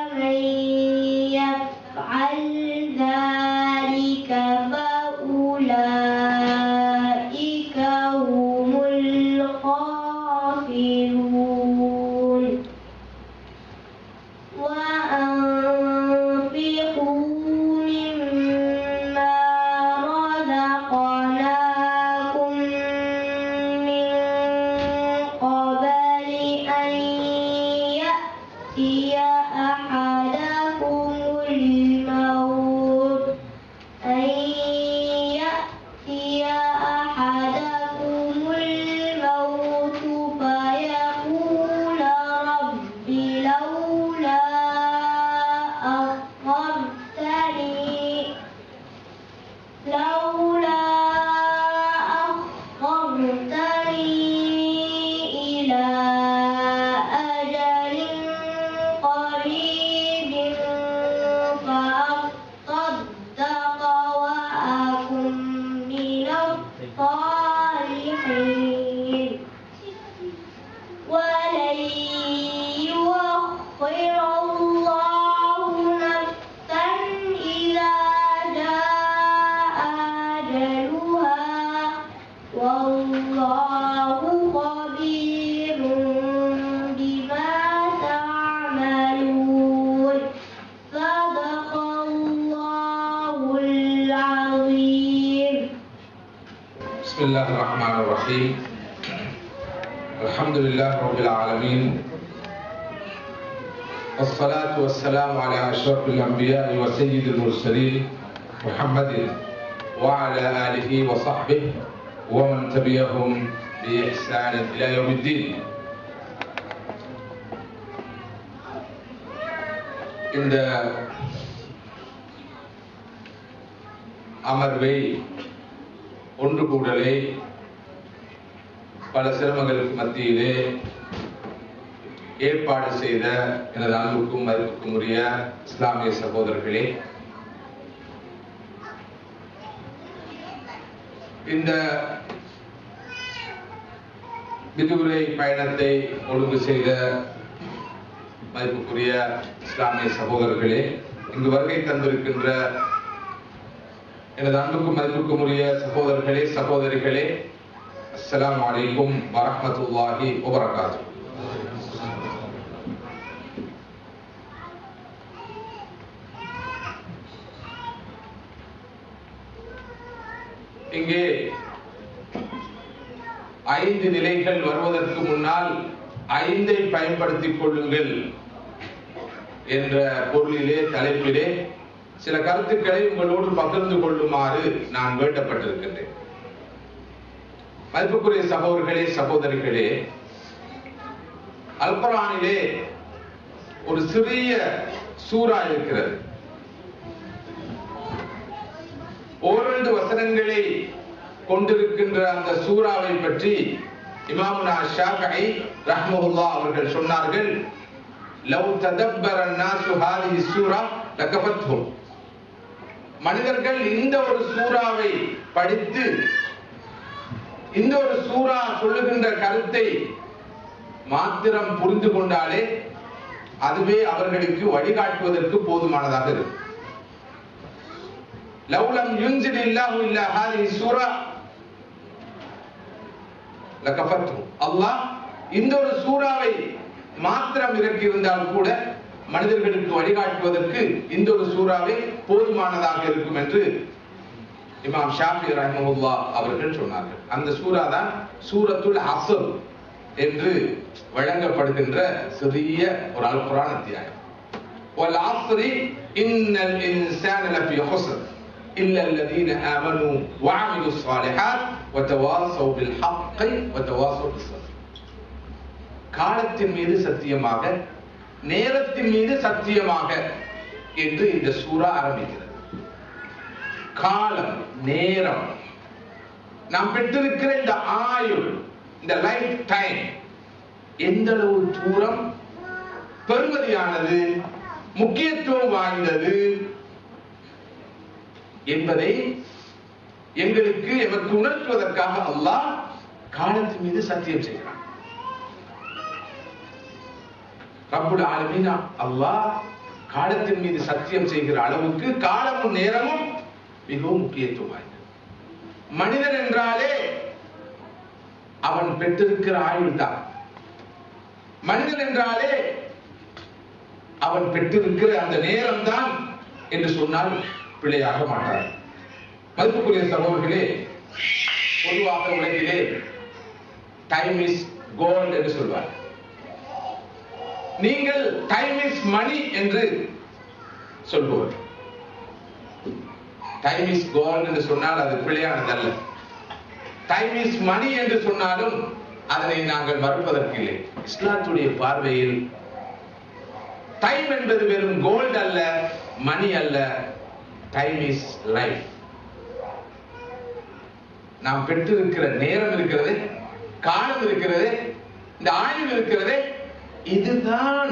ومن يفعل ذلك فأولئك هم الخاسرون وأنفقوا مما رزقناكم من قبل أن يأتي أحدكم الموت فيقول رب لولا أخرتني إلى أجل قريب فأصدق وأكن من الصالحين ولن يؤخر الله نفسا إذا جاء أجلها والله خبير بما تعملون صدق الله العظيم. بسم الله الرحمن الرحيم. الحمد لله رب العالمين والصلاة والسلام على أشرف الأنبياء وسيد المرسلين محمد وعلى آله وصحبه ومن تبعهم بإحسان إلى يوم الدين. இந்த அமர்வை ஒன்று கூடலை பல சிரமங்களுக்கு மத்தியிலே ஏற்பாடு செய்த எனது அன்புக்கும் மதிப்புக்கும் உரிய இஸ்லாமிய சகோதரர்களே, இந்த விடுமுறை பயணத்தை ஒழுங்கு செய்த மதிப்புக்குரிய இஸ்லாமிய சகோதரர்களே, இங்கு வருகை தந்திருக்கின்ற எனது அன்புக்கும் மதிப்புக்கும் உரிய சகோதரர்களே, சகோதரிகளே, அஸ்ஸலாமு அலைக்கும் வரஹ்மத்துல்லாஹி வபரகாத்துஹு. இங்கே 5 நிலைகள் வருவதற்கு முன்னால் 5ஐ பயன்படுத்திக் கொள்ளுங்கள் என்ற பொருளிலே தலைப்பிலே சில கருத்துக்களை உங்களோடு பகிர்ந்து கொள்ளுமாறு நான் வேண்டப்பட்டிருக்கின்றேன். மதிப்புக்குரிய சகோதரர்களே, சகோதரிகளே, அல் குர்ஆனிலே ஒரு சிறிய சூரா இருக்கிறது. ஓரிரண்டு வசனங்களை கொண்டிருக்கின்ற அந்த சூராவை பற்றி இமாமுனா ஷாஃபிஈ ரஹ்மஹுல்லாஹ் அவர்கள் சொன்னார்கள், லவ் ததப்பர الناس هذه السورة لكفتهم. மனிதர்கள் இந்த ஒரு சூராவை படித்து இந்த ஒரு சூரா சொல்லுகின்ற கருத்தை மாத்திரம் புரிந்து கொண்டாலே அதுவே அவர்களுக்கு வழிகாட்டுவதற்கு போதுமானதாக இருக்கும். லவ்லம் யுன்சிலில்லாஹு இல்லா ஹாதிஹி சூரா லகஃபத்துஹும். அல்லாஹ் இந்த ஒரு சூராவை மாத்திரம் இறக்கி இருந்தால் கூட மனிதர்களுக்கு வழிகாட்டுவதற்கு இந்த ஒரு சூராவை போதுமானதாக இருக்கும் என்று இமாம் ஷாஃபி ரஹ்மஹுல்லாஹ் அவர்கள் சொன்னார்கள். அந்த சூரா தான் சூரத்துல் அஸ்ர் என்று வழங்கப்படுகின்ற சிறிய ஒரு அல் குர்ஆன் அத்தியாயம். வல் அஸ்ரி இன்னல் இன்சான லஃபீ ஹுஸ்ர் இல்ல அல்லதீன ஆமனூ வஅமிலுஸ் ஸாலிஹாத் வதவாஸவ் பில் ஹக்கி வதவாஸவ் பிஸ் ஸப்ர். காலத்தின் மீது சத்தியமாக, நேரத்தின் மீது சத்தியமாக என்று இந்த சூரா ஆரம்பிக்கிறது. காலம், நேரம், நாம் பெற்றிருக்கிற இந்த ஆயுள், இந்த லைஃப் டைம் எந்த அளவு தூரம் பெருமதியானது, முக்கியத்துவம் வாய்ந்தது என்பதை எங்களுக்கு எமக்கு உணர்த்துவதற்காக அல்லாஹ் காலத்தின் மீது சத்தியம் செய்கிறான். ரப்புல் ஆலமீன் அல்லாஹ் காலத்தின் மீது சத்தியம் செய்கிற அளவுக்கு காலமும் நேரமும் மிகவும் முக்கியத்துவம் வாய்ந்தது. மனிதன் என்றாலே அவன் பெற்றிருக்கிற ஆயுள் தான். மனிதன் என்றாலே அவன் பெற்றிருக்கிற அந்த நேரம் தான் என்று சொன்னால் பிழையாக மாட்டார். மதிப்புக்குரிய சகோதரர்களே, பொதுவாக உலகிலே டைம் இஸ் கோல்ட் என்று சொல்வார். நீங்கள் டைம் இஸ் மணி என்று சொல்பவர். டைம் இஸ் கோல்ட் என்று சொன்னால் அது பிழையானதல்ல. டைம் இஸ் மணி என்று சொன்னாலும் அதனை நாங்கள் மறுப்பதற்கு இல்லை. இஸ்லாத்துடைய பார்வையில் டைம் என்பது வெறும் கோல்ட் அல்ல, மணி அல்ல. Time is life. நாம் பெற்றிருக்கிற நேரம் இருக்கிறது, காலம் இருக்கிறது, இந்த ஆயுள் இருக்கிறது, இதுதான்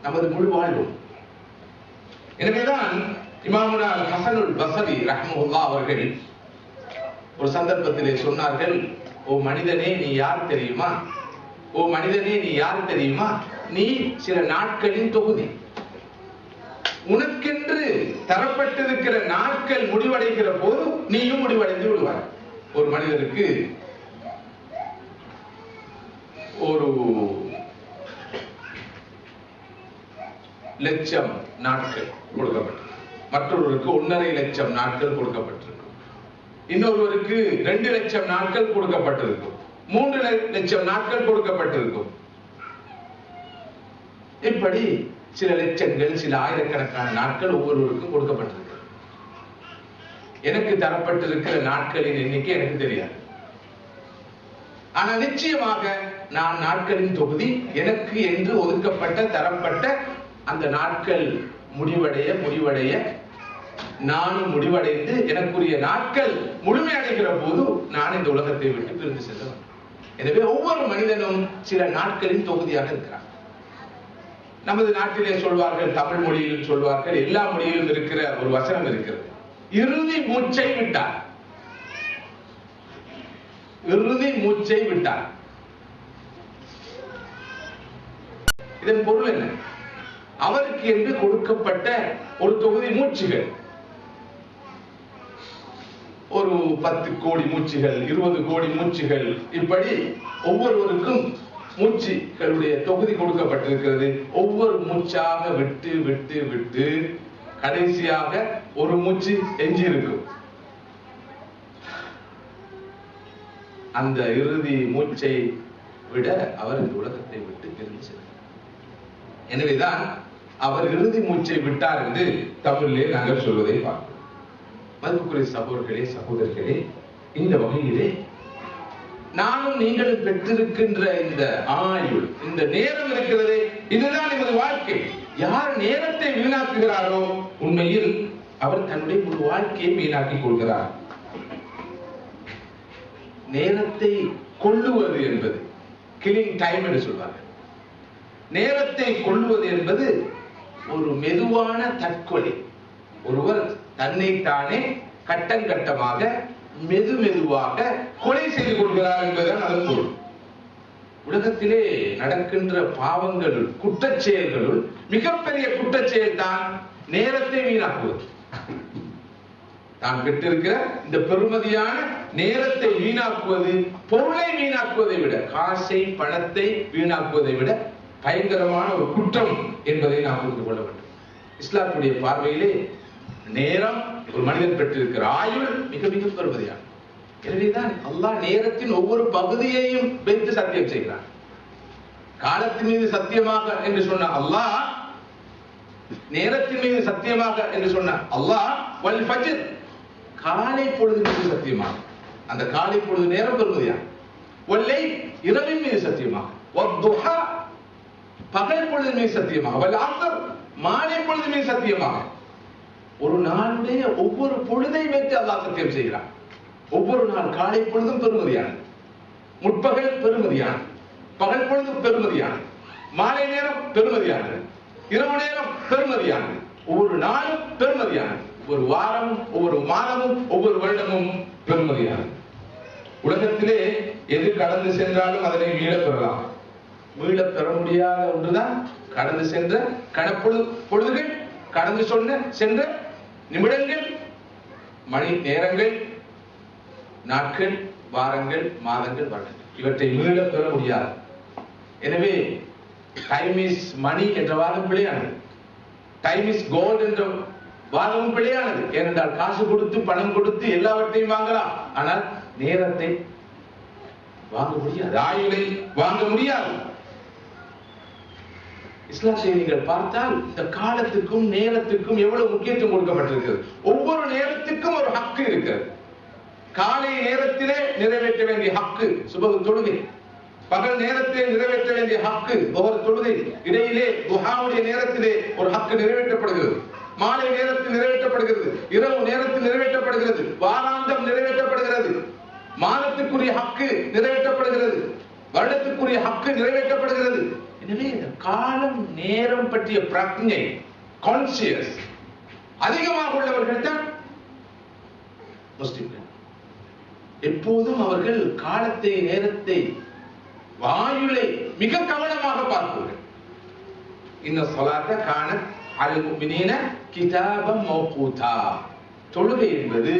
நமது முழு வாழ்வு. எனவேதான் இமாமுனா ஹஸனுல் பஸரி ரஹ்மத்துல்லாஹ் அவர்கள் ஒரு சந்தர்ப்பத்திலே சொன்னார்கள், ஓ மனிதனே நீ யார் தெரியுமா? ஓ மனிதனே நீ யார் தெரியுமா? நீ சில நாட்களின் தொகுதி. உனக்கென்று தரப்பட்டிருக்கிற நாட்கள் முடிவடைகிற போது நீயும் முடிவடைந்து விடுவாய். ஒரு மனிதருக்கு ஒரு லட்சம் நாட்கள் கொடுக்கப்பட்டிருக்கு, மற்றொருவருக்கு 1.5 லட்சம் நாட்கள் கொடுக்கப்பட்டிருக்கும், இன்னொருவருக்கு 2 லட்சம் நாட்கள் கொடுக்கப்பட்டிருக்கும், 3 லட்சம் நாட்கள் கொடுக்கப்பட்டிருக்கும். இப்படி சில லட்சங்கள், சில ஆயிரக்கணக்கான நாட்கள் ஒவ்வொருவருக்கும் கொடுக்கப்பட்டிருக்கு. எனக்கு தரப்பட்டிருக்கிற நாட்களின் எண்ணிக்கை எனக்கு தெரியாது. ஆனா நிச்சயமாக நான் நாட்களின் தொகுதி. எனக்கு என்று ஒதுக்கப்பட்ட தரப்பட்ட அந்த நாட்கள் முடிவடைய நானும் முடிவடைந்து எனக்குரிய நாட்கள் முழுமையடைகிற போது நான் இந்த உலகத்தை விட்டு பிரிந்து செல்ல. எனவே ஒவ்வொரு மனிதனும் சில நாட்களின் தொகுதியாக இருக்கிறார். நமது நாட்டிலே சொல்வார்கள், தமிழ் மொழியில் சொல்வார்கள், எல்லா மொழியிலும் இருக்கிற ஒரு வசனம் இருக்கிறது, இறுதி மூச்சை விட்டார். இறுதி மூச்சை விட்டார். இதன் பொருள் என்ன? அவருக்கு என்று கொடுக்கப்பட்ட ஒரு தொகுதி மூச்சுகள், ஒரு 10 கோடி மூச்சுகள், 20 கோடி மூச்சுகள், இப்படி ஒவ்வொருவருக்கும் மூச்சுகளுடைய தொகுதி கொடுக்கப்பட்டிருக்கிறது. ஒவ்வொரு மூச்சாக விட்டு விட்டு விட்டு கடைசியாக ஒரு மூச்சு எஞ்சி இருக்கும். அந்த இறுதி மூச்சை விட அவர் இந்த உலகத்தை விட்டு பிரிந்து சென்றார். எனவேதான் அவர் இறுதி மூச்சை விட்டார் என்று தமிழிலே நாங்கள் சொல்வதை பார்க்கிறோம். மதிப்புக்குரிய சகோதரர்களே, சகோதரிகளே, இந்த வகையிலே நானும் நீங்களும் பெற்றிருக்கின்ற இந்த ஆயுள், இந்த நேரம் இருக்கிறது, இதுதான் நமது வாழ்க்கை. யார் நேரத்தை வீணாக்குகிறாரோ உண்மையில் அவர் தன்னுடைய முழு வாழ்க்கையை வீணாக்கிக் கொள்கிறார். நேரத்தை கொள்ளுவது என்பது கில்லிங் டைம் என்று சொல்வார்கள். நேரத்தை கொள்ளுவது என்பது ஒரு மெதுவான தற்கொலை. ஒருவர் தன்னைத்தானே கட்டங்கட்டமாக மெதுவாக கொலை செய்து கொள்கிறார் என்பதுதான் அதன் பொருள். உலகத்திலே நடக்கின்ற பாவங்களுள், குற்றச் செயல்களுள் மிகப்பெரிய குற்றச் செயல் தான் நேரத்தை வீணாக்குவது. தான் பெற்றிருக்கிற இந்த பெருமதியான நேரத்தை வீணாக்குவது, பொருளை வீணாக்குவதை விட, காசை பணத்தை வீணாக்குவதை விட பயங்கரமான ஒரு குற்றம் என்பதை நாம் புரிந்து கொள்ள வேண்டும். இஸ்லாத்துடைய பார்வையிலே நேரம், ஒரு மனிதன் பெற்றிருக்கிற ஆயுள் மிக மிக பெருமதியானது. எனவேதான் அல்லாஹ் நேரத்தின் ஒவ்வொரு பகுதியையும் வைத்து சத்தியம் செய்கிறார். காலத்தின் மீது சத்தியமாக என்று சொன்ன அல்லாஹ், நேரத்தின் மீது சத்தியமாக என்று சொன்ன அல்லாஹ், வல் ஃபஜ்ர், காலை பொழுது மீது சத்தியமாக, அந்த காலை பொழுது நேரம் பெருமதியானது. வல்லை, இரவின் மீது சத்தியமாக, வத்துஹா, பகல் பொழுது மீது சத்தியமாக, வல் அஸ்ர், மாலை பொழுது மீது சத்தியமாக. ஒரு நாளுடைய ஒவ்வொரு பொழுதை வைத்து அல்லாஹ் சத்தியம் செய்கிறார். ஒவ்வொரு நாள் காலை பொழுதும் பெருமதியானது, முற்பகல் பெருமதியானது, பகல் பொழுது பெருமதியானது, மாலை நேரம் பெருமதியானது, இரவு நேரம் பெருமதியானது, ஒவ்வொரு நாளும் பெருமதியானது, ஒரு வாரமும் ஒவ்வொரு மாதமும் ஒவ்வொரு வருடமும் பெருமதியானது. உலகத்திலே எது கடந்து சென்றாலும் அதனை மீள பெறலாம். மீள பெற முடியாத ஒன்றுதான் கடந்து சென்ற கணப்பொழுதுகள் கடந்து சென்ற நிமிடங்கள், மணி நேரங்கள், நாட்கள், வாரங்கள், மாதங்கள், வருடங்கள், இவற்றை மீள பெற முடியாது. எனவே டைம் இஸ் மணி என்ற வாதம் பிழையானது. டைம் இஸ் கோல்ட் என்ற வாதமும் பிழையானது. ஏனென்றால் காசு கொடுத்து பணம் கொடுத்து எல்லாவற்றையும் வாங்கலாம், ஆனால் நேரத்தை வாங்க முடியாது, ஆயுளை வாங்க முடியாது. இஸ்லாத்தை நீங்கள் பார்த்தால் இந்த காலத்துக்கும் நேரத்துக்கும் எவ்வளவு முக்கியத்துவம் கொடுக்கப்பட்டிருக்கிறது. ஒவ்வொரு நேரத்துக்கும் ஒரு ஹக்கு இருக்கிறது. காலை நேரத்திலே நிறைவேற்ற வேண்டிய ஹக்கு சுபஹ் தொழுகை, பகல் நேரத்திலே நிறைவேற்ற வேண்டிய ஹக்கு ஒவ்வொரு தொழுகை, இடையிலே துஹாவுடைய நேரத்திலே ஒரு ஹக்கு நிறைவேற்றப்படுகிறது, மாலை நேரத்தில் நிறைவேற்றப்படுகிறது, இரவு நேரத்தில் நிறைவேற்றப்படுகிறது, வாராந்தம் நிறைவேற்றப்படுகிறது, மாதத்துக்குரிய ஹக்கு நிறைவேற்றப்படுகிறது, வருடத்துக்குரிய ஹக்கு நிறைவேற்றப்படுகிறது. எனவே இந்த காலம் நேரம் பற்றிய பிரக்ஞை, கான்சியஸ் அதிகமாக உள்ளவர்கள் தான் முஸ்லிம்கள். எப்போதும் அவர்கள் காலத்தை, நேரத்தை, வாயுளை மிக கவனமாக பார்ப்பார்கள். இன்ன ஸலாத்த கானத் அலல் முஃமினீன கிதாபம் மௌகூதா. தொழுகை என்பது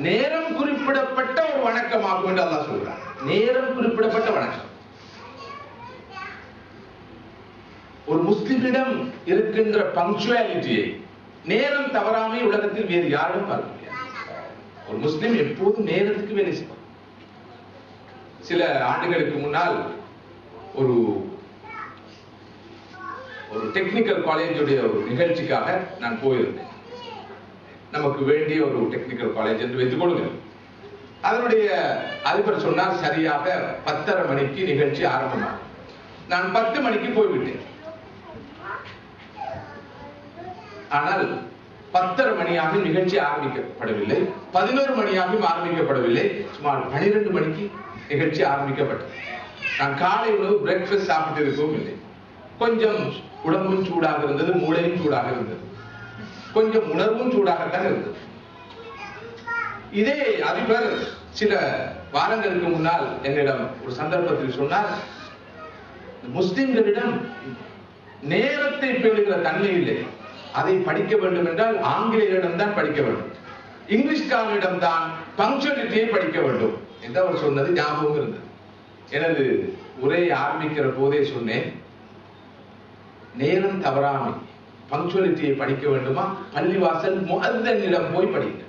நேரம் குறிப்பிடப்பட்ட ஒரு வணக்கமாகும் என்று அல்லாஹ் சொல்றார். நேரம் குறிப்பிடப்பட்ட வணக்கம். ஒரு முஸ்லிமிடம் இருக்கின்ற பங்க்சுவாலிட்டியை, நேரம் தவறாமை உலகத்தில் வேறு யாரும் பார்க்க முடியாது. ஒரு முஸ்லிம் எப்போதும் நேரத்துக்கு வேலை செய்வார். சில ஆண்டுகளுக்கு முன்னால் ஒரு டெக்னிக்கல் காலேஜுடைய ஒரு நிகழ்ச்சிக்காக நான் போயிருந்தேன். நமக்கு வேண்டிய ஒரு டெக்னிக்கல் காலேஜ் என்று வைத்துக் கொள்ளுங்கள். அதனுடைய அதிபர் சொன்னார், சரியாக 10:30 மணிக்கு நிகழ்ச்சி ஆரம்பமாகும். நான் 10 மணிக்கு போய்விட்டேன். ஆனால் 10:30 மணியாக நிகழ்ச்சி ஆரம்பிக்கப்படவில்லை, 11 மணியாகவும் ஆரம்பிக்கப்படவில்லை, சுமார் 12 மணிக்கு நிகழ்ச்சி ஆரம்பிக்கப்பட்டது. நான் காலை உணவு பிரேக்ஃபாஸ்ட் சாப்பிட்டு இருக்கவும் இல்லை. கொஞ்சம் உடம்பும் சூடாக இருந்தது, மூளையும் சூடாக இருந்தது, கொஞ்சம் உணர்வும் சூடாகத்தான் இருந்தது. இதே அதிபர் சில வாரங்களுக்கு முன்னால் என்னிடம் ஒரு சந்தர்ப்பத்தில் சொன்னார், முஸ்லிம்களிடம் நேரத்தை பேணுகிற தன்மை இல்லை, அதை படிக்க வேண்டும் என்றால் ஆங்கிலேயரிடம் தான் படிக்க வேண்டும், இங்கிலீஷ்காரனிடம் தான் பங்க்சுவாலிட்டியை படிக்க வேண்டும் என்று அவர் சொன்னது ஞாபகம் இருந்தது. எனது உரையை ஆரம்பிக்கிற போதே சொன்னேன், நேரம் தவறாமை, பங்க்சுவாலிட்டியை படிக்க வேண்டுமா, பள்ளிவாசல் முஅzziniடம் போய் படிங்க.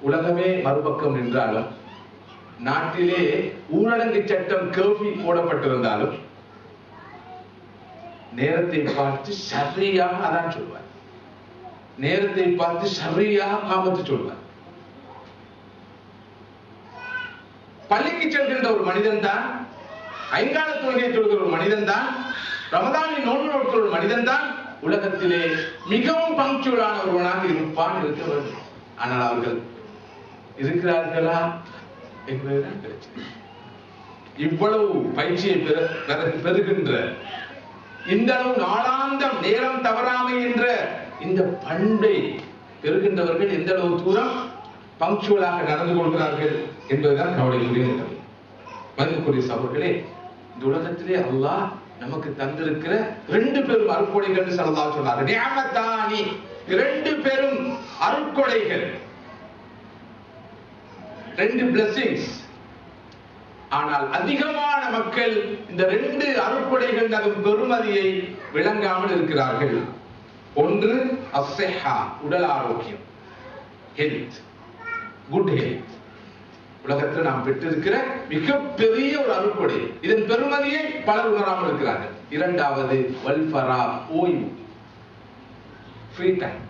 உலகமே மறுபக்கம் நின்றாலும், நாட்டிலே ஊரடங்கு சட்டம் கர்ஃபியூ போடப்பட்டிருந்தாலும், நேரத்தை பார்த்து சரியாக அதான் சொல்வார், நேரத்தை பார்த்து சரியாக காமத்து சொல்வார். பள்ளிக்கு செல்கின்ற ஒரு மனிதன் தான், ஐங்கால தொழுகை தொழுகிற ஒரு மனிதன் தான், ரமதானின் நோன்பு நோக்கிற ஒரு மனிதன் தான் உலகத்திலே மிகவும் பங்க்சுவலான ஒருவனாக இருப்பான், இருக்க வேண்டும். ஆனால் அவர்கள் இருக்கிறார்களா என்பதுதான் பிரச்சனை. இவ்வளவு பயிற்சியை பெறுகின்ற, இந்த அளவு நாளாந்தம் நேரம் தவறாமை என்ற இந்த பண்பை பெறுகின்றவர்கள் எந்த அளவு தூரம் பங்க்சுவலாக நடந்து கொள்கிறார்கள் என்பதுதான் கவலைக்குரிய நிலைமை. மதிப்புக்குரிய சகோதரர்களே, இந்த உலகத்திலே அல்லாஹ் நமக்கு தந்திருக்கிற 2 பெரும் அருட்கொடைகள் ஸல்லல்லாஹு சொன்னார்கள். நிஅமத்தானி, 2 பெரும் அருட்கொடைகள், 2 blessings. ஆனால் அதிகமான மக்கள் இந்த 2 அருட்கொடைகள் அதன் பெருமதியை விளங்காமல் இருக்கிறார்கள். ஒன்று அஸ்ஸிஹா, உடல் ஆரோக்கியம், ஹெல்த், குட் ஹெல்த். உலகத்தில் நாம் பெற்றிருக்கிற மிகப்பெரிய ஒரு அருட்கொடை, இதன் பெருமதியை பலர் உணராமல் இருக்கிறார்கள். இரண்டாவது வல்ஃபரா, ஓய்வு, ஃப்ரீ டைம்.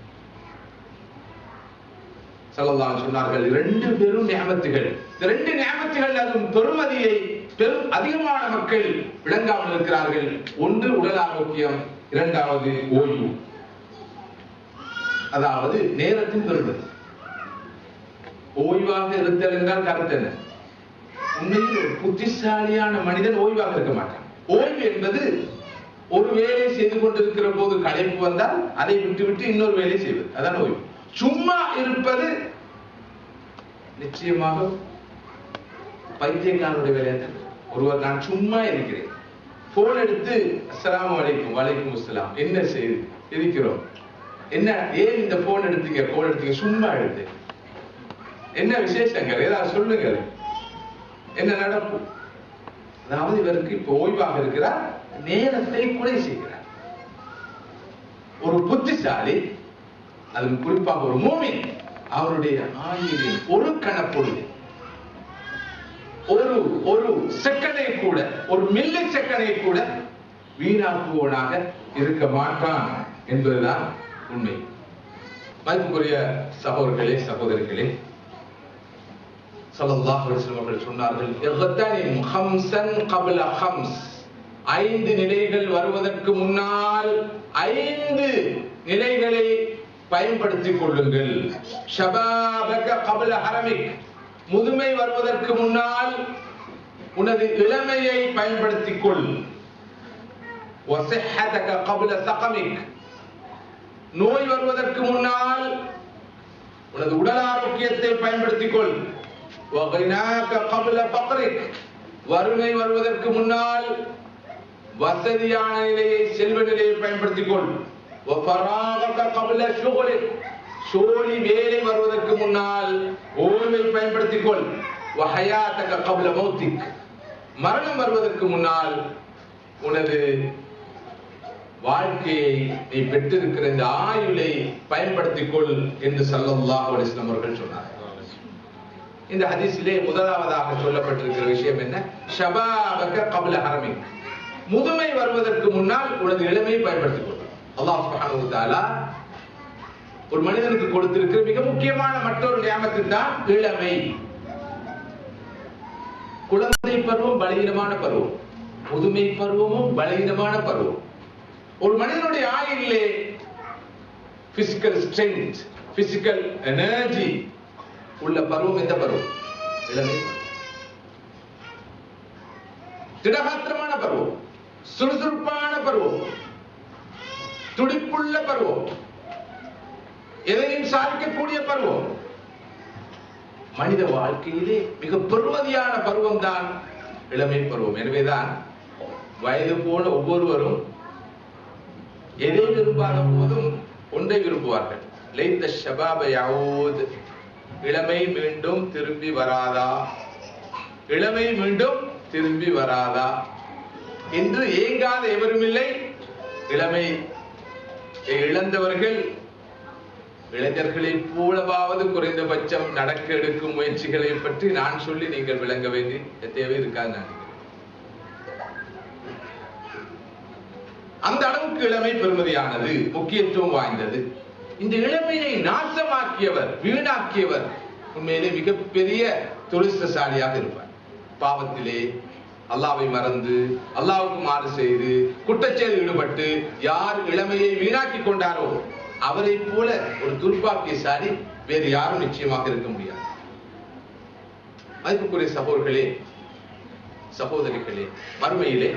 ஸல்லல்லாஹு அலைஹி சொன்னார்கள், 2 பெரும் நிஅமத்துகள், இந்த 2 நிஅமத்துகள் அதன் பெருமதியை அதிகமான மக்கள் விளங்காமல் இருக்கிறார்கள். ஒன்று உடல் ஆரோக்கியம், இரண்டாவது ஓய்வு, அதாவது நேரத்தின் பெருமதி. ஓய்வாக இருத்தல் என்றால் கருத்து என்ன? உண்மையில் ஒரு புத்திசாலியான மனிதன் ஓய்வாக இருக்க மாட்டான். ஓய்வு என்பது ஒரு வேலை செய்து கொண்டிருக்கிற போது களைப்பு வந்தால் அதை விட்டு இன்னொரு வேலை செய்வது, அதான் ஓய்வு. சும்மா இருப்பது நிச்சயமாக பைத்தியக்காரனுடைய வேலையாக. ஒருவர் நான் சும்மா இருக்கிறேன், போன் எடுத்து அஸ்ஸலாமு அலைக்கும் வலைக்கும் அஸ்ஸலாம், என்ன செய்து இருக்கிறோம், என்ன ஏன் இந்த போன் எடுத்தீங்க, கோல் எடுத்தீங்க, சும்மா எடுத்து என்ன விசேஷங்கள் ஏதாவது சொல்லுங்கள், என்ன நடப்பு. அதாவது இவருக்கு இப்ப ஓய்வாக இருக்கிறார், நேரத்தை குறை செய்கிறார். ஒரு புத்திசாலி, அது குறிப்பாக ஒரு மூமின், அவருடைய ஆயுளில் ஒரு கணப்பொழுது ஒரு செகண்டை கூட, ஒரு மில்லி செகண்டை கூட வீணாக்குவனாக இருக்க மாட்டான் என்பதுதான் உண்மை. மதிப்புக்குரிய சகோதரர்களே சகோதரிகளே, ஸல்லல்லாஹு அலைஹி வஸல்லம் அவர்கள் சொன்னார்கள், இக்தனிம் ஹம்ஸன் கப்ல ஹம்ஸ், 5 நிலைகள் வருவதற்கு முன்னால் 5 நிலைகளை பயன்படுத்திக் கொள்ளுங்கள். ஷபாபக கப்ல ஹரமிக், முதுமை வருவதற்கு முன்னால் உனது இளமையை பயன்படுத்திக் கொள். வஸஹதக கப்ல ஸகமிக், நோய் வருவதற்கு முன்னால் உனது உடல் ஆரோக்கியத்தை பயன்படுத்திக் கொள். வகினாக கப்ல ஃபக்ரிக், வறுமை வருவதற்கு முன்னால் வசதியான நிலையை, செல்வ நிலையை பயன்படுத்திக் கொள். வஃபராகக கப்ல ஷுக்லிக், சோழி வேலை வருவதற்கு முன்னால் ஓய்வை பயன்படுத்திக் கொள். வஹயாதக கப்ல மௌத்திக், மரணம் வருவதற்கு முன்னால் உனது வாழ்க்கையை நீ பெற்றிருக்கிற இந்த ஆயுளை பயன்படுத்திக் கொள் என்று ஸல்லல்லாஹு அலைஹி வஸல்லம் அவர்கள் சொன்னார். இந்த ஹதீஸிலே முதலாவதாக சொல்லப்பட்டிருக்கிற விஷயம் என்ன? ஷபாபக கப்ல ஹரமிக், முதுமை வருவதற்கு முன்னால் உனது இளமையை பயன்படுத்திக் கொள். அல்லாஹ் சுப்ஹானஹு வ தஆலா ஒரு மனிதனுக்கு கொடுத்திருக்கிற மிக முக்கியமான மற்றொரு நியமத்து தான் இளமை. குழந்தை பருவம் பலவீனமான பருவம், முதுமை பருவமும் பலவீனமான பருவம். ஒரு மனிதனுடைய ஆயுளிலே பிசிக்கல் ஸ்ட்ரென்த், பிசிக்கல் எனர்ஜி உள்ள பருவம் எந்த பருவம்? இளமை. திடகாத்திரமான பருவம், சுறுசுறுப்பான பருவம், துடிப்புள்ள பருவம், எதையும் சாதிக்கக்கூடிய பருவம். மனித வாழ்க்கையிலே மிக பெருமதியான பருவம் தான் இளமை பருவம். எனவேதான் வயது போன ஒவ்வொருவரும் எதை விரும்பாத போதும் ஒன்றை விரும்புவார்கள், லைத்த ஷபாப யஊத், இளமை மீண்டும் திரும்பி வராதா, இளமை மீண்டும் திரும்பி வராதா என்று ஏங்காத எவரும் இல்லை. இளமை இழந்தவர்கள் இளைஞர்களை போலவாவது குறைந்தபட்சம் நடக்க எடுக்கும் முயற்சிகளை பற்றி நான் சொல்லி நீங்கள் விளங்க வேண்டிய தேவை இருக்காது. நான் அந்த அளவுக்கு இளமை பெருமதியானது, முக்கியத்துவம் வாய்ந்தது. இந்த இளமையை நாசமாக்கியவர், வீணாக்கியவர் உண்மையிலே மிகப்பெரிய துரிஸ்தசாலியாக இருப்பார். பாவத்திலே அல்லாஹ்வை மறந்து, அல்லாஹ்வுக்கு மாறு செய்து, குற்றச்செயலில் ஈடுபட்டு யார் இளமையை வீணாக்கி கொண்டாரோ அவரை போல ஒரு துர்பாக்கியசாலி வேறு யாரும் நிச்சயமாக இருக்க முடியாது. மதிப்புக்குரிய சகோதரர்களே சகோதரிகளே, மறுமையிலே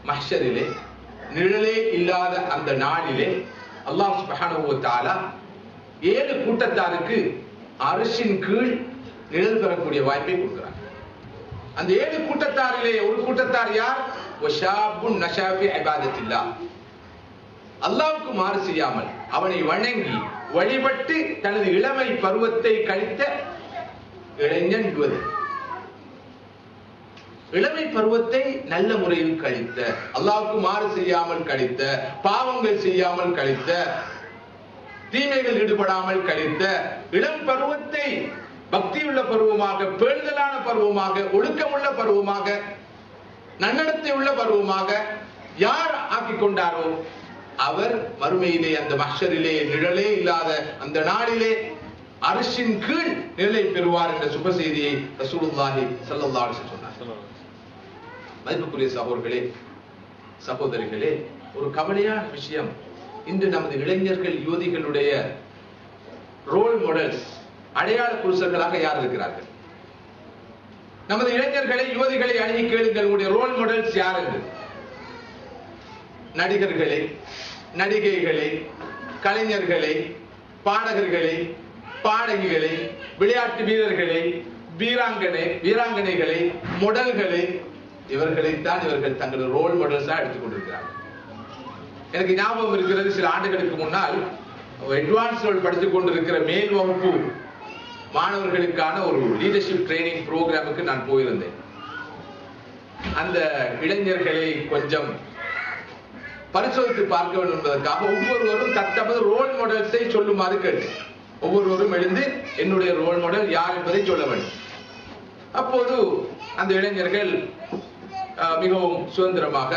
மஹ்ஷரிலே நிழலே இல்லாத அந்த நாளிலே அல்லாஹ் சுப்ஹானஹு வ தஆலா 7 கூட்டத்தாருக்கு அர்ஷின் கீழ் நிழல் பெறக்கூடிய வாய்ப்பை கொடுக்கிறார். அந்த 7 கூட்டத்தாரிலே ஒரு கூட்டத்தார் யார்? வஷாபுன் நஷா ஃபி இபாதத்தில்லாஹ், அல்லாஹ்வுக்கு மாறு செய்யாமல் அவனை வணங்கி வழிபட்டு தனது இளமை பருவத்தை கழித்த இளைஞன். இளமை பருவத்தை நல்ல முறையில் கழித்த, அல்லாஹ்வுக்கு மாறு செய்யாமல் கழித்த, பாவங்கள் செய்யாமல் கழித்த, தீமைகள் ஈடுபடாமல் கழித்த இளம் பருவத்தை பக்தியுள்ள பருவமாக, பேணுதலான பருவமாக, ஒழுக்கமுள்ள பருவமாக, நன்னடத்தை உள்ள பருவமாக யார் ஆக்கிக் கொண்டாரோ அவர் மறுமையிலே அந்த மஹ்ஷரிலே நிழலே இல்லாத அந்த நாளிலே அர்ஷின் கீழ் நிழலை பெறுவார் என்ற சுப செய்தியை ரசூலுல்லாஹி ஸல்லல்லாஹு அலைஹி வஸல்லம் சொன்னார். மதிப்புக்குரிய சகோதரர்களே சகோதரிகளே, ஒரு கவலையான விஷயம், இன்று நமது இளைஞர்கள் யுவதிகளுடைய ரோல் மாடல்ஸ், அடையாள புருஷர்களாக யார் இருக்கிறார்கள்? நமது இளைஞர்களை யுவதிகளை அணுகி கேளுங்கள், உங்களுடைய ரோல் மாடல்ஸ் யார் என்று. நடிகர்களை, நடிகைகளை, கலைஞர்களை, பாடகர்களை, பாடகிகளை, விளையாட்டு வீரர்களை, வீராங்கனைகளை, மொடல்களை, இவர்களைத்தான் இவர்கள் தங்களது ரோல் மாடல்ஸா எடுத்துக்கொண்டிருக்கிறார்கள். எனக்கு ஞாபகம் இருக்கிறது, சில ஆண்டுகளுக்கு முன்னால் அட்வான்ஸ் லெவல் படித்துக் கொண்டிருக்கிற மேல் வகுப்பு மாணவர்களுக்கான ஒரு லீடர்ஷிப் ட்ரைனிங் ப்ரோக்ராமுக்கு நான் போயிருந்தேன். அந்த இளைஞர்களை கொஞ்சம் பரிசோதித்து பார்க்க வேண்டும் என்பதற்காக ஒவ்வொருவரும் தத்தமது ரோல் மாடல்ஸை சொல்லுமாறு கேட்டேன். ஒவ்வொருவரும் எழுந்து என்னுடைய ரோல் மாடல் யார் என்பதை சொல்ல வேண்டும். அப்போது அந்த இளைஞர்கள் மிகவும் சுதந்திரமாக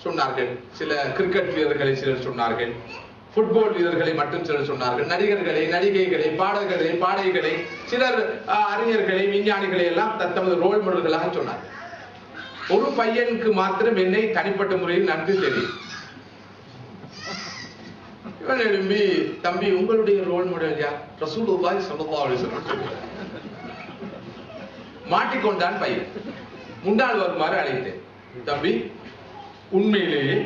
சொன்னார்கள். சில கிரிக்கெட் வீரர்களை சிலர் சொன்னார்கள், ஃபுட்பால் வீரர்களை மட்டும் சிலர் சொன்னார்கள், நடிகர்களை, நடிகைகளை, பாடகர்களை, பாடகிகளை, சிலர் அறிஞர்களை, விஞ்ஞானிகளை எல்லாம் தத்தமது ரோல் மாடல்களாக சொன்னார்கள். ஒரு பையனுக்கு மாத்திரம் என்னை தனிப்பட்ட முறையில் நன்கு தெரியும். இவன் எழும்பி, தம்பி உங்களுடைய ரோல் மாடல் யார்? ரசூலுல்லாஹி ஸல்லல்லாஹு அலைஹி வஸல்லம். மாட்டிக்கொண்டான் பையன். முன்னாள் வருமாறு அழைத்தேன். தம்பி உண்மையிலேயே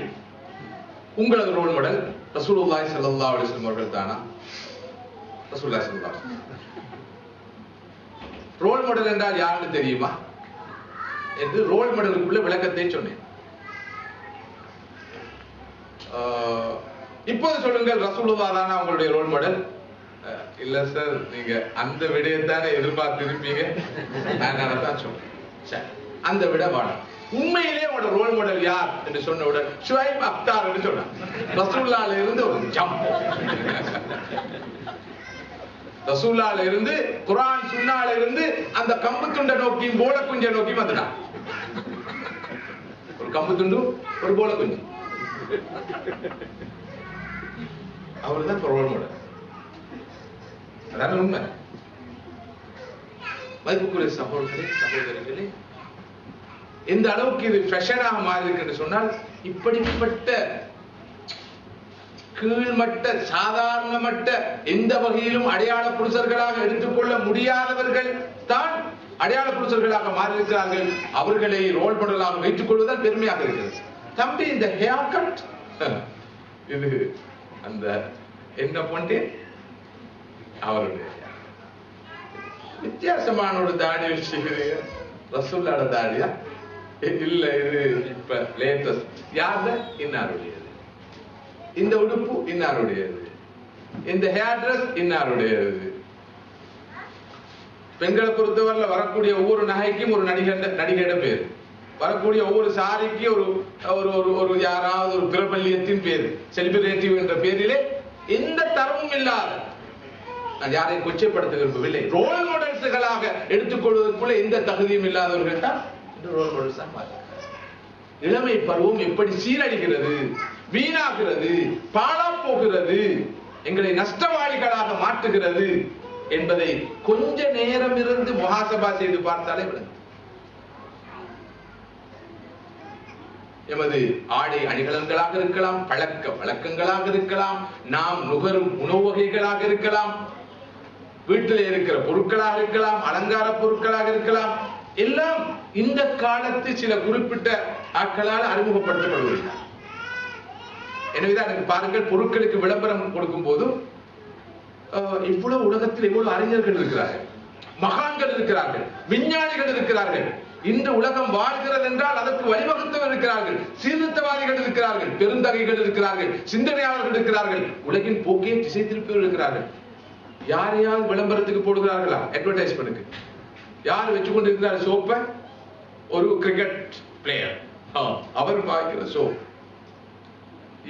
உங்களது ரோல் மாடல் ரசூலுல்லாஹி ஸல்லல்லாஹு அலைஹி வஸல்லம் அவர்கள் தானா? ரசூலுல்லாஹி ஸல்லல்லாஹு அலைஹி வஸல்லம். ரோல் மாடல் என்றால் யாருன்னு தெரியுமா என்று ரோல் மாடலுக்குள்ள விளக்கத்தை சொன்னேன். இப்போது சொல்லுங்கள், ரசூலுல்லாஹ் தானா உங்களுடைய ரோல் மாடல்? இல்ல சார், நீங்க அந்த விடயத்தானே எதிர்பார்த்திருப்பீங்க. நான் தான் சொல்றேன். சரி, அந்த விட வாழும். உண்மையிலே உங்களோட ரோல் மாடல் யார் என்று சொன்னவுடன் ஷுவைப் அக்தார் என்று சொன்னார். ரசூலுல்லாஹ்ல இருந்து ஒரு ஜம்ப். ரசூலுல்லாஹ்ல இருந்து, குர்ஆன் சுன்னால இருந்து அந்த கம்பு துண்டை நோக்கி போல குஞ்சை நோக்கி வந்துட்டான். ஒரு கம்பு துண்டு, ஒரு போல குஞ்சு. அவர்தான் ரோல் மாடல். அதான் உண்மை. மதிப்புக்குரிய சகோதரர்களே, சகோதரிகளே, எந்த அளவுக்கு இது ஃபேஷனாக மாறி இருக்கு என்று சொன்னால், இப்படிப்பட்ட கீழ்மட்ட, சாதாரணமட்ட, எந்த வகையிலும் அடையாள புருஷர்களாக எடுத்துக்கொள்ள முடியாதவர்கள் தான் அடையாள புருஷர்களாக மாறியிருக்கிறார்கள். அவர்களை ரோல் மாடலாக வைத்துக் கொள்வதால் பெருமையாக இருக்கிறது. தம்பி, இந்த ஹேர் கட், இது அந்த என்ன பண்ணி அவருடைய வித்தியாசமான ஒரு தாடி வச்சுக்கிறீங்க. ரசூலுல்லாஹ் தாடியா? இல்ல, இது இப்ப லேட்டஸ்ட். யாருல? இன்னாருடையது. இந்த உடுப்பு இன்னாருடையது. இந்த ஹேர் ட்ரெஸ் இன்னாருடையது. பெண்களை பொறுத்தவரையில் வரக்கூடிய ஒவ்வொரு நகைக்கும் ஒரு நடிகையிட பேர், வரக்கூடிய ஒவ்வொரு சாரிக்கு ஒரு யாராவது ஒரு பிரபல்யத்தின் பேர், செலிபிரேட்டிவ் என்ற பேரிலே எந்த தரமும் இல்லாத, நான் யாரையும் கொச்சைப்படுத்த விரும்பவில்லை, ரோல் மாடல்ஸ்களாக எடுத்துக்கொள்வதற்குள்ள எந்த தகுதியும் இல்லாதவர்கள் தான் ரோல் மாடல்ஸ். இளமை பருவம் எப்படி சீரழிகிறது, வீணாகிறது, பாழா போகிறது, எங்களை நஷ்டவாளிகளாக மாற்றுகிறது என்பதை கொஞ்ச நேரம் இருந்து முஹாசபா செய்து பார்த்தாலே விளங்கும். எமது ஆடை அணிகலன்களாக இருக்கலாம், பழக்க வழக்கங்களாக இருக்கலாம், நாம் நுகரும் உணவு வகைகளாக இருக்கலாம், வீட்டில் இருக்கிற பொருட்களாக இருக்கலாம், அலங்கார பொருட்களாக இருக்கலாம், எல்லாம் இந்த காலத்து சில குறிப்பிட்ட ஆட்களால் அறிமுகப்படுத்தப்படுகின்றன. எனவேதான் எனக்கு பாருங்கள், பொருட்களுக்கு விளம்பரம் கொடுக்கும் போது இவ்வளவு உலகத்தில் எவ்வளவு அறிஞர்கள் இருக்கிறார்கள், மகான்கள் இருக்கிறார்கள், விஞ்ஞானிகள் இருக்கிறார்கள். இந்த உலகம் வாழ்கிறது என்றால் அதற்கு வழிவகுத்தவர் இருக்கிறார்கள், சீர்திருத்தவாதிகள் இருக்கிறார்கள், பெருந்தகைகள் இருக்கிறார்கள், சிந்தனையாளர்கள் இருக்கிறார்கள், உலகின் போக்கே திசை திருப்பி இருக்கிறார்கள். யாரையாவது விளம்பரத்துக்கு போடுகிறார்களா? அட்வர்டைஸ்மெண்ட்டுக்கு யார் வச்சு கொண்டிருக்கிறார் சோப்பை? ஒரு கிரிக்கெட் பிளேயர், அவர் பாய்க்கிற சோப்.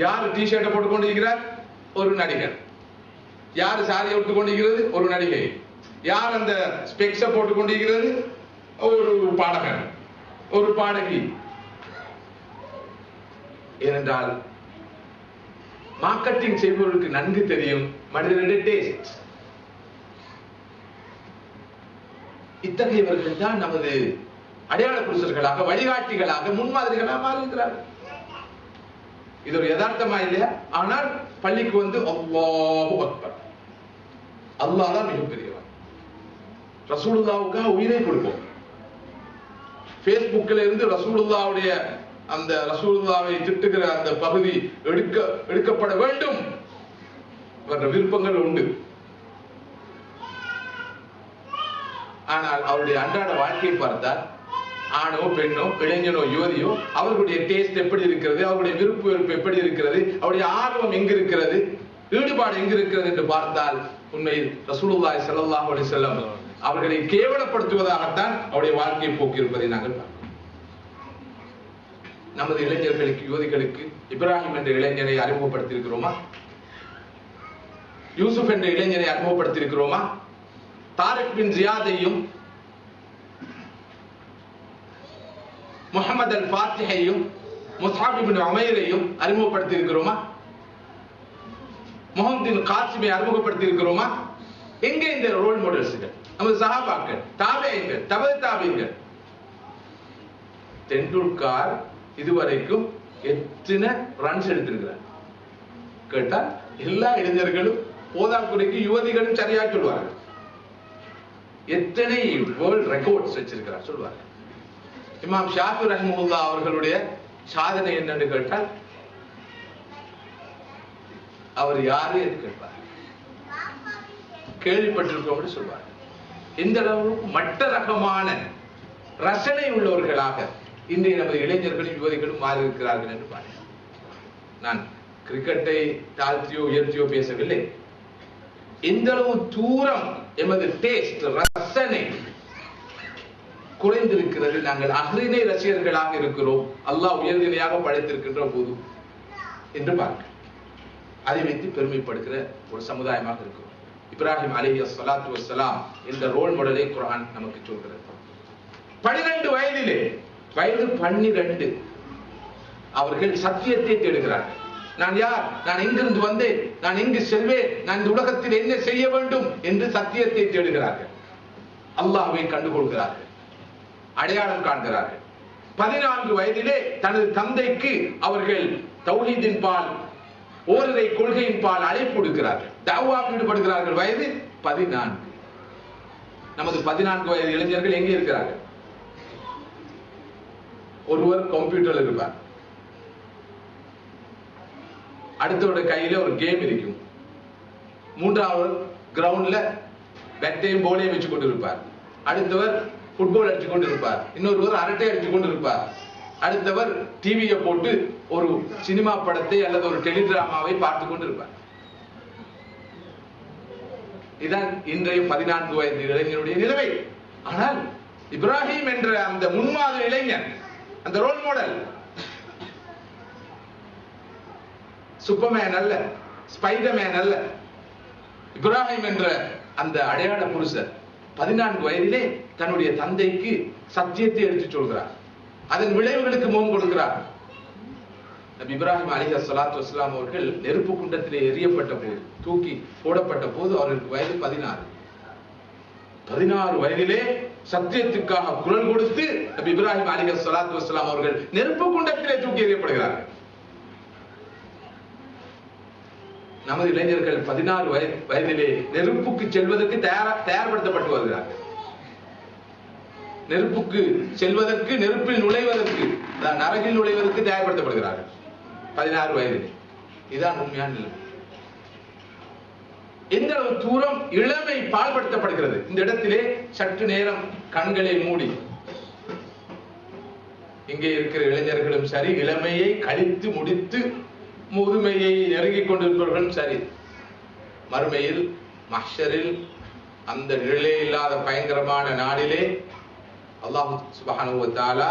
யார் டி ஷர்ட்டை போட்டுக் கொண்டிருக்கிறார்? ஒரு நடிகர். யார் சாரியை விட்டுக் கொண்டிருக்கிறது? ஒரு நடிகை. யார் அந்த ஸ்பெக்ஸை போட்டுக் கொண்டிருக்கிறது? ஒரு பாடகர், ஒரு பாடகி. ஏனென்றால் மார்க்கெட்டிங் செய்பவர்களுக்கு நன்கு தெரியும் மனிதனுடைய டேஸ்ட். இத்தகையவர்கள் தான் நமது அடையாள புருஷர்களாக, வழிகாட்டிகளாக, முன்மாதிரிகளாக மாறுகிறார்கள். இது ஒரு யதார்த்தமா இல்லையா? ஆனால் பள்ளிக்கு வந்து அல்லாஹு அக்பர், அல்லாஹ் தான் மிகப்பெரியவன், ரசூலுல்லாஹ்வுக்காக உயிரை கொடுப்போம். பேஸ்புக்ல இருந்து ரசூலுல்லாஹ்வுடைய அந்த ரசூலுல்லாஹ்வை திட்டுகிற அந்த பகுதி எடுக்கப்பட வேண்டும் என்ற விருப்பங்கள் உண்டு. ஆனால் அவருடைய அன்றாட வாழ்க்கையை பார்த்தால் ஆணோ பெண்ணோ இளைஞனோ யுவதியோ அவர்களுடைய டேஸ்ட் எப்படி இருக்கிறது, அவருடைய விருப்பு வெறுப்பு எப்படி இருக்கிறது, அவருடைய ஆர்வம் எங்க இருக்கிறது, ஈடுபாடு எங்க இருக்கிறது என்று பார்த்தால் உண்மையில் ரசூலுல்லாஹி ஸல்லல்லாஹு அலைஹி வஸல்லம் அவர்களை கேவலப்படுத்துவதாகத்தான் அவருடைய வாழ்க்கையை போக்கி இருப்பதை நாங்கள் பார்க்கிறோம். நமது இளைஞர்களுக்கு யுவதிகளுக்கு இப்ராஹிம் என்ற இளைஞரை அறிமுகப்படுத்தி இருக்கிறோமா? யூசுப் என்ற இளைஞரை அறிமுகப்படுத்தி இருக்கிறோமா? தாரிக் பின் ஜியாதையும் முஹம்மது அல் ஃபாத்திஹையும் முஸ்அப் இப்னு உமைரையும் அறிமுகப்படுத்தி இருக்கிறோமா? முஹம்மதின் காசிமை அறிமுகப்படுத்தி இருக்கிறோமா? எங்கே இந்த ரோல் மாடல்ஸ்கள்? நமது சஹாபாக்கள், தாபிஈன்கள், தபு தாபிஈன்கள். தெண்டுல்கர் இதுவரைக்கும் எத்தனை ரன்ஸ் எடுத்திருக்கிறார் கேட்டால் எல்லா இளைஞர்களும் போதாக்குறைக்கு யுவதிகளும் சரியா சொல்வார்கள். எத்தனை வேர்ல்ட் ரெக்கார்ட்ஸ் வச்சிருக்கிறார் சொல்வார்கள். இமாம் ஷாஃபி ரஹ்மத்துல்லாஹி அவர்களுடைய சாதனை என்னன்னு கேட்டால் அவர் யாரு என்று கேட்பார். கேள்விப்பட்டிருக்கோம் சொல்வார். எந்த அளவுக்கு மட்ட ரகமான ரசனை உள்ளவர்களாக இன்றைய நமது இளைஞர்களும் யுவதிகளும் மாறி இருக்கிறார்கள் என்று பாருங்கள். நான் கிரிக்கெட்டை தாழ்த்தியோ உயர்த்தியோ பேசவில்லை. எந்த அளவு தூரம் எமது டேஸ்ட் ரசனை குறைந்திருக்கிறது. நாங்கள் அஹ்ரினை ரசிகர்களாக இருக்கிறோம், அல்லாஹ் உயர்நிலையாக படைத்திருக்கின்ற போது என்று பார்க்க அதை வைத்து பெருமைப்படுகிற ஒரு சமுதாயமாக இருக்கிறோம். இப்ராஹிம் அலைஹிஸ்ஸலாத்து வஸ்ஸலாம் என்ற ரோல் மாடலை குர்ஆன் நமக்கு சொல்கிறது. 12 வயதிலே, வயது 12, அவர்கள் சத்தியத்தை தேடுகிறார்கள். நான் யார், நான் எங்கிருந்து வந்தேன், நான் எங்கு செல்வேன், நான் இந்த உலகத்தில் என்ன செய்ய வேண்டும் என்று சத்தியத்தை தேடுகிறார்கள். அல்லாஹ்வை கண்டுகொள்கிறார்கள், அடையாளம் காண்கிறார்கள். 14 வயதிலே தனது தந்தைக்கு அவர்கள் தௌஹீதின் பால், ஓரிரை கொள்கையின் பால் அழைப்பு கொடுக்கிறார்கள், தஅவாவில் ஈடுபடுகிறார்கள். வயது 14. நமது 14 வயது இளைஞர்கள் எங்கே இருக்கிறார்கள்? ஒருவர் கம்ப்யூட்டர்ல இருப்பார், அடுத்தவருடைய கையில ஒரு கேம் இருக்கும், மூன்றாவது கிரவுண்ட்ல பேட்டையும் போலையும் வச்சு கொண்டு இருப்பார், அடுத்தவர் ஃபுட்பால் அடிச்சு கொண்டு இருப்பார், இன்னொருவர் அரட்டை அடிச்சு கொண்டு இருப்பார், அடுத்தவர் டிவியை போட்டு ஒரு சினிமா படத்தை அல்லது ஒரு டெலிடிராமாவை பார்த்து கொண்டு இருப்பார். இதான் இன்றைய 14 வயது இளைஞருடைய நிலைமை. ஆனால் இப்ராஹிம் என்ற அந்த முன்மாதிரி இளைஞன், அந்த ரோல் மாடல், சூப்பர்மேன் அல்ல, ஸ்பைடர்மேன் அல்ல, இப்ராஹிம் என்ற அந்த அடையாள புருஷர் 14 வயதிலே தன்னுடைய தந்தைக்கு சத்தியத்தை எடுத்து சொல்கிறார். அதன் விளைவுகளுக்கு முகம் கொடுக்கிறார். நபி இப்ராஹிம் அலைஹிஸ்ஸலாத்து வஸ்ஸலாம் அவர்கள் நெருப்பு குண்டத்திலே எரியப்பட்ட போது, தூக்கி போடப்பட்ட போது அவர்களுக்கு வயது 16. 16 வயதிலே சத்தியத்துக்காக குரல் கொடுத்து நபி இப்ராஹிம் அலைஹிஸ்ஸலாத்து வஸ்ஸலாம் அவர்கள் நெருப்பு குண்டத்திலே தூக்கி எறியப்படுகிறார்கள். நமது இளைஞர்கள் 16 வயதிலே நெருப்புக்கு செல்வதற்கு தயார்படுத்தப்பட்டு வருகிறார்கள். நெருப்புக்கு செல்வதற்கு, நெருப்பில் நுழைவதற்கு, நரகில் நுழைவதற்கு தயார்படுத்தப்படுகிறார்கள் 16 வயதிலே. இதுதான் உண்மையான நிலைமை. எந்த அளவு தூரம் இளமை பாழ்படுத்தப்படுகிறது. இந்த இடத்திலே சற்று நேரம் கண்களை மூடி, இங்கே இருக்கிற இளைஞர்களும் சரி, இளமையை கழித்து முடித்து முதுமையை நெருங்கிக் கொண்டிருப்பவர்களும் சரி, மறுமையில் மஹ்ஷரில் அந்த நிழலே இல்லாத பயங்கரமான நாளிலே அல்லாஹ் சுப்ஹானஹு வ தஆலா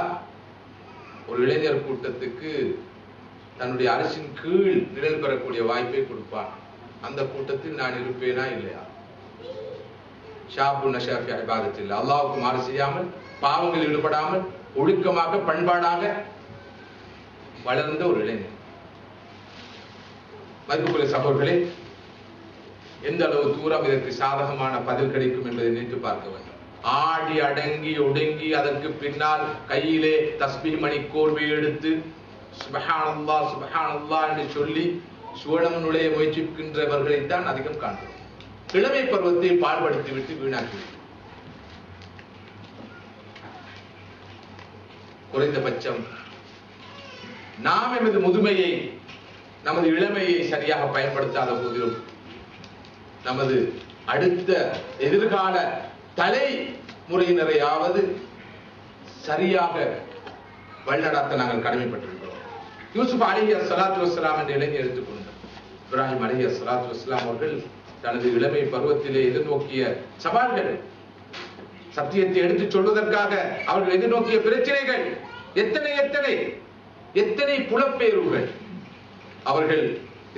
ஒரு இளைஞர் கூட்டத்துக்கு தன்னுடைய அரசின் கீழ் நிழல் பெறக்கூடிய வாய்ப்பை கொடுப்பான். அந்த கூட்டத்தில் நான் இருப்பேனா இல்லையா? ஷாபு நஷா ஃபி இபாதத்தில்லாஹ், அல்லாஹ்வுக்கு மாறு செய்யாமல், பாவங்களில் ஈடுபடாமல், ஒழுக்கமாக பண்பாடாக வளர்ந்த ஒரு இளைஞர். மதிப்புக்குரிய சகோதரர்களே, எந்த அளவு தூரம் இதற்கு சாதகமான பதில் கிடைக்கும் என்பதை நினைத்து பார்க்க வேண்டும். ஆடி அடங்கி ஒடுங்கி அதற்கு பின்னால் கையிலே தஸ்பீஹ் மணி கோர்வை எடுத்து சுப்ஹானல்லாஹ் சுப்ஹானல்லாஹ் என்று சொல்லி சுவனம் நுழைய முயற்சிக்கின்றவர்களைத்தான் அதிகம் காண்கிறோம். இளமை பருவத்தை பாழ்படுத்தி விட்டு வீணாக்கி, குறைந்தபட்சம் நாம் எமது முதுமையை, நமது இளமையை சரியாக பயன்படுத்தாத போதிலும் நமது அடுத்த எதிர்கால தலைமுறையினரையாவது சரியாக வழிநடாத்த நாங்கள் கடமைப்பட்டிருக்கிறோம். யூசுப் அலைஹிஸ்ஸலாத்து வஸ்ஸலாம் என்ற இளைஞரை எடுத்துக்கொண்டோம். இப்ராஹிம் அலைஹிஸ்ஸலாத்து வஸ்ஸலாம் அவர்கள் தனது இளமை பருவத்திலே எதிர்நோக்கிய சவால்கள், சத்தியத்தை எடுத்துச் சொல்வதற்காக அவர்கள் எதிர்நோக்கிய பிரச்சனைகள் எத்தனை எத்தனை எத்தனை புலப்பெயர்வுகள். அவர்கள்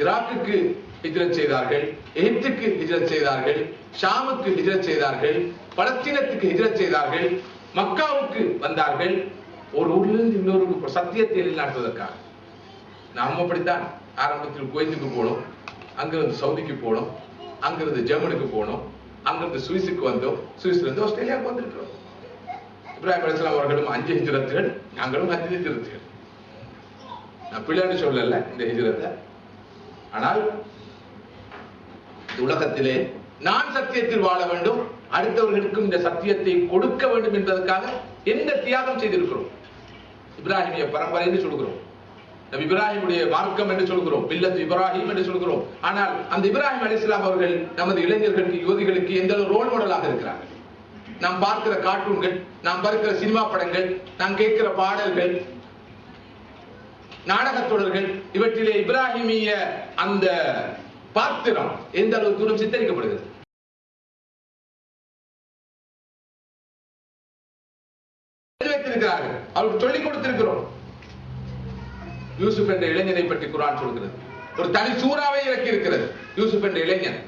ஈராக்குக்கு ஹிஜ்ரத் செய்தார்கள், எகிப்துக்கு ஹிஜ்ரத் செய்தார்கள், ஷாமுக்கு ஹிஜ்ரத் செய்தார்கள், பலஸ்தீனத்துக்கு ஹிஜ்ரத் செய்தார்கள், மக்காவுக்கு வந்தார்கள். ஒரு ஊரிலிருந்து இன்னொரு சத்தியத்தை நிலைநாட்டுவதற்காக. நாம் அப்படித்தான் ஆரம்பத்தில் குவைத்துக்கு போனோம், அங்கிருந்து சவுதிக்கு போனோம், அங்கிருந்து ஜெர்மனுக்கு போனோம், அங்கிருந்து சுவிஸுக்கு வந்தோம், சுவிஸ்ல இருந்து ஆஸ்திரேலியாவுக்கு வந்திருக்கிறோம். இப்ராஹிம் அலைஹிஸ்ஸலாம் அவர்களும் 5 ஹிஜ்ரத்துகள், நாங்களும் 5 ஹிஜ்ரத்துகள். நான் பிள்ளைன்னு சொல்லல இந்த ஹிஜ்ரத்தை. ஆனால் உலகத்திலே நான் சத்தியத்தில் வாழ வேண்டும், அடுத்தவர்களுக்கும் இந்த சத்தியத்தை கொடுக்க வேண்டும் என்பதற்காக என்ன தியாகம் செய்திருக்கிறோம். இப்ராஹிமிய பரம்பரை என்று சொல்கிறோம், நபி இப்ராஹிமுடைய மார்க்கம் என்று சொல்கிறோம், மில்லத் இப்ராஹிம் என்று சொல்கிறோம். ஆனால் அந்த இப்ராஹிம் அலைஹிஸ்ஸலாம் அவர்கள் நமது இளைஞர்களுக்கு, யுவதிகளுக்கு எந்த அளவு ரோல் மாடலாக இருக்கிறார்கள். நாம் பார்க்கிற கார்ட்டூன்கள், நாம் பார்க்கிற சினிமா படங்கள், நாம் கேட்கிற பாடல்கள், நாடகத் தொடர்கள், இவற்றிலே இப்ராஹிமிய அந்த பாத்திரம் எந்த அளவு தூரம் சித்தரிக்கப்படுகிறது. அவருக்கு சொல்லிக் கொடுத்திருக்கிறோம். யூசுப் என்ற இளைஞனை பற்றி குர்ஆன் சொல்கிறது. ஒரு தனி சூறாவை இறக்கி இருக்கிறது. யூசுப் என்ற இளைஞன்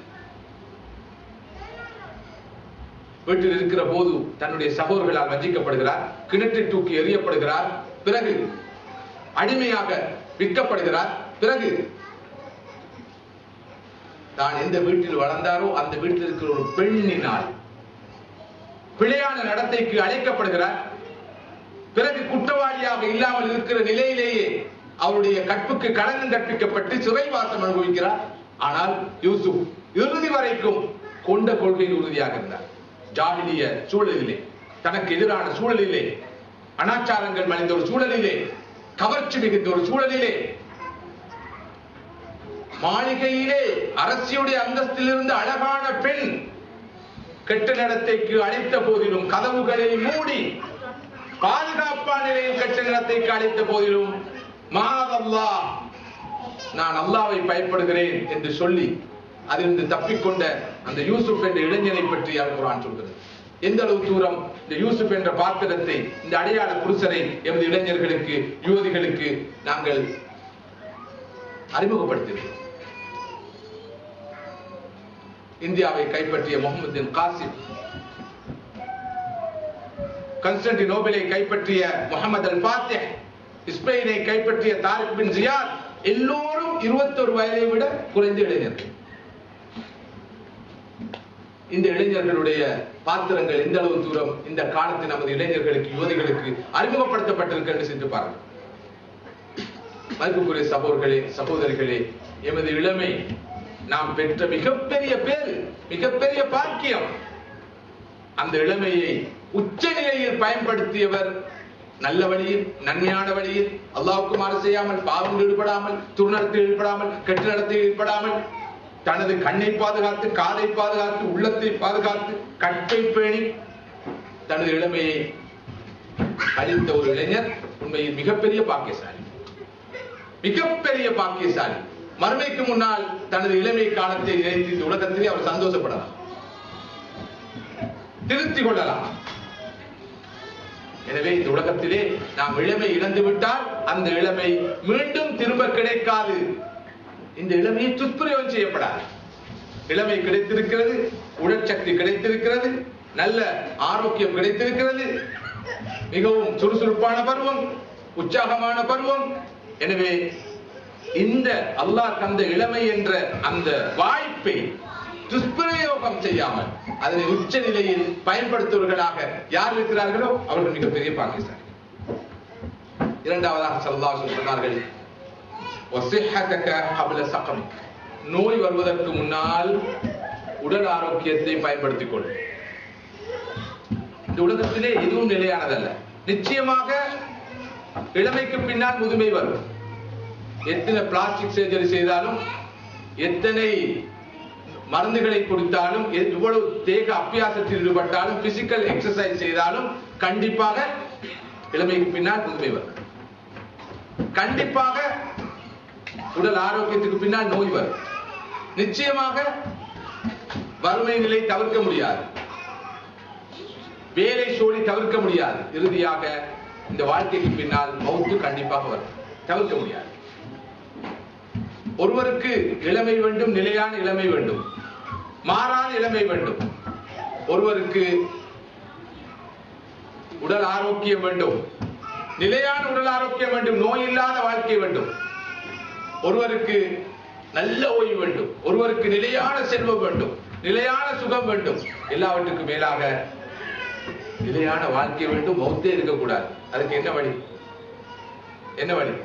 வீட்டில் இருக்கிற போது தன்னுடைய சகோதரர்களால் வஞ்சிக்கப்படுகிறார், கிணற்றில் தூக்கி எறியப்படுகிறார், பிறகு அடிமையாக விற்கப்படுகிறார். பிறகு தான் எந்த வீட்டில் வளர்ந்தாரோ அந்த வீட்டில் இருக்கிற ஒரு பெண்ணினால் பிழையான நடத்தைக்கு அழைக்கப்படுகிறார். பிறகு குற்றவாளியாக இல்லாமல் இருக்கிற நிலையிலேயே அவருடைய கற்புக்கு களங்கம் கற்பிக்கப்பட்டு சிறைவாசம் அனுபவிக்கிறார். ஆனால் யூசுப் இறுதி வரைக்கும் கொண்ட கொள்கையில் உறுதியாக இருந்தார். ஜாஹிலிய சூழலிலே, தனக்கு எதிரான சூழலிலே, அனாச்சாரங்கள் மறைந்த ஒரு சூழலிலே, கவர்ச்சி மிகுந்த ஒரு சூழலிலே, மாளிகையிலே அரசியுடைய அந்தஸ்திலிருந்து அழகான பெண் கெட்ட நடத்தைக்கு அழைத்த போதிலும், கதவுகளை மூடி பாதுகாப்பான நிலையில் கெட்ட நடத்தைக்கு அழைத்த போதிலும், மாஅல்லாஹ், நான் அல்லாஹ்வை பயப்படுகிறேன் என்று சொல்லி அதிலிருந்து தப்பிக்கொண்ட அந்த யூசுப் என்ற இளைஞனை பற்றி குர்ஆன் சொல்கிறது. எந்த அளவு தூரம் இந்த யூசுப் என்ற பாத்திரத்தை, இந்த அடையாள புருஷரை எமது இளைஞர்களுக்கு, யுவதிகளுக்கு நாங்கள் அறிமுகப்படுத்தினோம். இந்தியாவை கைப்பற்றிய முகமது பின் காசிம், கான்ஸ்டான்டினோபிளை கைப்பற்றிய முகமது அல் ஃபாத்திஹ், ஸ்பெயினை கைப்பற்றிய தாரிக் பின் ஜியாத், எல்லோரும் 21 வயதை விட குறைந்த இளைஞர்கள். இந்த இளைஞர்களுடைய பாத்திரங்கள் எந்த அளவு தூரம் இந்த காலத்தில் நமது இளைஞர்களுக்கு, யுவதிகளுக்கு அறிமுகப்படுத்தப்பட்டிருக்கு என்று சிந்தித்து பாருங்கள். மதிப்புக்குரிய சகோதரர்களே, சகோதரிகளே, எமது இளமை நாம் பெற்ற மிகப்பெரிய பேர், மிகப்பெரிய பாக்கியம். அந்த இளமையை உச்ச நிலையில் பயன்படுத்தியவர் நல்ல வழியில், நன்மையான வழியில், அல்லாஹ்வுக்கு மாறு செய்யாமல், பாவங்கள் ஈடுபடாமல், துர்நடத்தில் ஈடுபடாமல், கெட்ட நடத்தில் ஈடுபடாமல், தனது கண்ணை பாதுகாத்து, காதை பாதுகாத்து, உள்ளத்தை பாதுகாத்து, கற்பை பேணி தனது இளமையை அழித்த ஒரு இளைஞர் உண்மையில் மிகப்பெரிய பாக்கியசாலி, மிகப்பெரிய பாக்கியசாலி. மறுமைக்கு முன்னால் தனது இளமை காலத்தை நினைத்து இந்த உலகத்திலே அவர் சந்தோஷப்படலாம், திருத்திக் கொள்ளலாம். எனவே இந்த உலகத்திலே நாம் இளமை இழந்து விட்டால் அந்த இளமை மீண்டும் திரும்ப கிடைக்காது. இந்த இளமையை துஷ்பிரயோகம் செய்யப்படாது. இளமை கிடைத்திருக்கிறது, உடற்சக்தி கிடைத்திருக்கிறது, நல்ல ஆரோக்கியம் கிடைத்திருக்கிறது, மிகவும் சுறுசுறுப்பான பருவம், உற்சாகமான பருவம். எனவே இந்த அல்லாஹ் தந்த இளமை என்ற அந்த வாய்ப்பை துஷ்பிரயோகம் செய்யாமல் அதனை உச்ச நிலையில் பயன்படுத்துவர்களாக யார் இருக்கிறார்களோ அவர்கள் மிகப்பெரிய பாக்கியசாலி. இரண்டாவதாக ஸல்லல்லாஹு அலைஹி வஸல்லம் சொன்னார்கள், வஸிஹ்ஹதக கப்ல ஸகமிக், நோய் வருவதற்கு முன்னால் உடல் ஆரோக்கியத்தை பயன்படுத்திக் கொள். இந்த உலகத்திலே எதுவும் நிலையானதல்ல. நிச்சயமாக இளமைக்கு பின்னால் முதுமை வரும். எத்தனை பிளாஸ்டிக் சர்ஜரி செய்தாலும், எத்தனை மருந்துகளை கொடுத்தாலும், எவ்வளவு தேக அபியாசத்தில் ஈடுபட்டாலும், பிசிக்கல் எக்ஸசைஸ் செய்தாலும் கண்டிப்பாக இளமைக்கு பின்னால் முதுமை வரும். கண்டிப்பாக உடல் ஆரோக்கியத்துக்கு பின்னால் நோய் வரும். நிச்சயமாக வறுமை நிலை தவிர்க்க முடியாது, வேலை சோழி தவிர்க்க முடியாது. இறுதியாக இந்த வாழ்க்கைக்கு பின்னால் மௌத்து கண்டிப்பாக வரும், தவிர்க்க முடியாது. ஒருவருக்கு இளமை வேண்டும், நிலையான இளமை வேண்டும், மாறாத இளமை வேண்டும். ஒருவருக்கு உடல் ஆரோக்கியம் வேண்டும், நிலையான உடல் ஆரோக்கியம் வேண்டும், நோய் இல்லாத வாழ்க்கை வேண்டும். ஒருவருக்கு நல்ல ஓய்வு வேண்டும், ஒருவருக்கு நிலையான செல்வம் வேண்டும், நிலையான சுகம் வேண்டும். எல்லாவற்றுக்கும் மேலாக நிலையான வாழ்க்கை வேண்டும், மௌத்தே இருக்கக்கூடாது. அதுக்கு என்ன வழி? என்ன வழி?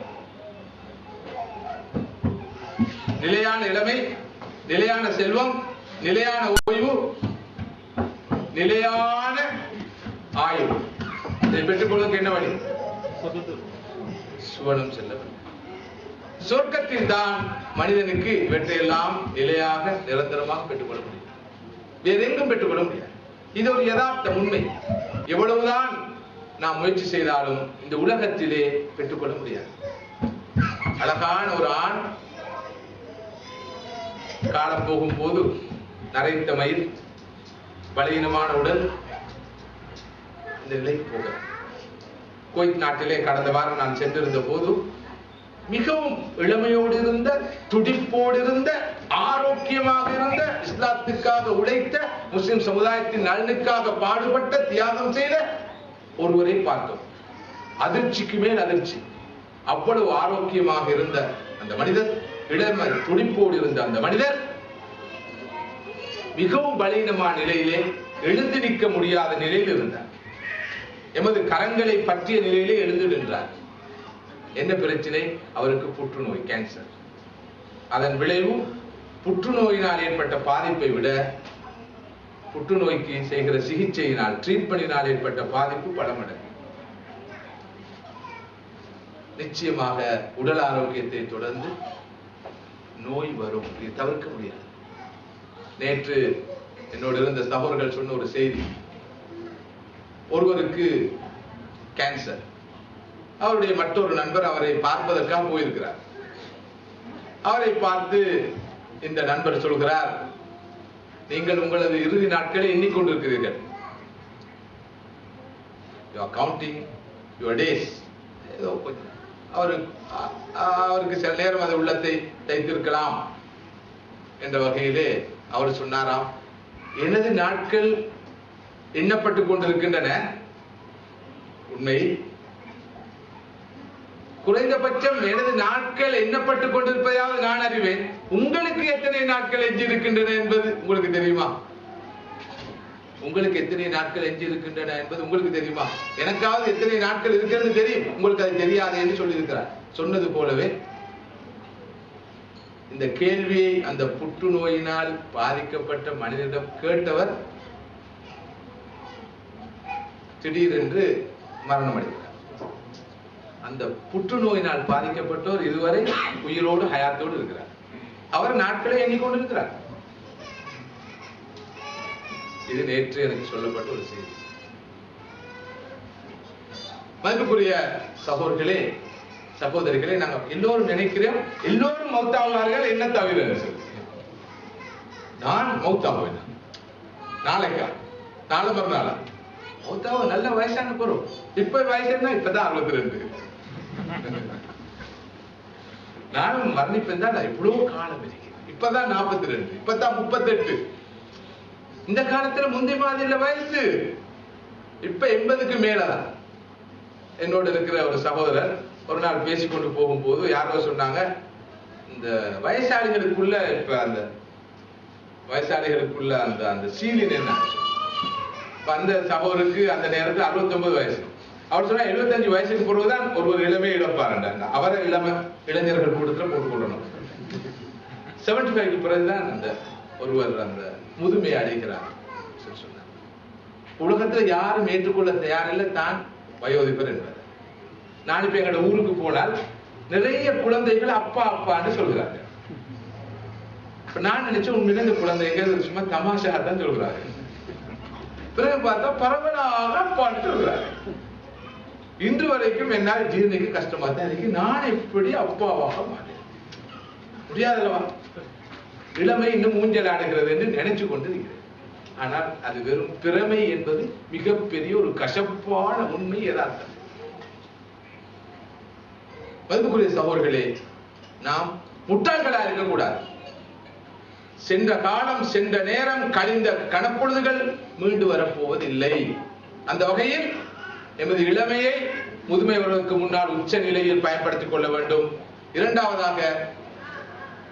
நிலையான இளமை, நிலையான செல்வம், நிலையான ஓய்வு, நிலையான ஆயுள். இதை பெற்றுக்கொள்வதற்கு என்ன வழி? சுவனம் செல்ல வேண்டும். சொர்க்கத்தில் தான் மனிதனுக்கு இவற்றையெல்லாம் நிலையாக நிரந்தரமாக பெற்றுக்கொள்ள முடியும், வேற எங்கும் பெற்றுக்கொள்ள முடியாது. இது ஒரு யதார்த்த உண்மை. எவ்வளவுதான் நாம் முயற்சி செய்தாலும் இந்த உலகத்திலே பெற்றுக்கொள்ள முடியாது. அழகான ஒரு ஆண் காலம் போகும் போது நரைத்த மயில், பலவீனமான உடல், இந்த நிலைக்கு போகிறார். குவைத் நாட்டிலே கடந்த வாரம் நான் சென்றிருந்த போது மிகவும் இளமையோடு இருந்த, துடிப்போடு இருந்த, ஆரோக்கியமாக இருந்த, இஸ்லாத்துக்காக உழைத்த, முஸ்லிம் சமுதாயத்தின் நலனுக்காக பாடுபட்ட, தியாகம் செய்த ஒருவரை பார்த்தோம். அதிர்ச்சிக்கு மேல் அதிர்ச்சி. அவ்வளவு ஆரோக்கியமாக இருந்த அந்த மனிதர், இளமை துடிப்போடு இருந்த அந்த மனிதர் மிகவும் பலவீனமான நிலையிலே, எழுந்து நிற்க முடியாத நிலையில் இருந்தார். எமது கரங்களை பற்றிய நிலையிலே எழுந்து நின்றார். என்ன பிரச்சனை? அவருக்கு புற்றுநோய், கேன்சர். அதன் விளைவு புற்றுநோயினால் ஏற்பட்ட பாதிப்பை விட புற்றுநோய்க்கு செய்கிற சிகிச்சையினால், ட்ரீட்மெண்டினால் ஏற்பட்ட பாதிப்பு பல மடங்கு. நிச்சயமாக உடல் ஆரோக்கியத்தை தொடர்ந்து நோய் வரும், இது தவிர்க்க முடியாது. நேற்று என்னோடு இருந்த சகோதரர்கள் சொன்ன ஒரு செய்தி, ஒருவருக்கு கேன்சர், அவருடைய மற்றொரு நண்பர் அவரை பார்ப்பதற்காக போயிருக்கிறார். அவரை பார்த்து இந்த நண்பர் சொல்கிறார், நீங்கள் உங்களது இறுதி நாட்களை எண்ணிக்கொண்டிருக்கிறீர்கள், you are counting your days. ஏதோ கொஞ்சம் அவருக்கு சில நேரம் அது உள்ளத்தை தைத்திருக்கலாம் என்ற வகையிலே அவர் சொன்னாராம், எனது நாட்கள் எண்ணப்பட்டு கொண்டிருக்கின்றன உண்மை, குறைந்தபட்சம் எனது நாட்கள் எண்ணப்பட்டு கொண்டிருப்பதாவது நான் அறிவேன். உங்களுக்கு எத்தனை நாட்கள் எஞ்சி இருக்கின்றன என்பது உங்களுக்கு தெரியுமா? உங்களுக்கு எத்தனை நாட்கள் எஞ்சி இருக்கின்றன என்பது உங்களுக்கு தெரியுமா? எனக்காவது எத்தனை நாட்கள் இருக்கிறது தெரியும், உங்களுக்கு அது தெரியாது என்று சொல்லியிருக்கிறார். சொன்னது போலவே இந்த கேள்வியை அந்த புற்றுநோயினால் பாதிக்கப்பட்ட மனிதனிடம் கேட்டவர் திடீரென்று மரணம் அடைந்தார். அந்த புற்றுநோயினால் பாதிக்கப்பட்டோர் இதுவரை உயிரோடு ஹயாத்தோடு இருக்கிறார். அவர் நாட்களை எண்ணிக்கொண்டிருக்கிறார். இது நேற்று எனக்கு சொல்லப்பட்ட ஒரு செய்தி. மதிப்புக்குரிய சகோதரர்களே, சகோதரிகளே, நாங்கள் எல்லோரும் நினைக்கிறோம் எல்லோரும் மௌத்தாவார்கள், என்ன தவிர நான் மௌத்தாவேன் நாளைக்கா, நாளை மறுநாளா மௌத்தாவ நல்ல வயசான போறோம். இப்ப வயசு என்ன? இப்பதான் 62. நானும் மரணிப்பேன் தான் இவ்வளவு காலம் இருக்கு. இப்பதான் 42, இப்பதான் 38. இந்த காலத்துல முந்தைய மாதிரி வயசு இப்ப 80க்கு மேலதான். என்னோட இருக்கிற ஒரு சகோதரர் ஒரு நாள் பேசிக்கொண்டு போகும்போது யாரோ சொன்னாங்க, இந்த வயசாளிகளுக்குள்ள இப்ப அந்த வயசாளிகளுக்குள்ள அந்த அந்த சீலின் என்ன, அந்த சகோதரருக்கு அந்த நேரத்தில் 69 வயசு. அவர் சொன்னா 75 வயசுக்கு பிறகுதான் ஒரு இளமை இழப்பாருண்டாங்க. அவரை இளைஞர்கள் கூட்டத்தில் போட்டு கொள்ளணும். 75க்கு பிறகுதான் அந்த ஒருவர் அந்த முதுமையை அடைகிறார் சொன்னார். உலகத்துல யாரும் ஏற்றுக்கொள்ள தயாரில்லை தான் வயோதிபர் என்பது. நான் இப்ப எங்களோட ஊருக்கு போனால் நிறைய குழந்தைகள் அப்பா அப்பான்னு சொல்கிறாங்க. நான் நினைச்சேன் உண்மையில இந்த குழந்தைகள் சும்மா தமாஷா தான் சொல்கிறாங்க. பிறகு பார்த்தா பரவலாக அப்பான்னு சொல்கிறாங்க. இன்று வரைக்கும் என்னால் ஜீரணிக்க கஷ்டமா தான் இருக்கு. நான் எப்படி அப்பாவாக மாறேன்? முடியாதல்லவா? இளமை இன்னும் ஊஞ்சல் ஆடுகிறது என்று நினைச்சு கொண்டு இருக்கிறேன். ஆனால் அது வெறும் பிறமை என்பது மிகப்பெரிய ஒரு கசப்பான உண்மை, யதார்த்தம். மதிப்புக்குரிய சகோதரர்களே, நாம் முட்டாள்களா இருக்கக்கூடாது. சென்ற காலம், சென்ற நேரம், கழிந்த கணப்பொழுதுகள் மீண்டு வரப்போவதில்லை. அந்த வகையில் எமது இளமையை முதுமை வருவதற்கு முன்னால் உச்ச நிலையில் பயன்படுத்திக் கொள்ள வேண்டும். இரண்டாவதாக,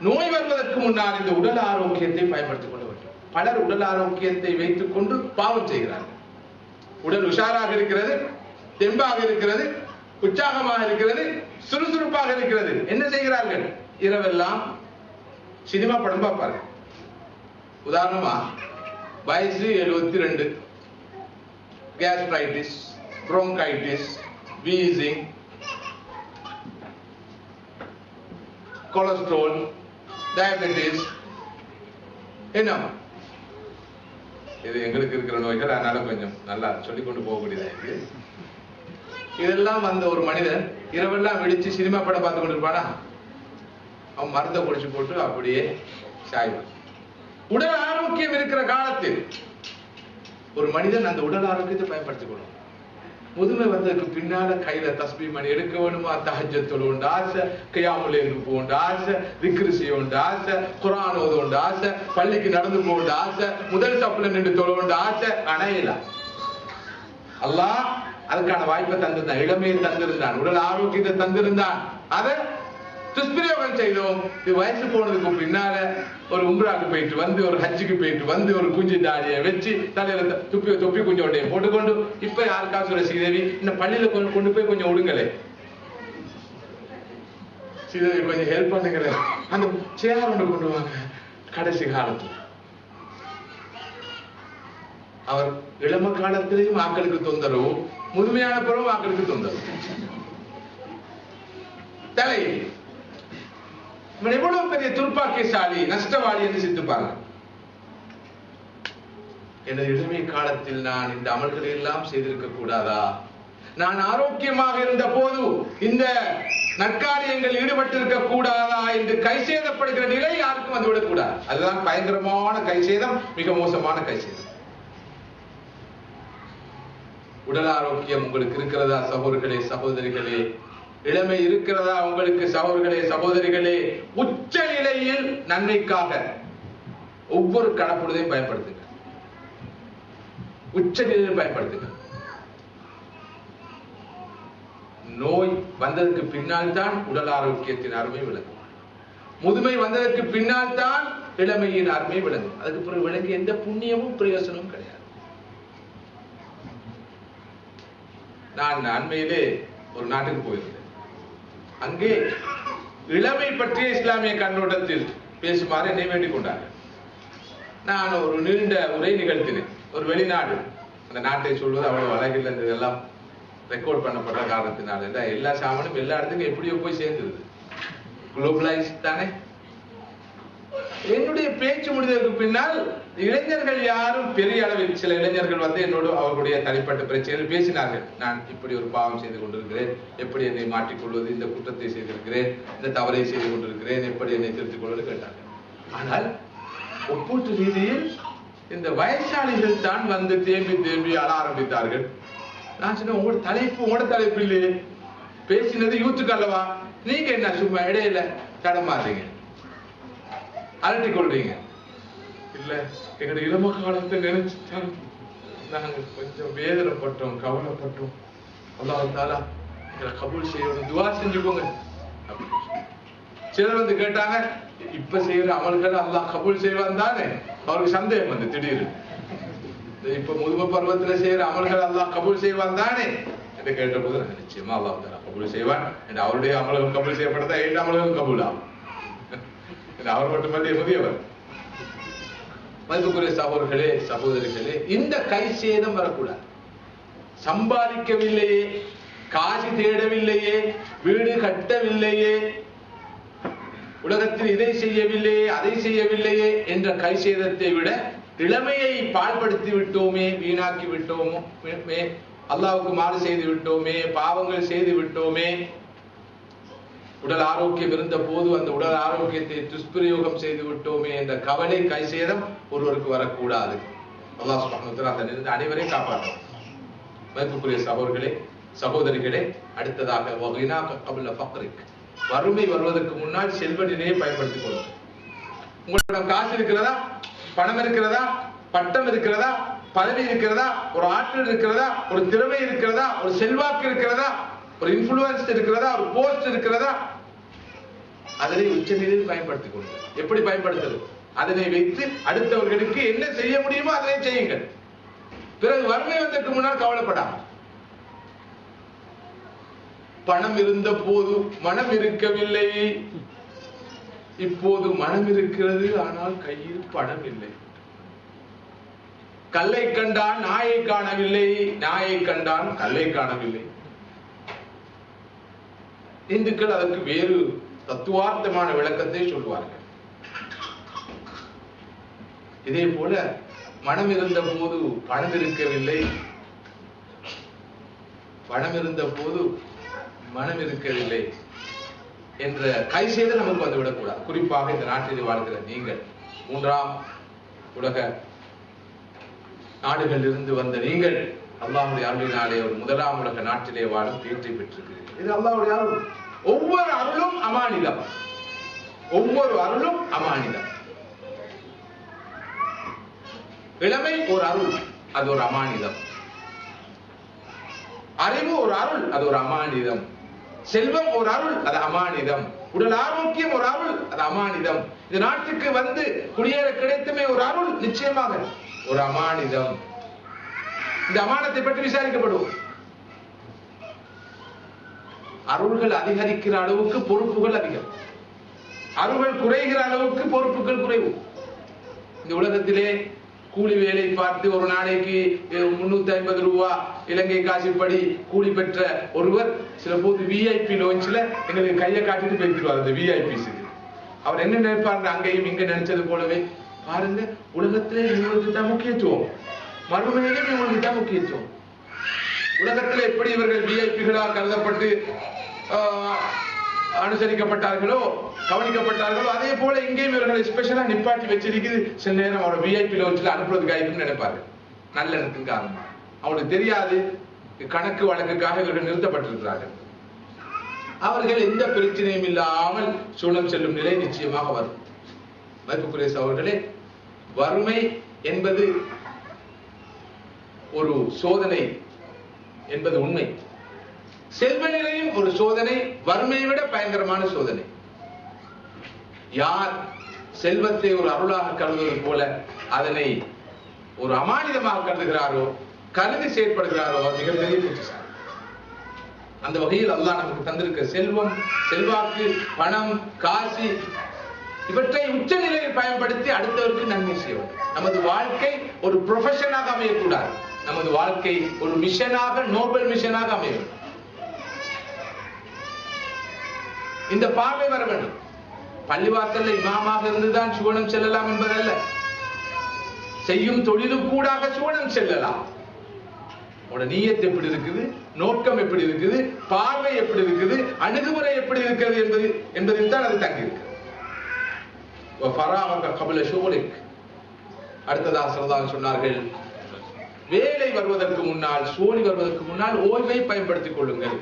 நோய் வருவதற்கு முன்னால் இந்த உடல் ஆரோக்கியத்தை பயன்படுத்திக் கொள்ள வேண்டும். பலர் உடல் ஆரோக்கியத்தை வைத்துக் கொண்டு பாவம் செய்கிறார்கள். உடல் உஷாராக இருக்கிறது, தெம்பாக இருக்கிறது, உற்சாகமாக இருக்கிறது, சுறுசுறுப்பாக இருக்கிறது. என்ன செய்கிறார்கள்? இரவெல்லாம் சினிமா படம் பார்ப்பார்கள். உதாரணமா, வயசு 72, gastritis, bronchitis, wheezing, cholesterol, diabetes. என்ன இது எங்களுக்கு இருக்கிற நோய்கள், அதனால கொஞ்சம் நல்லா சொல்லிக் கொண்டு போகக்கூடியதா இருக்கு. இதெல்லாம் வந்த ஒரு மனிதன் இரவெல்லாம் விழிச்சு சினிமா படம் பார்த்து கொண்டு இருப்பானா? அவன் மருந்தை குடிச்சு போட்டு அப்படியே சாய்வான். உடல் ஆரோக்கியம் இருக்கிற காலத்தில் ஒரு மனிதன் அந்த உடல் ஆரோக்கியத்தை பயன்படுத்திக் கொள்ளும். முதுமை வந்ததுக்கு பின்னால கையில தஸ்பீ மணி எடுக்க வேணுமா, தஹஜ்ஜத் தொழுவுண்டு ஆசை, கியாமுல் லைல் போன்ற ஆசை, திக்ர் செய்யணும்னு ஆசை, குர்ஆன் ஓதுண்டு ஆசை, பள்ளிக்கு நடந்து போகணும்னு ஆசை, முதல் சப்புல நின்று தொழுவுண்டு ஆசை. அணையல. அல்லாஹ் அதுக்கான வாய்ப்பை தந்திருந்தான், இளமையை தந்திருந்தான், உடல் ஆரோக்கியத்தை தந்திருந்தான். அதை துஷ்பிரயோகம் செய்தோம். இது வயசு போனதுக்கு பின்னால ஒரு உம்ராக்கு போயிட்டு வந்து, ஒரு ஹஜ்ஜுக்கு போயிட்டு வந்து, ஒரு குஞ்சு தாடியை வச்சு தலையில தொப்பி குஞ்சோடைய போட்டுக்கொண்டு, இப்ப யாருக்காவது சொல்ல, ஸ்ரீதேவி இந்த பள்ளியில கொண்டு போய் கொஞ்சம் விடுங்களே, ஸ்ரீதேவி கொஞ்சம் ஹெல்ப் பண்ணுங்கிற, அந்த சேர் ஒன்று கொண்டு வாங்க. கடைசி காலத்தில் அவர் இளம காலத்திலேயும் ஆக்களுக்கு தொந்தரவு, முதுமையான பிறகு ஆக்களுக்கு தொந்தரவு. தலையில் எவ்வளவு பெரிய துர்ப்பாக்கியசாலி, நஷ்டவாளி என்று சிந்திப்பாங்க. எனது இளமை காலத்தில் நான் இந்த அமல்களை எல்லாம் செய்திருக்க கூடாதா? நான் ஆரோக்கியமாக இருந்த போது இந்த நற்காரியங்கள் ஈடுபட்டிருக்க கூடாதா என்று கைசேதப்படுகிற நிலை யாருக்கும் வந்துவிடக் கூடாது. அதுதான் பயங்கரமான கைசேதம், மிக மோசமான கைசேதம். உடல் ஆரோக்கியம் உங்களுக்கு இருக்கிறதா சகோதரர்களே, சகோதரிகளே? இளமை இருக்கிறதா உங்களுக்கு சகோதரர்களே, சகோதரிகளே? உச்ச நிலையில் நன்மைக்காக ஒவ்வொரு கணப்பொழுதையும் பயன்படுத்துங்க. உச்ச நிலையில் பயன்படுத்துங்க. நோய் வந்ததற்கு பின்னால் தான் உடல் ஆரோக்கியத்தின் அருமை விளங்கும். முதுமை வந்ததற்கு பின்னால் தான் இளமையின் அருமை விளங்கும். அதுக்கு பிறகு விளங்கி எந்த புண்ணியமும் பிரயோசனமும் கிடையாது. நான் அண்மையிலே ஒரு நாட்டுக்கு போயிருந்தேன். அங்கே இளமை பற்றிய இஸ்லாமிய கண்ணோட்டத்தில் பேசுமாறு என்னை வேண்டிக் கொண்டார்கள். நான் ஒரு நீண்ட உரை நிகழ்த்தினேன். ஒரு வெளிநாடு, அந்த நாட்டை சொல்வது அவ்வளவு அழகில் இருந்ததெல்லாம் ரெக்கார்ட் பண்ணப்பட்ட காரணத்தினால எல்லா சாமானும் எல்லா இடத்துக்கும் எப்படியோ போய் சேர்ந்தது. குளோபலைஸ் தானே. என்னுடைய பேச்சு முடிந்ததற்கு பின்னால் இளைஞர்கள் யாரும் பெரிய அளவில், சில இளைஞர்கள் வந்து என்னோடு அவர்களுடைய தனிப்பட்ட பிரச்சனைகள் பேசினார்கள். நான் இப்படி ஒரு பாவம் செய்து கொண்டிருக்கிறேன், எப்படி என்னை மாற்றிக்கொள்வது, இந்த குற்றத்தை செய்திருக்கிறேன், இந்த தவறை செய்து கொண்டிருக்கிறேன், எப்படி என்னை திருத்திக் கொள்வது கேட்டார்கள். ஆனால் ஒப்பீட்டு ரீதியில் இந்த வயசாளிகள் தான் வந்து தேம்பி தேம்பி அழ ஆரம்பித்தார்கள். நான் சொன்னேன், உங்களோட தலைப்பு இல்லையே, பேசினது யூத்துக்கு அல்லவா, நீங்க என்ன சும்மா இடையில தடமாறீங்க, அலட்டிக் கொள்றீங்க? இல்ல, எங்களுடைய இளம காலத்தை நினைச்சுதான் நாங்க கொஞ்சம் வேதனைப்பட்டோம், கவலைப்பட்டோம். அல்லாஹ் தஆலா எங்களை கபூல் செய்யணும், துஆ செஞ்சுக்கோங்க. சிலர் வந்து கேட்டாங்க, இப்ப செய்யற அமல்கள் அல்லாஹ் கபூல் செய்வான் தானே? அவருக்கு சந்தேகம் வந்து திடீர்னு, இப்ப முதுமை பருவத்துல செய்யற அமல்கள் அல்லாஹ் கபூல் செய்வான் தானே என்று கேட்ட போது, நிச்சயமா அல்லாஹ் தஆலா கபூல் செய்வான். அவருடைய அமல்கள் கபூல் செய்யப்பட்டதா என் அமல்கள் கபூல் ஆகும். அவர் மட்டுமல்ல, முதியவர். மதிப்புக்குரிய சகோதரர்களே, சகோதரிகளே, இந்த கை சேதம் வரக்கூடாது. சம்பாதிக்கவில்லையே, காசு தேடவில்லையே, வீடு கட்டவில்லையே, உலகத்தில் இதை செய்யவில்லையே, அதை செய்யவில்லையே என்ற கை சேதத்தை விட இளமையை பாழ்படுத்தி விட்டோமே, வீணாக்கி விட்டோமே அல்லாஹ்வுக்கு மாறு செய்து விட்டோமே, பாவங்கள் செய்து விட்டோமே, உடல் ஆரோக்கியம் இருந்த போது அந்த உடல் ஆரோக்கியத்தை துஷ்பிரயோகம் செய்து விட்டோமே என்ற கவலை கைசேதம் ஒருவருக்கு வரக்கூடாது. அல்லாஹ் சுப்ஹானஹு வ தஆலா அதிலிருந்து அனைவரையும் காப்பாற்றும். மதிப்புக்குரிய சகோதரர்களே, சகோதரிகளே, அடுத்ததாக வகினாக கபல ஃபக்ரிக், வறுமை வருவதற்கு முன்னால் செல்வ நிலையை பயன்படுத்திக் கொள்ளுங்கள். உங்களிடம் காசு இருக்கிறதா, பணம் இருக்கிறதா, பட்டம் இருக்கிறதா, பதவி இருக்கிறதா, ஒரு ஆற்றல் இருக்கிறதா, ஒரு திறமை இருக்கிறதா, ஒரு செல்வாக்கு இருக்கிறதா, ஒரு இன்ஃப்ளூயன்ஸ் இருக்கிறதா, ஒரு போஸ்ட் இருக்கிறதா, அதனை உச்ச நிலையில் பயன்படுத்திக் கொள்ளுங்கள். எப்படி பயன்படுத்துறது? அதனை வைத்து அடுத்தவர்களுக்கு என்ன செய்ய முடியுமோ அதனை செய்யுங்கள். பிறகு வறுமை வந்ததற்கு முன்னால் கவலைப்படாமல், பணம் இருந்த போது மனம் இருக்கவில்லை, இப்போது மனம் இருக்கிறது ஆனால் கையில் பணம் இல்லை. கல்லை கண்டான் நாயை காணவில்லை, நாயை கண்டான் கல்லை காணவில்லை. இந்துக்கள் அதற்கு வேறு தத்துவார்த்தமான விளக்கத்தை சொல்வார்கள். இதே போல மனம் இருந்த போது பணம் இருக்கவில்லை, பணம் இருந்த போது மனம் இருக்கவில்லை என்ற கை செய்து நமக்கு வந்துவிடக்கூடாது. குறிப்பாக இந்த நாட்டில் வாழ்கிற நீங்கள், மூன்றாம் உலக நாடுகளில் இருந்து வந்த நீங்கள், அல்லாஹ்வுடைய அருளினாலே ஒரு முதலாம் உலக நாட்டிலே வாழும் பேற்றை பெற்றிருக்கிறீர்கள். இது அல்லாஹ்வுடைய அருள். ஒவ்வொரு அருளும் அமானிதம், ஒவ்வொரு அருளும் அமானிதம். இளமை ஒரு அருள், அது ஒரு அமானிதம். அறிவு ஒரு அருள், அது ஒரு அமானிதம். செல்வம் ஒரு அருள், அது அமானிதம். உடல் ஆரோக்கியம் ஒரு அருள், அது அமானிதம். இந்த நாட்டுக்கு வந்து குடியேற கிடைத்தமே ஒரு அருள், நிச்சயமாக ஒரு அமானிதம். இந்த அமானத்தை பற்றி விசாரிக்கப்படுவோம். அருள்கள் அதிகரிக்கிற அளவுக்கு பொறுப்புகள் அதிகம், அருள்கள் குறைகிற அளவுக்கு பொறுப்புகள் குறைவு. இந்த உலகத்திலே கூலி வேலை பார்த்து ஒரு நாளைக்கு 350 ரூபாய் இலங்கை காசுப்படி கூலி பெற்ற ஒருவர் சில போது விஐபி லோன்ஸ்ல எங்களுக்கு கையை காட்டிட்டு போயிடுவார். அந்த விஐபிஸுக்கு அவர் என்ன நினைப்பாரு, அங்கேயும் இங்க நினைச்சது போலவே, பாருங்க உலகத்திலே இவங்களுக்கு தான் முக்கியத்துவம், மறுமையிலும் இவங்களுக்கு தான் முக்கியத்துவம். உலகத்தில் எப்படி இவர்கள் விஐபிகளாக கருதப்பட்டு அனுசரிக்கப்பட்டார்களோ, கவனிக்கப்பட்டார்களோ, அதே போல இங்கேயும் இவர்களை ஸ்பெஷலா நிப்பாட்டி வச்சிருக்குது. சில நேரம் அவரை விஐபி லோன்ஸ்ல அனுப்புறதுக்கு ஆயிடும்னு நினைப்பார்கள். நல்ல எண்ணத்தின் காரணமா அவங்களுக்கு தெரியாது கணக்கு வழக்குக்காக இவர்கள் நிறுத்தப்பட்டிருக்கிறார்கள். அவர்கள் எந்த பிரச்சனையும் இல்லாமல் சூழம் செல்லும் நிலை நிச்சயமாக வரும். மதிப்புக்குரிய சகோதரர்களே, வறுமை என்பது ஒரு சோதனை என்பது உண்மை. செல்வ நிலையும் ஒரு சோதனை, வறுமையை விட பயங்கரமான சோதனை. யார் செல்வத்தை ஒரு அருளாக கருதுவது போல அதனை ஒரு அமானிதமாக கருதுகிறாரோ, கருதி செயற்படுகிறாரோ, மிகப்பெரிய புத்திசாலி. அந்த வகையில் அல்லாஹ் நமக்கு தந்திருக்க செல்வம், செல்வாக்கு, பணம், காசு இவற்றை உச்ச நிலையில் பயன்படுத்தி அடுத்தவருக்கு நன்மை செய்ய வேண்டும். நமது வாழ்க்கை ஒரு ப்ரொஃபஷனாக அமையக்கூடாது, நமது வாழ்க்கை ஒரு மிஷனாக, நோபல் மிஷனாக அமைய வேண்டும். இந்த பார்வை வர வேண்டும். பள்ளிவாசல்ல இமாமாக இருந்துதான் சுவனம் செல்லலாம் என்பதல்ல, செய்யும் தொழிலும் கூடாக சுவனம் செல்லலாம். உங்களோட நீயத் எப்படி இருக்குது, நோக்கம் எப்படி இருக்குது, பார்வை எப்படி இருக்குது, அணுகுமுறை எப்படி இருக்கிறது என்பதில் தான் அது தங்கி இருக்கு. அடுத்ததாக சொல்லதான் சொன்னார்கள், வேலை வருவதற்கு முன்னால், சோழி வருவதற்கு முன்னால் ஓய்வை பயன்படுத்திக் கொள்ளுங்கள்.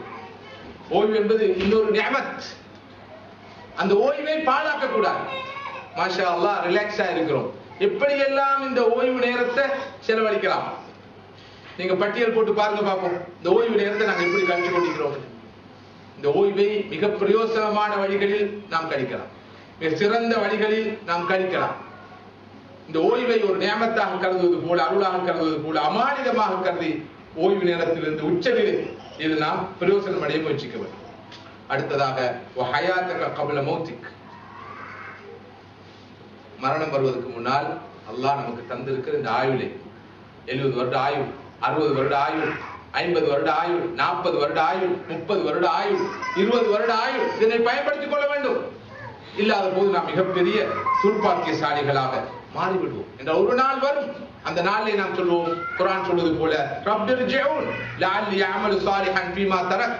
ஓய்வு என்பது இன்னொரு நிஅமத். அந்த ஓய்வை பாழாக்க கூடாது. மாஷா அல்லாஹ், ரிலாக்ஸா இருக்கிறோம். எப்படியெல்லாம் இந்த ஓய்வு நேரத்தை செலவழிக்கலாம், நீங்க பட்டியல் போட்டு பாருங்க பார்ப்போம். இந்த ஓய்வு நேரத்தை நாங்க எப்படி கழிச்சு கொண்டிருக்கிறோம். இந்த ஓய்வை மிக பிரயோசனமான வழிகளில் நாம் கழிக்கலாம், மிக சிறந்த வழிகளில் நாம் கழிக்கலாம். இந்த ஓய்வை ஒரு நியமத்தாக கருதுவது போல, அருளாக கருதுவது போல, அமானிதமாக கருதி ஓய்வு நேரத்திலிருந்து உச்சநிலை இது நாம் பிரயோசனம் அடைய முயற்சிக்க வேண்டும். அடுத்ததாக மரணம் வருவதற்கு முன்னால் அல்லாஹ் நமக்கு தந்திருக்கிற இந்த ஆயுளை, 70 வருட ஆயுள், 60 வருட ஆயுள், 50 வருட ஆயுள், 40 வருட ஆயுள், 30 வருட ஆயுள், 20 வருட ஆயுள், இதனை பயன்படுத்திக் கொள்ள வேண்டும். இல்லாத போது நாம் மிகப்பெரிய துர்பாக்கியசாலிகளாக மாறிவிடுவோம் என்ற ஒரு நாள் வரும். அந்த நாளை நாம் சொல்லுவோம், குர்ஆன் சொல்வது போல ரப்பிர்ஜிஊன் லஅல்லி அஅமலு ஸாலிஹன் ஃபீமா தரக்,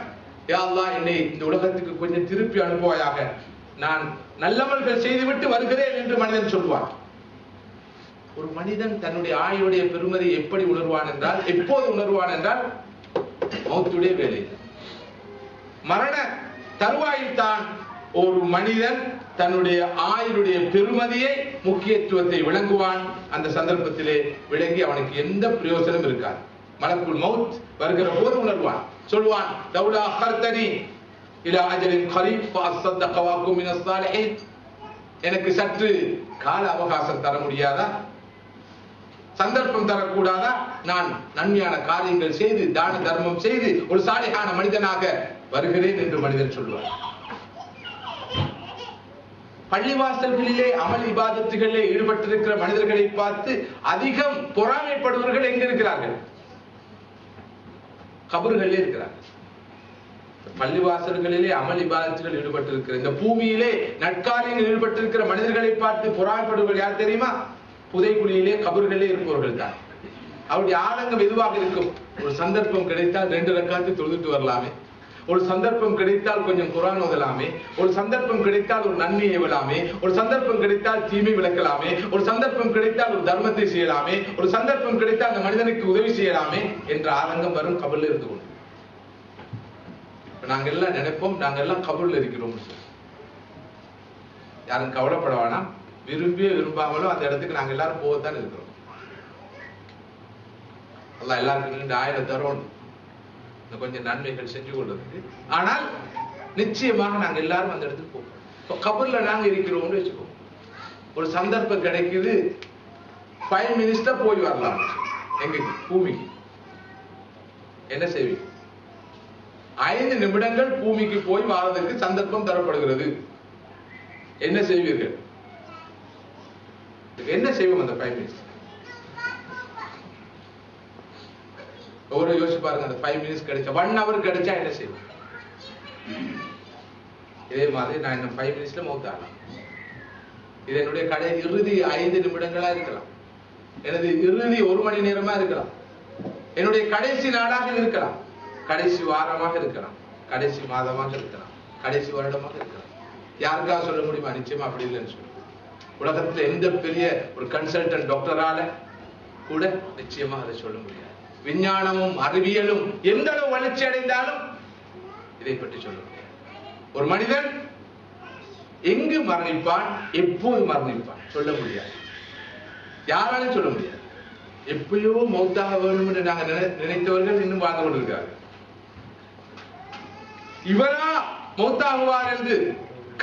யா அல்லாஹ் என்னை இந்த உலகத்துக்கு கொஞ்சம் திருப்பி அனுப்புவாயாக, நான் நல்லமல்கள் செய்துவிட்டு வருகிறேன் என்று மனிதன் சொல்வான். ஒரு மனிதன் தன்னுடைய ஆயுடைய பெருமதி எப்படி உணர்வான் என்றால், எப்போது உணர்வான் என்றால் மௌத்துடைய வேலை, மரண தருவாயில் தான் ஒரு மனிதன் தன்னுடைய ஆயுளுடைய பெருமதியை முக்கியத்துவத்தை விளங்குவான். அந்த சந்தர்ப்பத்திலே விளங்கி அவனுக்கு எந்த பிரயோசனம் இருக்காது. மலக்குல் மௌத் வருகிற போது உணர்வான், சொல்வான் லௌலா அഖர்தனி இலா அஜலின் கரீப் ஃபஅஸ்ஸதக வஅகும் மினஸ் ஸாலிஹீன், எனக்கு சற்று கால அவகாசம் தர முடியாதா, சந்தர்ப்பம் தரக்கூடாதா, நான் நன்மையான காரியங்கள் செய்து தான தர்மம் செய்து ஒரு சாலிஹான மனிதனாக வருகிறேன் என்று மனிதன் சொல்வார். பள்ளிவாசல்களிலே அமல் இபாதத்துகளிலே ஈடுபட்டிருக்கிற மனிதர்களை பார்த்து அதிகம் பொறாமைப்படுவர்கள் எங்க இருக்கிறார்கள்? கபர்களிலே இருக்கிறார்கள். பள்ளிவாசல்களிலே அமல் இபாதத்துகள் ஈடுபட்டிருக்கிற, இந்த பூமியிலே நற்காரியங்கள் ஈடுபட்டிருக்கிற மனிதர்களை பார்த்து பொறாமைப்படுவர்கள் யார் தெரியுமா? புதைக்குழியிலே கபர்களிலே இருப்பவர்கள் தான். அவருடைய ஆதங்கம் எதுவாக இருக்கும்? ஒரு சந்தர்ப்பம் கிடைத்தால் 2 ரக்காத்து தொழுதுட்டு வரலாமே, ஒரு சந்தர்ப்பம் கிடைத்தால் கொஞ்சம் குர்ஆன் ஓதலாமே, ஒரு சந்தர்ப்பம் கிடைத்தால் ஒரு நன்மை ஏவலாமே, ஒரு சந்தர்ப்பம் கிடைத்தால் தீமை விளக்கலாமே, ஒரு சந்தர்ப்பம் கிடைத்தால் ஒரு தர்மத்தை செய்யலாமே, ஒரு சந்தர்ப்பம் கிடைத்தால் அந்த மனிதனுக்கு உதவி செய்யலாமே என்ற ஆதங்கம் வரும் கபர்ல இருந்து கொண்டு. நாங்க எல்லாம் நினைப்போம் நாங்க எல்லாம் கபர்ல இருக்கிறோம். யாரும் கவலைப்பட வேணாம், விரும்பியோ விரும்பாமலோ அந்த இடத்துக்கு நாங்க எல்லாரும் போகத்தான் இருக்கிறோம். அல்லாஹ் எல்லாருக்கும் இந்த 1000 தரோம் கொஞ்சம் நன்மைகள் செஞ்சு கொள்வதற்கு. ஆனால் நிச்சயமாக நாங்க எல்லாரும் அந்த இடத்துக்கு போவோம். இப்போ கபர்ல நாங்க இருக்கிறோம்னு வச்சுக்கோம், ஒரு சந்தர்ப்பம் கிடைக்குது 5 மினிட்ஸ்ல போய் வரலாம் எங்களுக்கு பூமிக்கு, என்ன செய்வீங்க? 5 நிமிடங்கள் பூமிக்கு போய் வாரதற்கு சந்தர்ப்பம் தரப்படுகிறது, என்ன செய்வீர்கள்? என்ன செய்வோம் அந்த 5 மினிட்ஸ்? ஒரு யோசிச்சு பாருங்க, அந்த 5 மினிட்ஸ் கிடைச்சா, 1 hour கிடைச்சா என்ன செய்வோம்? இதே மாதிரி நான் இன்னும் 5 மினிட்ஸ்ல மௌத்தாகலாம். இது என்னுடைய இறுதி 5 நிமிடங்களா இருக்கலாம், எனது இறுதி 1 மணி நேரமா இருக்கலாம், என்னுடைய கடைசி நாளாக இருக்கலாம், கடைசி வாரமாக இருக்கலாம், கடைசி மாதமாக இருக்கலாம், கடைசி வருடமாக இருக்கலாம். யாருக்காக சொல்ல முடியுமா? நிச்சயமா அப்படி இல்லைன்னு சொல்லு. உலகத்துல எந்த பெரிய ஒரு கன்சல்டன்ட் டாக்டரால கூட நிச்சயமா அதை சொல்ல முடியாது. விஞ்ஞானமும் அறிவியலும் எந்த அளவு வளர்ச்சி அடைந்தாலும் இதை பற்றி சொல்ல முடியாது. ஒரு மனிதன் எங்கு மரணிப்பான், எப்போது மரணிப்பான் சொல்ல முடியாது, யாராலும் சொல்ல முடியாது. எப்பயோ மௌத்தாக வேண்டும் என்று நாங்கள் நினைத்தவர்கள் இன்னும் வாழ்ந்து கொண்டிருக்கிறார்கள். இவரா மௌத்தாகுவார் என்று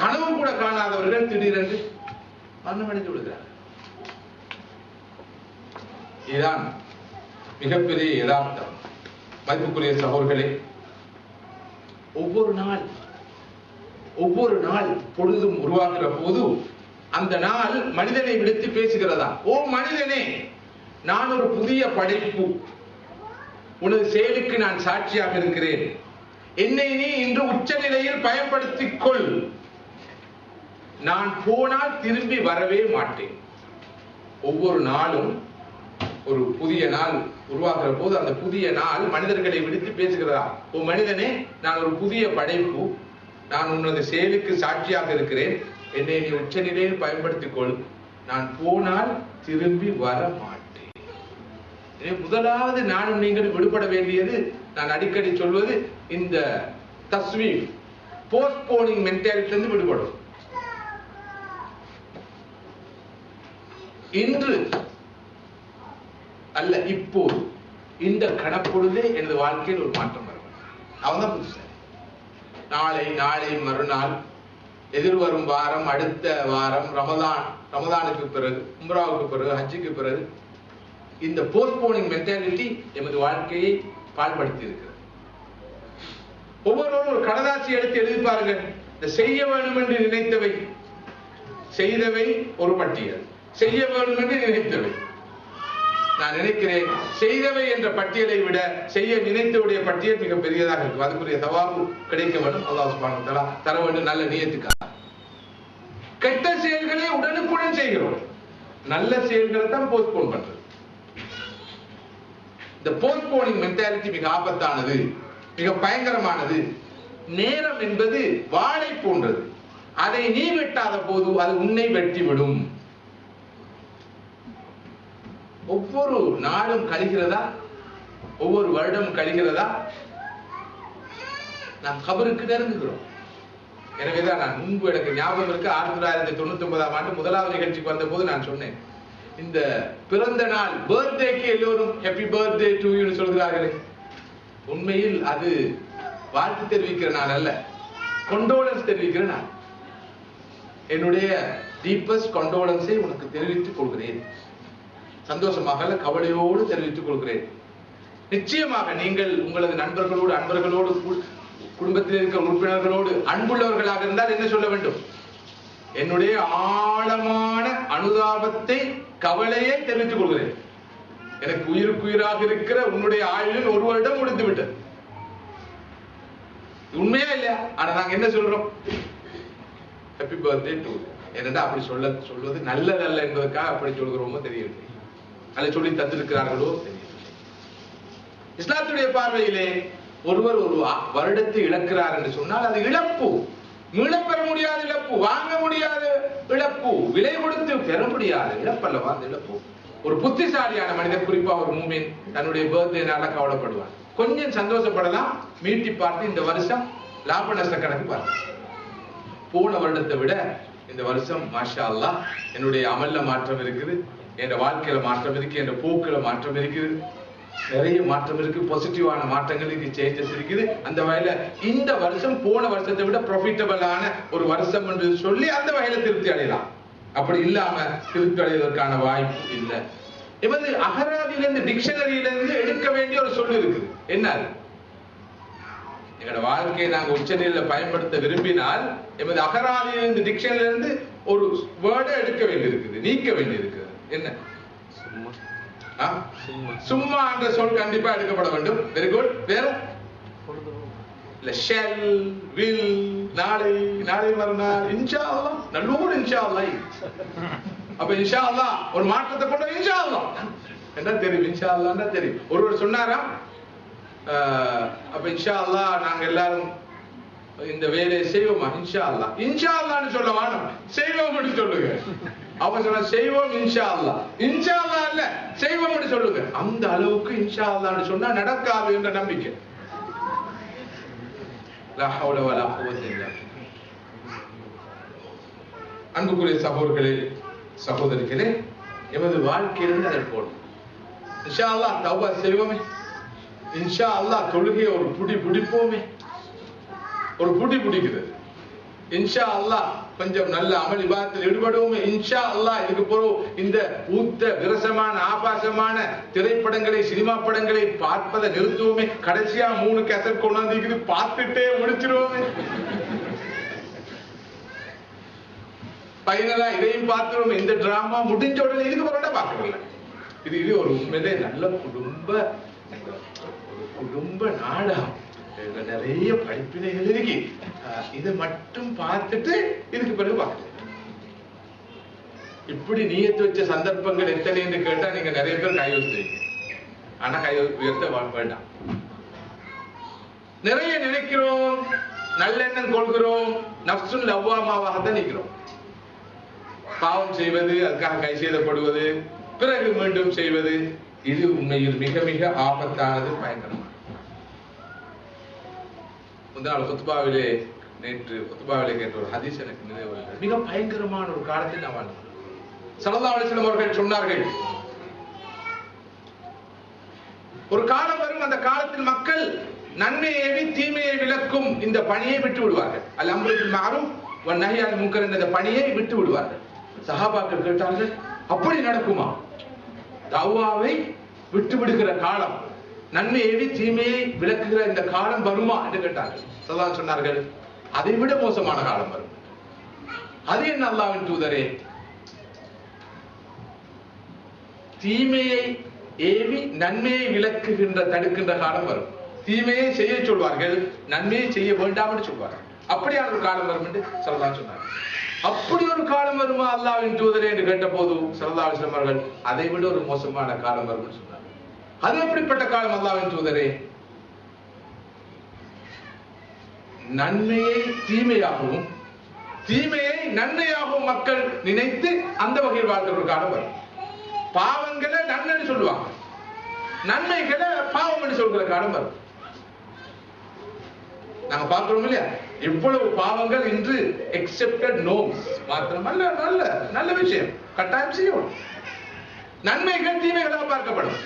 கனவு கூட காணாதவர்கள் திடீரென்று மரணமடைந்து விடுகிறார்கள். இதுதான் மிகப்பெரிய யதார்த்தம். மதிப்புக்குரிய சகோதரர்களே, ஒவ்வொரு நாள் பொழுதும் உருவாகிற போது அந்த நாள் மனிதனை விடுத்து பேசுகிறதா, ஓ மனிதனே, நான் ஒரு புதிய படைப்பு, உனது செயலுக்கு நான் சாட்சியாக இருக்கிறேன், என்னை நீ இன்று உச்ச நிலையில் பயன்படுத்திக் கொள், நான் போனால் திரும்பி வரவே மாட்டேன். ஒவ்வொரு நாளும் ஒரு புதிய நாள் உருவாக்குற போது அந்த புதிய நாள் மனிதர்களை விடுத்து பேசுகிறதா, ஓ மனிதனே, நான் ஒரு புதிய படைப்பு, நான் உனது செயலுக்கு சாட்சியாக இருக்கிறேன், என்னை நீ உச்ச நிலையில் பயன்படுத்திக் கொள், நான் போனால் திரும்பி வர மாட்டேன். முதலாவது நானும் நீங்கள் விடுபட வேண்டியது, நான் அடிக்கடி சொல்வது, இந்த தஸ்வீஃப் போஸ்ட்போனிங் மென்டாலிட்டியிலிருந்து விடுபடும். இன்று அல்ல, இப்போது இந்த கணப்பொழுதே எனது வாழ்க்கையில் ஒரு மாற்றம் வரும். அவன்தான் புதுசு. நாளை மறுநாள், எதிர்வரும் வாரம், அடுத்த வாரம், ரமதானுக்கு பிறகு, உம்ராவுக்கு பிறகு, ஹஜ்ஜுக்கு பிறகு, இந்த போஸ்ட்போனிங் மென்டாலிட்டி எமது வாழ்க்கையை பாழ்படுத்தி இருக்கிறது. ஒவ்வொருவரும் ஒரு கடதாசி எடுத்து எழுதி பாருங்கள். இந்த செய்ய வேண்டும் என்று நினைத்தவை, செய்தவை ஒரு பட்டியல், செய்ய வேண்டும் என்று நினைத்தவை. நான் நினைக்கிறேன் செய்தவை என்ற பட்டியலை விட செய்ய நினைத்தவுடைய பட்டியல் மிக பெரியதாக இருக்கும். அதுக்குரிய சவாபு கிடைக்க வேண்டும். அல்லாஹ் சுப்ஹானஹு வ தஆலா தர வேண்டும் நல்ல நியத்துக்காக. கெட்ட செயல்களை உடனுக்குடன் செய்கிறோம், நல்ல செயல்களை தான் போஸ்ட்போன் பண்றது. இந்த போஸ்ட்போனிங் மென்டாலிட்டி மிக ஆபத்தானது, மிக பயங்கரமானது. நேரம் என்பது வாளை போன்றது, அதை நீ வெட்டாத போது அது உன்னை வெட்டிவிடும். ஒவ்வொரு நாளும் கழிகிறதா, ஒவ்வொரு வருடம் கழிகிறதா, நாம் கபருக்கு நெருங்குகிறோம். எனவேதான் நான் முன்பு எனக்கு ஞாபகம் இருக்கு, 1999ஆம் ஆண்டு முதலாவது நிகழ்ச்சிக்கு வந்த போது நான் சொன்னேன், இந்த பிறந்த நாள் பர்த்டேக்கு எல்லோரும் ஹாப்பி பர்த்டே டு யூ சொல்கிறார்களே, உண்மையில் அது வாழ்த்து தெரிவிக்கிற நாள் அல்ல, கொண்டோலன்ஸ் தெரிவிக்கிற நாள். என்னுடைய டீப்பஸ்ட் கொண்டோலன்ஸை உனக்கு தெரிவித்துக் கொள்கிறேன், சந்தோஷமாக கவலையோடு தெரிவித்துக் கொள்கிறேன். நிச்சயமாக நீங்கள் உங்களது நண்பர்களோடு குடும்பத்தில் இருக்கிற உறுப்பினர்களோடு அன்புள்ளவர்களாக இருந்தால் என்ன சொல்ல வேண்டும்? என்னுடைய ஆழமான அனுதாபத்தை, கவலையை தெரிவித்துக் கொள்கிறேன். எனக்கு உயிருக்குயிராக இருக்கிற உன்னுடைய ஆயுளில் 1 வருடம் முடிந்து விட்டது. உண்மையா இல்லையா? ஆனா நாங்க என்ன சொல்றோம்? Happy birthday to. என்னடா அப்படி சொல்வது நல்லதல்ல என்பதற்காக அப்படி சொல்கிறோமோ தெரியவில்லை, அதை சொல்லி தந்திருக்கிறார்களோ தெரியவில்லை. இஸ்லாத்துடைய பார்வையிலே ஒருவர் ஒரு வருடத்தை இழக்கிறார் என்று சொன்னால் அது இழப்பு, மீளப்பெற முடியாத இழப்பு, வாங்க முடியாத இழப்பு, விலை கொடுத்து பெற முடியாத இழப்பல்லவா அந்த இழப்பு. ஒரு புத்திசாலியான மனிதன், குறிப்பா ஒரு மூமின், தன்னுடைய பர்த்டேனால கவலைப்படுவார். கொஞ்சம் சந்தோஷப்படலாம், மீட்டி பார்த்து இந்த வருஷம் லாப நஷ்ட கணக்கு பார்த்து, போன வருடத்தை விட இந்த வருஷம் மாஷா அல்லாஹ் என்னுடைய அமல்ல மாற்றம் இருக்குது, என் வாழ்க்கையில மாற்றம் இருக்கு, என் போக்குல மாற்றம் இருக்குது, நிறைய மாற்றம் இருக்கு, பாசிட்டிவான மாற்றங்கள் இருக்கு, சேஞ்சஸ் இருக்குது. அந்த வகையில இந்த வருஷம் போன வருஷத்தை விட ப்ராஃபிட்டபிளான ஒரு வருஷம் என்று சொல்லி அந்த வகையில திருப்தி அடையலாம். அப்படி இல்லாம திருப்தி அடைவதற்கான வாய்ப்பு இல்லை. எமது அகராதியிலிருந்து, டிக்ஷனரியிலிருந்து எடுக்க வேண்டிய ஒரு சொல் இருக்குது. என்ன? எங்களோட வாழ்க்கையை நாங்க உச்சநிலையில பயன்படுத்த விரும்பினால் எமது அகராதியிலிருந்து, டிக்ஷனரியிலிருந்து ஒரு வேர்டை எடுக்க வேண்டி இருக்குது, நீக்க வேண்டி இருக்குது. என்ன? சும்மா என்ற சொல் கண்டிப்பா எடுக்கப்பட வேண்டும். Very good. வேற ஷெல், வில், நாளை, நாளை மறுநாள், இன்ஷா அல்லாஹ், நல்லூர் இன்ஷா அல்லாஹ். அப்ப இன்ஷா அல்லாஹ் ஒரு மாற்றத்தை கொண்டு இன்ஷா அல்லாஹ் என்ன தெரியும்? இன்ஷா அல்லாஹ்னா தெரியும். ஒருவர் சொன்னாராம், அப்ப இன்ஷா அல்லாஹ் நாங்க எல்லாரும் இந்த வேலையை செய்வோமா? இன்ஷா அல்லாஹ். இன்ஷா அல்லாஹ்னு சொல்ல வேணும், செய்வோம்னு சொல்லுங்க. அவ சொன்ன செய்வோம் இன்ஷா அல்லாஹ். இன்ஷா அல்லாஹ் இல்ல, செய்வோம்னு சொல்லுங்க. அந்த அளவுக்கு இன்ஷா அல்லாஹ்னு சொன்னா நடக்காது என்ற நம்பிக்கை. லா ஹவ்ல வலா குவத்த இல்லா பில்லாஹ். அன்புக்குரிய சகோதரர்களே, சகோதரிகளே, எமது வாழ்க்கையிலிருந்து அதை போடும். இன்ஷா அல்லாஹ் தௌபா செய்வோமே, இன்ஷா அல்லாஹ் தொழுகையை ஒரு பிடிப்போமே, ஒரு பிடிக்கிறது. இன்ஷா அல்லாஹ் கொஞ்சம் நல்ல அமல் இபாதத்தில் ஈடுபடுவோமே. இன்ஷா அல்லாஹ் இதுக்கு பிறகு இந்த ஊத்த விரசமான ஆபாசமான திரைப்படங்களை, சினிமா படங்களை பார்ப்பதை நிறுத்துவோமே. கடைசியா 3 கேசட் கொண்டாந்து பார்த்துட்டே முடிச்சிருவோமே. பைனலா இதையும் பார்த்துருவோமே. இந்த டிராமா முடிஞ்ச உடனே இதுக்கு பிறகு பார்க்கல. இது ஒரு உண்மையிலே நல்ல குடும்ப நாடகம், நிறைய படிப்பினைகள் இருக்கு. இதை மட்டும் பார்த்துட்டு இதுக்கு பிறகு பார்க்க. இப்படி நியத்து வச்ச சந்தர்ப்பங்கள் எத்தனை என்று கேட்டா நீங்க நிறைய பேர் கை உயர்த்துவீங்க. ஆனா கை உயர்த்த வேண்டாம். நிறைய நினைக்கிறோம், நல்லெண்ணம் கொள்கிறோம், நஃப்சுல் லவ்வாமாவாக தான் நிற்கிறோம். பாவம் செய்வது, அதுக்காக கை செய்தப்படுவது, பிறகு மீண்டும் செய்வது, இது உண்மையில் மிக மிக ஆபத்தானது, பயங்கரமானது. நேற்று குத்பாவிலே கேட்ட ஒரு ஹதீஸ் எனக்கு நினைவு வருகிறது. மிக பயங்கரமான ஒரு காலத்தில் நான் வாழ்ந்தேன். ஸல்லல்லாஹு அலைஹி வஸல்லம் அவர்கள் சொன்னார்கள், ஒரு காலம் வரும், அந்த காலத்தில் மக்கள் நன்மையை ஏவி தீமையை விலக்கும் இந்த பணியை விட்டு விடுவார்கள். அல் அம்ரு பில் மஅரூஃப் வ நஹ்யு அனில் முன்கர் என்ற பணியை விட்டு விடுவார்கள். சஹாபாக்கள் கேட்டார்கள், அப்படி நடக்குமா? தவ்வாவை விட்டு விடுகிற காலம், நன்மை ஏவி தீமையை விளக்குகிற இந்த காலம் வருமா என்று கேட்டார்கள். ஸல்லல்லாஹு சொன்னார்கள், அதை விட மோசமான காலம் வரும். அது என்ன அல்லாஹ்வின் தூதரே? தீமையை ஏவி நன்மையை விளக்குகின்ற, தடுக்கின்ற காலம் வரும். தீமையை செய்ய சொல்வார்கள், நன்மையை செய்ய வேண்டாம் என்று சொல்வார்கள். அப்படியான ஒரு காலம் வரும் என்று ஸல்லல்லாஹு சொன்னார்கள். அப்படி ஒரு காலம் வருமா அல்லாஹ்வின் தூதரே என்று கேட்ட போது ஸல்லல்லாஹு அலைஹி வஸல்லம் அவர்கள் அதை விட ஒரு மோசமான காலம் வரும் சொன்னார். அது எப்படிப்பட்ட காலம் அல்லாஹ்வின் தூதரே? நன்மையை தீமையாகவும் தீமையை நன்மையாகவும் மக்கள் நினைத்து அந்த வகையில் வாழ்கிற ஒரு காலம் வரும். பாவங்களை நன்மைன்னு சொல்லுவாங்க, நன்மைகளை பாவம் என்று சொல்கிற காலம் வரும். நாங்க பார்க்கிறோம் இல்லையா, எவ்வளவு பாவங்கள் இன்று எக்ஸெப்டட் நோம்ஸ் மாத்திரமல்ல, நல்ல நல்ல விஷயம் கட்டாயம் செய்யணும். நன்மைகள் தீமைகளாக பார்க்கப்படும்.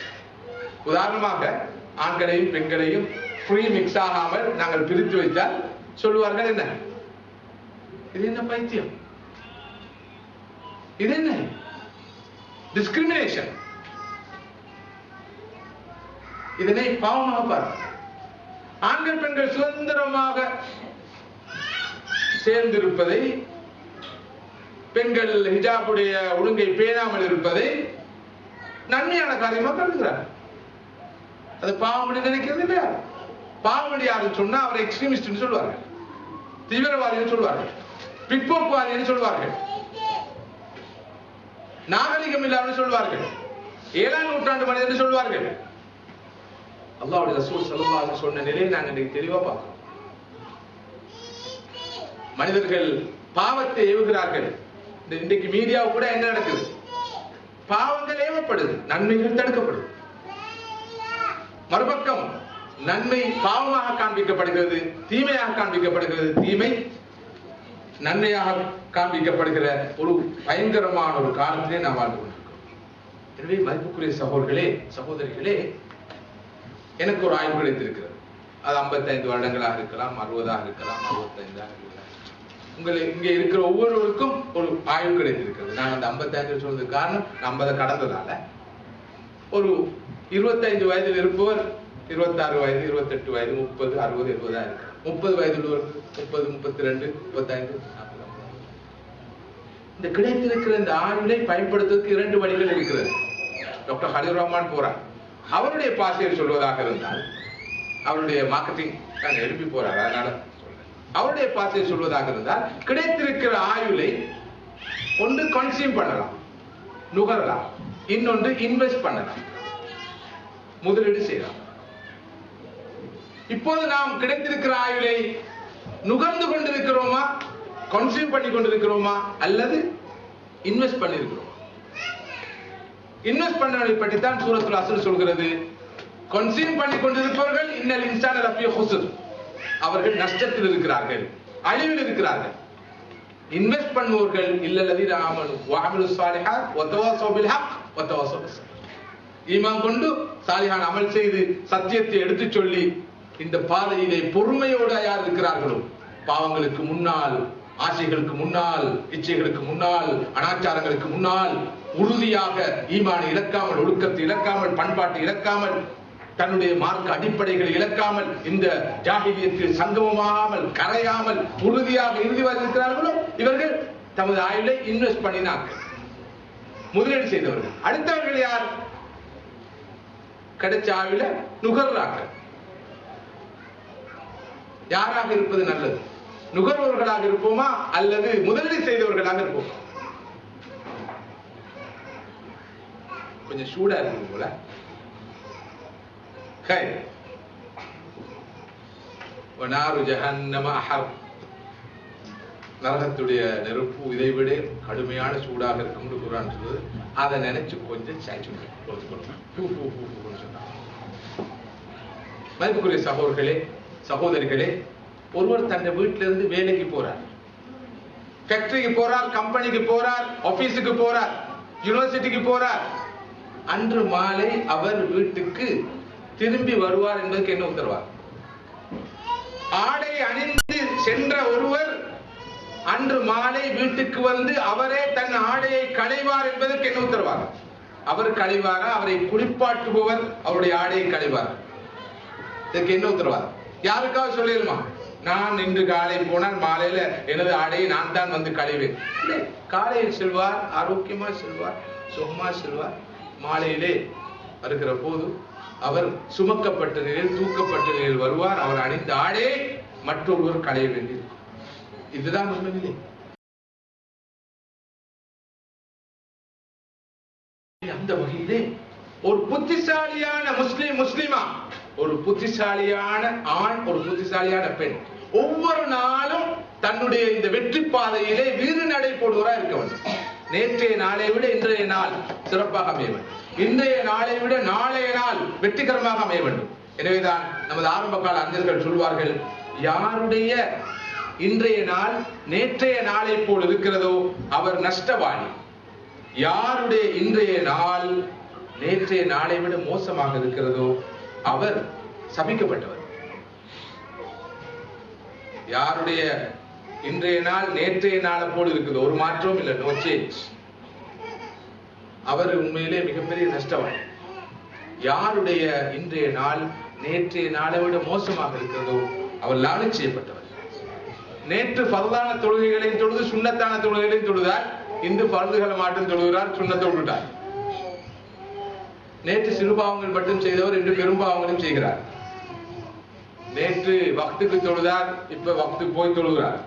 உதாரணமாக ஆண்களையும் பெண்களையும் ஃப்ரீ மிக்ஸ் ஆகாமல் நாங்கள் பிரித்து வைத்தால் சொல்லுவார்கள், என்ன இது, என்ன பைத்தியம், இது என்ன டிஸ்கிரிமினேஷன், இதனை பாவமாக பார்க்க. ஆண்கள் பெண்கள் சுதந்திரமாக சேர்ந்திருப்பதை, பெண்கள் ஹிஜாபுடைய ஒழுங்கை பேணாமல் இருப்பதை நன்மையான காரியமாக கருதுகிறார். அது பாவம் நினைக்கிறது இல்லையா? பாவம் யாருன்னு சொன்னா அவரை எக்ஸ்ட்ரீமிஸ்ட் சொல்வார்கள், தீவிரவாதி சொல்வார்கள், பிற்போக்குவாதி சொல்வார்கள், நாகரிகம் இல்லாமல் சொல்வார்கள், 7ஆம் நூற்றாண்டு மனிதன் சொல்வார்கள். அல்லாஹ்வுடைய ரசூல் ஸல்லல்லாஹு அலைஹி வஸல்லம் சொன்ன நிலையை நாங்கள் இன்னைக்கு தெளிவா பார்க்கிறோம். மனிதர்கள் பாவத்தை ஏவுகிறார்கள். இன்றைக்கு மீடியாவு கூட என்ன நடக்குது? பாவங்கள் ஏவப்படுது, நன்மைகள் தடுக்கப்படுது. மறுபக்கம் நன்மை பாவமாக காண்பிக்கப்படுகிறது, தீமையாக காண்பிக்கப்படுகிறது, தீமை நன்மையாக காண்பிக்கப்படுகிற ஒரு பயங்கரமான ஒரு காலத்திலே நாம் வாழ்ந்து கொண்டிருக்கிறோம். எனவே மதிப்புக்குரிய சகோதரர்களே சகோதரிகளே, எனக்கு ஒரு ஆய்வு கிடைத்திருக்கிறது. அது 55 வருடங்களாக இருக்கலாம், 60ஆக இருக்கலாம், 65ஆக இருக்கலாம். இங்கே இருக்கிற ஒவ்வொருவருக்கும் ஒரு ஆய்வு கிடைத்திருக்கிறது. நான் அந்த 55 சொல்றதுக்கு காரணம் 50 கடந்ததால. ஒரு 25 வயதில் இருப்பவர் 26 வயது, 28 வயது, 30, 60, 70 இருக்கு. 30 வயதில் ஒரு 30, 32, 35, 40. இந்த கிடைத்திருக்கிற இந்த ஆய்வினை பயன்படுத்துவதற்கு 2 வழிகள் இருக்கிறது. டாக்டர் ஹலீல் ரஹ்மான் போறார். அவருடைய பாசையில் சொல்வதாக இருந்தால், அவருடைய மார்க்கெட்டிங் தான் எழுப்பி போறார், அதனால சொல்றேன். அவருடைய பாசையில் சொல்வதாக இருந்தால், கிடைத்திருக்கிற ஆயுளை ஒன்று கன்சியூம் பண்ணலாம், நுகரலாம், இன்னொன்று இன்வெஸ்ட் பண்ணலாம், முதலீடு செய்யலாம். இப்போது நாம் கிடைத்திருக்கிற ஆயுளை நுகர்ந்து கொண்டிருக்கிறோமா, கன்சியூம் பண்ணி கொண்டிருக்கிறோமா, அல்லது இன்வெஸ்ட் பண்ணிருக்கிறோம்? இன்வெஸ்ட் பண்ணதை பற்றி தான் சூரத்துல் அஸ்ர் சொல்கிறது. கன்சியூம் பண்ணி கொண்டிருப்பவர்கள் இன்னல் இன்சான லஃபீ ஹுஸ்ர், அவர்கள் நஷ்டத்தில் இருக்கிறார்கள், அழிவில் இருக்கிறார்கள். இன்வெஸ்ட் பண்ணுவவர்கள் இல்லல்லதீன ஆமனு வ அமிலுஸ் ஸாலிஹாத் வ தவாஸவ் பில் ஹக் வ தவாஸவ் பிஸ் ஸப்ர், ஈமான் கொண்டு சாலிஹான அமல் செய்து சத்தியத்தை எடுத்துச் சொல்லி இந்த பாதையிலே பொறுமையோடு யார் இருக்கிறார்களோ, பாவங்களுக்கு முன்னால், ஆசைகளுக்கு முன்னால், இச்சைகளுக்கு முன்னால், அனாச்சாரங்களுக்கு முன்னால் உறுதியாக ஈமானை இழக்காமல், ஒழுக்கத்தை இழக்காமல், பண்பாட்டை இழக்காமல், தன்னுடைய மார்க்க அடிப்படைகளை இழக்காமல், இந்த ஜாஹிலியத்தில் சங்கமமாகாமல், கரையாமல் உறுதியாக இறுதி வரை இருக்கிறார்களோ, இவர்கள் தமது ஆயுளை இன்வெஸ்ட் பண்ணினார்கள், முதலீடு செய்தவர்கள். அடுத்தவர்கள் யார்? கிடைச்ச ஆயுளை நுகர்றார்கள். யாராக இருப்பது நல்லது? நுகர்வோர்களாக இருப்போமா அல்லது முதலீடு செய்தவர்களாக இருப்போமா? கொஞ்சம் சூடா இருக்கு போல. நரகத்துடைய நெருப்பு இதைவிட கடுமையான சூடாக இருக்கும் குர்ஆன் சொல்லுது. அதை நினைச்சு கொஞ்சம் மதிப்புக்குரிய சகோதரர்களே சகோதரிகளே, ஒருவர் தன் வீட்டிலிருந்து வேலைக்கு போறார், ஃபேக்டரிக்கு போறார், கம்பெனிக்கு போறார், ஆபீஸுக்கு போறார், யூனிவர்சிட்டிக்கு போறார். அன்று மாலை அவர் வீட்டுக்கு திரும்பி வருவார் என்பதற்கு என்ன உத்தரவாதம்? ஆடை அணிந்து சென்ற ஒருவர் அன்று மாலை வீட்டுக்கு வந்து அவரே தன் ஆடையை களைவார் என்பதற்கு என்ன உத்தரவாதம்? அவர் களைவாரா? அவரை குளிப்பாட்டுபவர் அவருடைய ஆடையை களைவார்? இதற்கு என்ன உத்தரவாதம்? யாருக்காவது சொல்லிடுமா, நான் இன்று காலை போனால் மாலையில எனது ஆடையை நான் தான் வந்து களைவேன்? இல்லை, காலையில் செல்வார், ஆரோக்கியமா செல்வார், சுகமா செல்வார். மாலையிலே வருகிற போது அவர் சுமக்கப்பட்ட நிலையில், தூக்கப்பட்ட நிலையில் வருவார். அவர் அணிந்த ஆடையை மற்றொருவர் களைய வேண்டியது. இதுதான் உண்மை நிலை. அந்த வகையிலே ஒரு புத்திசாலியான முஸ்லிமா, ஒரு புத்திசாலியான ஆண், ஒரு புத்திசாலியான பெண் ஒவ்வொரு நாளும் தன்னுடைய இந்த வெற்றி பாதையிலே வீறு நடை போடுவரா இருக்க வேண்டும். நேற்றைய நாளை விட இன்றைய நாள் சிறப்பாக அமைய வேண்டும். இன்றைய நாளை விட நாளைய நாள் வெற்றிகரமாக அமைய வேண்டும். எனவேதான் நமது ஆரம்ப கால அறிஞர்கள் சொல்வார்கள், யாருடைய இன்றைய நாள் நேற்றைய நாளை போல் இருக்கிறதோ அவர் நஷ்டவாளி. யாருடைய இன்றைய நாள் நேற்றைய நாளை விட மோசமாக இருக்கிறதோ அவர் சபிக்கப்பட்டவர். யாருடைய இன்றைய நாள் நேற்றைய நாளை போல் இருக்குது, ஒரு மாற்றம் இல்லை, நோ சேஞ்ச், அவர் உண்மையிலே மிகப்பெரிய நஷ்டவாளி. யாருடைய இன்றைய நாள் நேற்றைய நாளை விட மோசமாக இருக்கிறதோ அவர் லானத் செய்யப்பட்டவர். நேற்று பரதான தொழுகைகளையும் தொழுது சுண்ணத்தான தொழுகைகளையும் தொழுதார், இன்று பருதுகளை மாட்டும் தொழுகிறார், சுண்ணத்தை விட்டுட்டார். நேற்று சிறுபாவங்கள் மட்டும் செய்தவர் இன்று பெரும்பாவங்களும் செய்கிறார். நேற்று வக்துக்கு தொழுதார், இப்ப வக்துக்கு போய் தொழுகிறார்.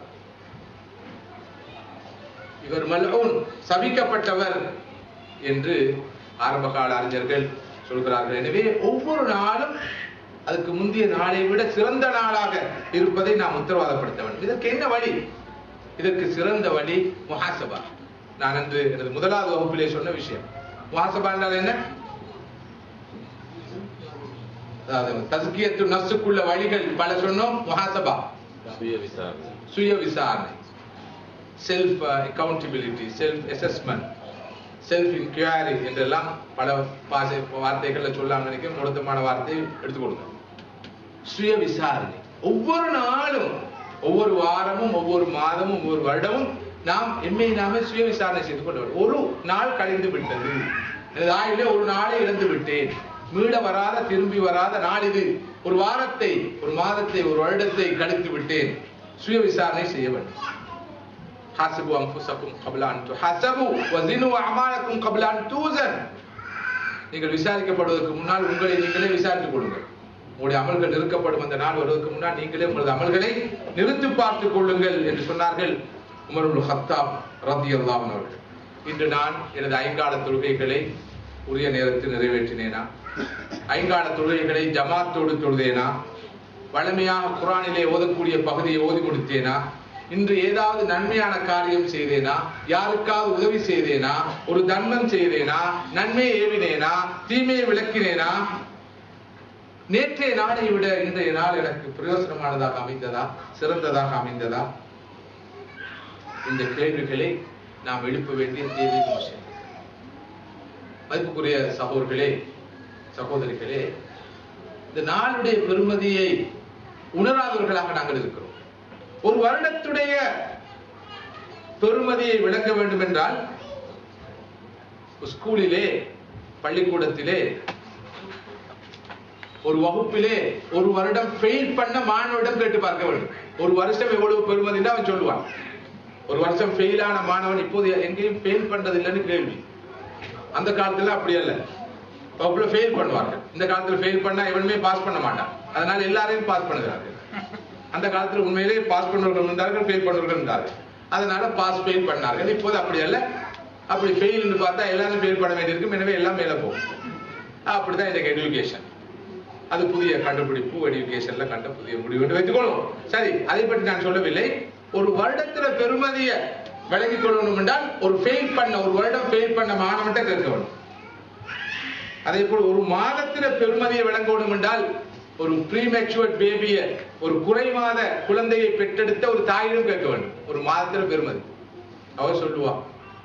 இவர் மல்ஊன், சபிக்கப்பட்டவர் என்று ஆரம்ப கால அறிஞர்கள் சொல்கிறார்கள். எனவே ஒவ்வொரு நாளும் அதுக்கு முந்தைய நாளை விட சிறந்த நாளாக இருப்பதை நாம் உத்தரவாதப்படுத்த வேண்டும். இதற்கு என்ன வழி? இதற்கு சிறந்த வழி முஹாசபா. நான் அன்று எனது முதலாவது வகுப்பிலே சொன்ன விஷயம். முஹாசபா என்றால் என்ன? தஸ்கியத்து நஃப்ஸுக்குள்ள வழிகள் பல சொன்னோம். முஹாசபா சுய விசாரணை, self accountability, self assessment, self inquiry என்றெல்லாம் பல வார்த்தைகளை சொல்லாம நினைக்க பொருத்தமான வார்த்தையை எடுத்துக்கொடுங்க. சுய விசாரணை ஒவ்வொரு நாளும், ஒவ்வொரு வாரமும், ஒவ்வொரு மாதமும், ஒவ்வொரு வருடமும் நாம் எம்மை நாமே சுய விசாரணை செய்து கொள்ள வேண்டும். ஒரு நாள் கழிந்து விட்டது, எனது ஆயுளே ஒரு நாளை இழந்து விட்டேன், மீள வராத திரும்பி வராத நாள் இது, ஒரு வாரத்தை, ஒரு மாதத்தை, ஒரு வருடத்தை கழித்து விட்டேன். சுய விசாரணை செய்ய வேண்டும். ஹாஸிபு அன்ஃபுஸக்கும் கப்ல அன் துஹாஸபு வஸினு அமாலக்கும் கப்ல அன் தூஸன். நீங்கள் விசாரிக்கப்படுவதற்கு முன்னால் உங்களை நீங்களே விசாரித்துக் கொள்ளுங்கள். உங்களுடைய அமல்கள் நிறுக்கப்படும் அந்த நாள் வருவதற்கு முன்னால் நீங்களே உங்களது அமல்களை நிறுத்தி பார்த்துக் கொள்ளுங்கள் என்று சொன்னார்கள் உமர் இப்னு கத்தாப் ரலியல்லாஹு அன்ஹு அவர்கள். இன்று நான் எனது ஐங்கால தொழுகைகளை உரிய நேரத்தில் நிறைவேற்றினேனா? ஐங்கால தொழுகைகளை ஜமாத்தோடு தொழுதேனா? வழமையாக குர்ஆனிலே ஓதக்கூடிய பகுதியை ஓதி முடித்தேனா? இன்று ஏதாவது நன்மையான காரியம் செய்தேனா? யாருக்காவது உதவி செய்தேனா? ஒரு தர்மம் செய்தேனா? நன்மையை ஏவினேனா? தீமையை விளக்கினேனா? நேற்றைய நாளை விட இன்றைய நாள் எனக்கு பிரயோசனமானதாக அமைந்ததா? சிறந்ததாக அமைந்ததா? இந்த கேள்விகளை நாம் எழுப்ப வேண்டிய தேவை அவசியம். மதிப்புக்குரிய சகோதரர்களே, சகோதரிகளே, இந்த நாளுடைய பெருமதியை உணராதவர்களாக நாங்கள் இருக்கிறோம். ஒரு வருடத்துடைய பெருமதியை விளக்க வேண்டும் என்றால் ஸ்கூலிலே, பள்ளிக்கூடத்திலே, ஒரு வகுப்பிலே ஒரு வருடம் ஃபெயில் பண்ண மாணவனிடம் கேட்டு பார்க்க வேண்டும். ஒரு வருஷம் எவ்வளவு பெருமதின்னு அவன் சொல்லுவான். ஒரு வருஷம் ஃபெயிலான மாணவன் இப்போது எங்கேயும் ஃபெயில் பண்றது இல்லைன்னு கேள்வி. அந்த காலத்துல அப்படி அல்ல, வகுப்புல ஃபெயில் பண்ணுவார்கள். இந்த காலத்துல ஃபெயில் பண்ணா எவனுமே பாஸ் பண்ண மாட்டான், அதனால எல்லாரையும் பாஸ் பண்ணுகிறார்கள். அந்த காலத்துல உண்மையிலே பாஸ் பண்ணவர்கள் இருந்தார்கள், ஃபெயில் பண்ணவர்கள் இருந்தார்கள், அதனால பாஸ் ஃபெயில் பண்ணார்கள். இப்போது அப்படி அல்ல, அப்படி ஃபெயில்னு பார்த்தா எல்லாரும் ஃபெயில் பண்ண வேண்டியிருக்கும், எனவே எல்லாம் மேல போகும். அப்படிதான் இந்த எஜுகேஷன். அது புதிய கண்டுபிடிப்பு, எஜுகேஷன்ல கண்ட புதிய முடிவு என்று வைத்துக்கொள்வோம். சரி, அதை பற்றி நான் சொல்லவில்லை. ஒரு வருடத்துல பெருமதியை விளங்கிக் கொள்ளணும் என்றால் ஒரு ஃபெயில் பண்ண, ஒரு வருடம் ஃபெயில் பண்ண மாணவன்கிட்ட கேட்க வேண்டும். அதே போல் ஒரு மாதத்துல பெருமதியை விளங்கணும் என்றால் ஒரு ப்ரீமெச்சுவர்ட் பேபிய, ஒரு குறைமாத குழந்தையை பெற்றெடுத்த ஒரு தாயிடம் கேட்க வேண்டும். ஒரு மாதத்துல பெருமதி. அவர் சொல்லுவா,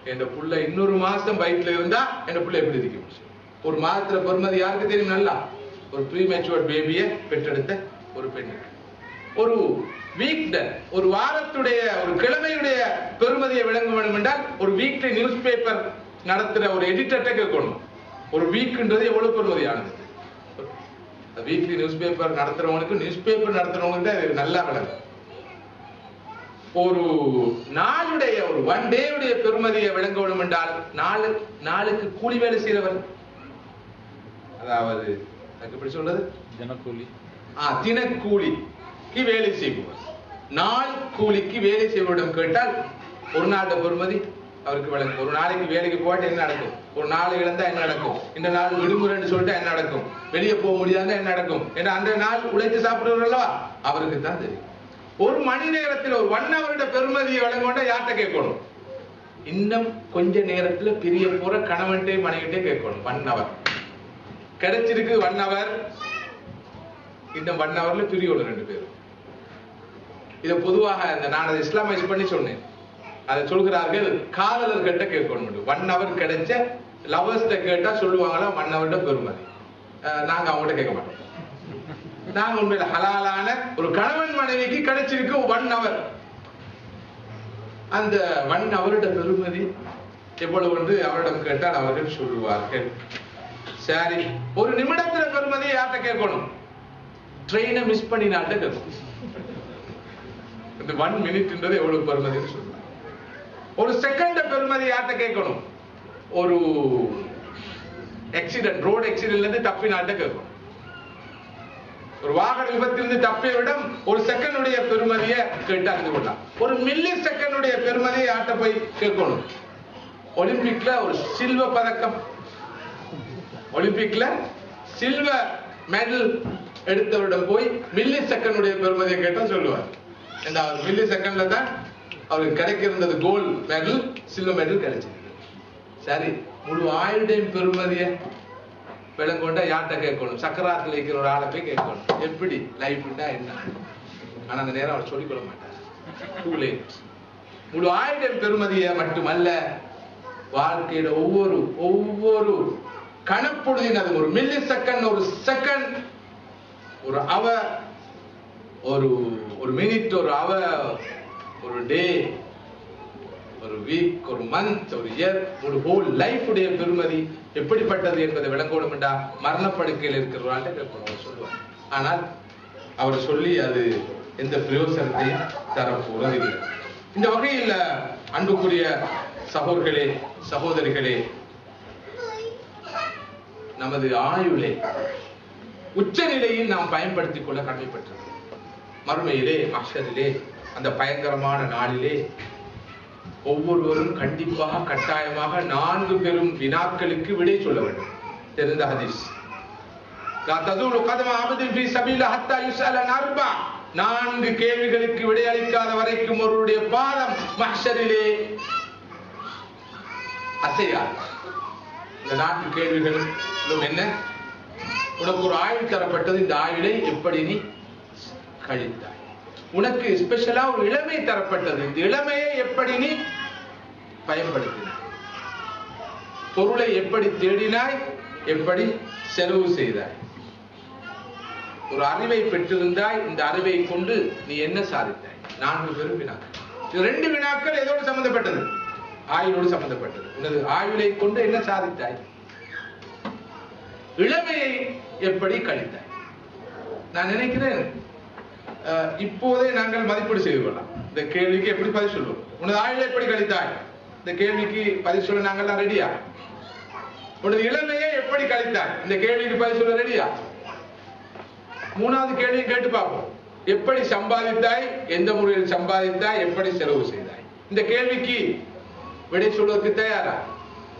என் புள்ள இன்னொரு மாசம் வயிற்றுல இருந்தா என் புள்ள எப்படி இருக்கும்? ஒரு மாதத்துல பெருமதி யாருக்கு தெரியும்? நல்லா, ஒரு ப்ரீமெச்சுவர்ட் பேபியை பெற்றெடுத்த ஒரு பெண்ணுக்கு. ஒரு வீக், ஒரு வாரத்துடைய, ஒரு கிழமையுடைய பெருமதியை விளங்க வேண்டும் என்றால் ஒரு வீக்லி நியூஸ் பேப்பர் நடத்துற ஒரு எடிட்டர்ட்ட கேட்கணும். ஒரு வீக்ன்றது எவ்வளவு பெருமதியானது. வீக்லி நியூஸ் பேப்பர் நடத்துறவங்களுக்கு, நியூஸ் பேப்பர் நடத்துறவங்களுக்கு நல்லா விளங்கும். ஒரு நாளுடைய, ஒரு ஒன் டேவுடைய பெருமதியை விளங்க வேண்டும் என்றால் நாளுக்கு கூலி வேலை செய்யறவர், அதாவது எப்படி சொல்றது, தினக்கூலி, தினக்கூலிக்கு வேலை செய்பவர், நாள் கூலிக்கு வேலை செய்வரிடம் கேட்டால் ஒரு நாள் பெருமதி அவருக்கு விளங்கும். ஒரு நாளைக்கு வேலைக்கு போயிட்டு என்ன நடக்கும், ஒரு நாள் இழந்தா என்ன நடக்கும், இந்த நாள் விடுமுறைன்னு சொல்லிட்டு என்ன நடக்கும், வெளியே போக முடியாத என்ன நடக்கும், ஏன்னா அந்த நாள் உழைத்து சாப்பிடுறவர்களா அவருக்கு தான் தெரியும். ஒரு மணி நேரத்தில் ஒரு 1 ஹவரோட பெருமதியை வழங்கொண்ட யார்கிட்ட கேட்கணும், இன்னும் கொஞ்ச நேரத்துல பிரிய போற கணவன்ட்டே மனைவிட்டே கேட்கணும். 1 ஹவர் கிடைச்சிருக்கு, 1 ஹவர், இன்னும் 1 ஹவர்ல பிரியணும் 2 பேரும். இதை பொதுவாக நான் அதை இஸ்லாமைஸ் பண்ணி சொன்னேன். அதை சொல்கிறார்கள் காதலர்கிட்ட கேட்கணும். 1 ஹவர் கிடைச்ச லவர்ஸ்ட கேட்டா சொல்லுவாங்களா 1 ஹவர்ட பெருமதி. நாங்க அவங்கள்ட்ட கேட்க மாட்டோம். நாங்க உண்மையில ஹலாலான ஒரு கணவன் மனைவிக்கு கிடைச்சிருக்கு 1 ஹவர். அந்த 1 ஹவரோட பெருமதி எவ்வளவு என்று அவரிடம் கேட்டால் அவர்கள் சொல்லுவார்கள். சரி, ஒரு நிமிடத்துல பெருமதியை யார்கிட்ட கேட்கணும், ட்ரெயினை மிஸ் பண்ணினால்ட்ட கேட்கணும். இந்த 1 மினிட்ன்றது எவ்வளவு பெருமதின்னு சொல்லுவாங்க. ஒரு செகண்ட் பெருமதி யார்கிட்ட கேட்கணும், ஒரு ஆக்சிடென்ட், ரோடு ஆக்சிடென்ட்ல இருந்து தப்பினால்ட்ட கேட்கணும். ஒரு வாகன விபத்திலிருந்து தப்பியவிடம் ஒரு செகண்டுடைய பெருமதியை கேட்டு அறிந்து கொள்ளலாம். ஒரு மில்லி செகண்டுடைய பெருமதியை யார்கிட்ட போய் கேட்கணும், ஒலிம்பிக்ல ஒரு சில்வர் பதக்கம், ஒலிம்பிக்ல சில்வர் மெடல் எடுத்தவரிடம் போய் மில்லி செகண்டுடைய பெருமதியை கேட்டா சொல்லுவார். மில்லி செகண்ட்ல தான் அவருக்கு கிடைக்கிருந்தது கோல்டு மெடல், சில்வர் மெடல் கிடைச்சது. சரி, முழு ஆயுள்டையும் பெருமதியை விளங்கொண்டா யார்கிட்ட கேட்கணும், சக்கராத்துல இருக்கிற ஒரு ஆளை போய் கேட்கணும், எப்படி லைஃப்னா என்ன. ஆனா அந்த நேரம் அவர் சொல்லிக்கொள்ள மாட்டார். Too late. முழு ஆயுள்டையும் பெருமதியை மட்டுமல்ல, வாழ்க்கையில ஒவ்வொரு கணப்பொழுதின், அது ஒரு மில்லி செகண்ட், ஒரு செகண்ட், ஒரு அவர், ஒரு மினிட், ஒரு அவர், ஒரு டே, ஒரு வீக், ஒரு மந்த், ஒரு இயர், ஒரு ஹோல் லைஃப் உடைய பெருமதி எப்படிப்பட்டது என்பதை விளங்கணும் என்றா மரணப்படுக்கையில் இருக்கிறவர்கள்ட்ட கேட்கணும் சொல்லுவார். ஆனால் அவர் சொல்லி அது எந்த பிரயோசனத்தையும் தரப்போறதில்லை. இந்த வகையில் அன்புக்குரிய சகோதரர்களே சகோதரிகளே, நமது ஆயுளை உச்ச நிலையில் நாம் பயன்படுத்திக் கொள்ள கடமைப்பட்டிருக்கிறோம். மறுமையிலே, மஹ்ஷரிலே, அந்த பயங்கரமான நாளிலே ஒவ்வொருவரும் கண்டிப்பாக கட்டாயமாக 4 பெரும் வினாக்களுக்கு விடை சொல்ல வேண்டும். தெரிந்த ஹதீஸ், லா தஸூலு கதம அப்தின் ஃபீ ஸபீலில்லாஹ் ஹத்தா யுஸ்அல அன் 4 கேள்விகளுக்கு விடை அளிக்காத வரைக்கும் ஒருவருடைய பாதம் மஹ்ஷரிலே அசையாது. இந்த 4 கேள்விகளும் என்ன, உனக்கு ஒரு ஆயுள் தரப்பட்டது, இந்த ஆயுளை எப்படி நீ கழித்தாய். உனக்கு ஸ்பெஷலா ஒரு இளமை தரப்பட்டது, இந்த இளமையை எப்படி நீ பயன்படுத்தினாய். பொருளை எப்படி தேடினாய், எப்படி செலவு செய்தாய். ஒரு அறிவை பெற்றிருந்தாய், இந்த அறிவை கொண்டு நீ என்ன சாதித்தாய். 4 பெரும் வினாக்கள். இது 2 வினாக்கள் எதோடு சம்பந்தப்பட்டது, ஆயுளோடு சம்பந்தப்பட்டது. உனது ஆயுளை கொண்டு என்ன சாதித்தாய், இளமையை எப்படி கழித்தாய். நான் நினைக்கிறேன் இப்போதே நாங்கள் மதிப்பீடு செய்து கொள்ளலாம். இந்த கேள்விக்கு எப்படி பதில் சொல்லுவோம், உனது ஆயுளை எப்படி கழித்தாய், இந்த கேள்விக்கு பதில் சொல்ல நாங்கள்லாம் ரெடியா. உனது இளமையை எப்படி கழித்தாய், இந்த கேள்விக்கு பதில் சொல்ல ரெடியா. 3வது கேள்வியை கேட்டு பார்ப்போம், எப்படி சம்பாதித்தாய், எந்த முறையில் சம்பாதித்தாய், எப்படி செலவு செய்தாய். இந்த கேள்விக்கு விடை சொல்வதற்கு தயாரா.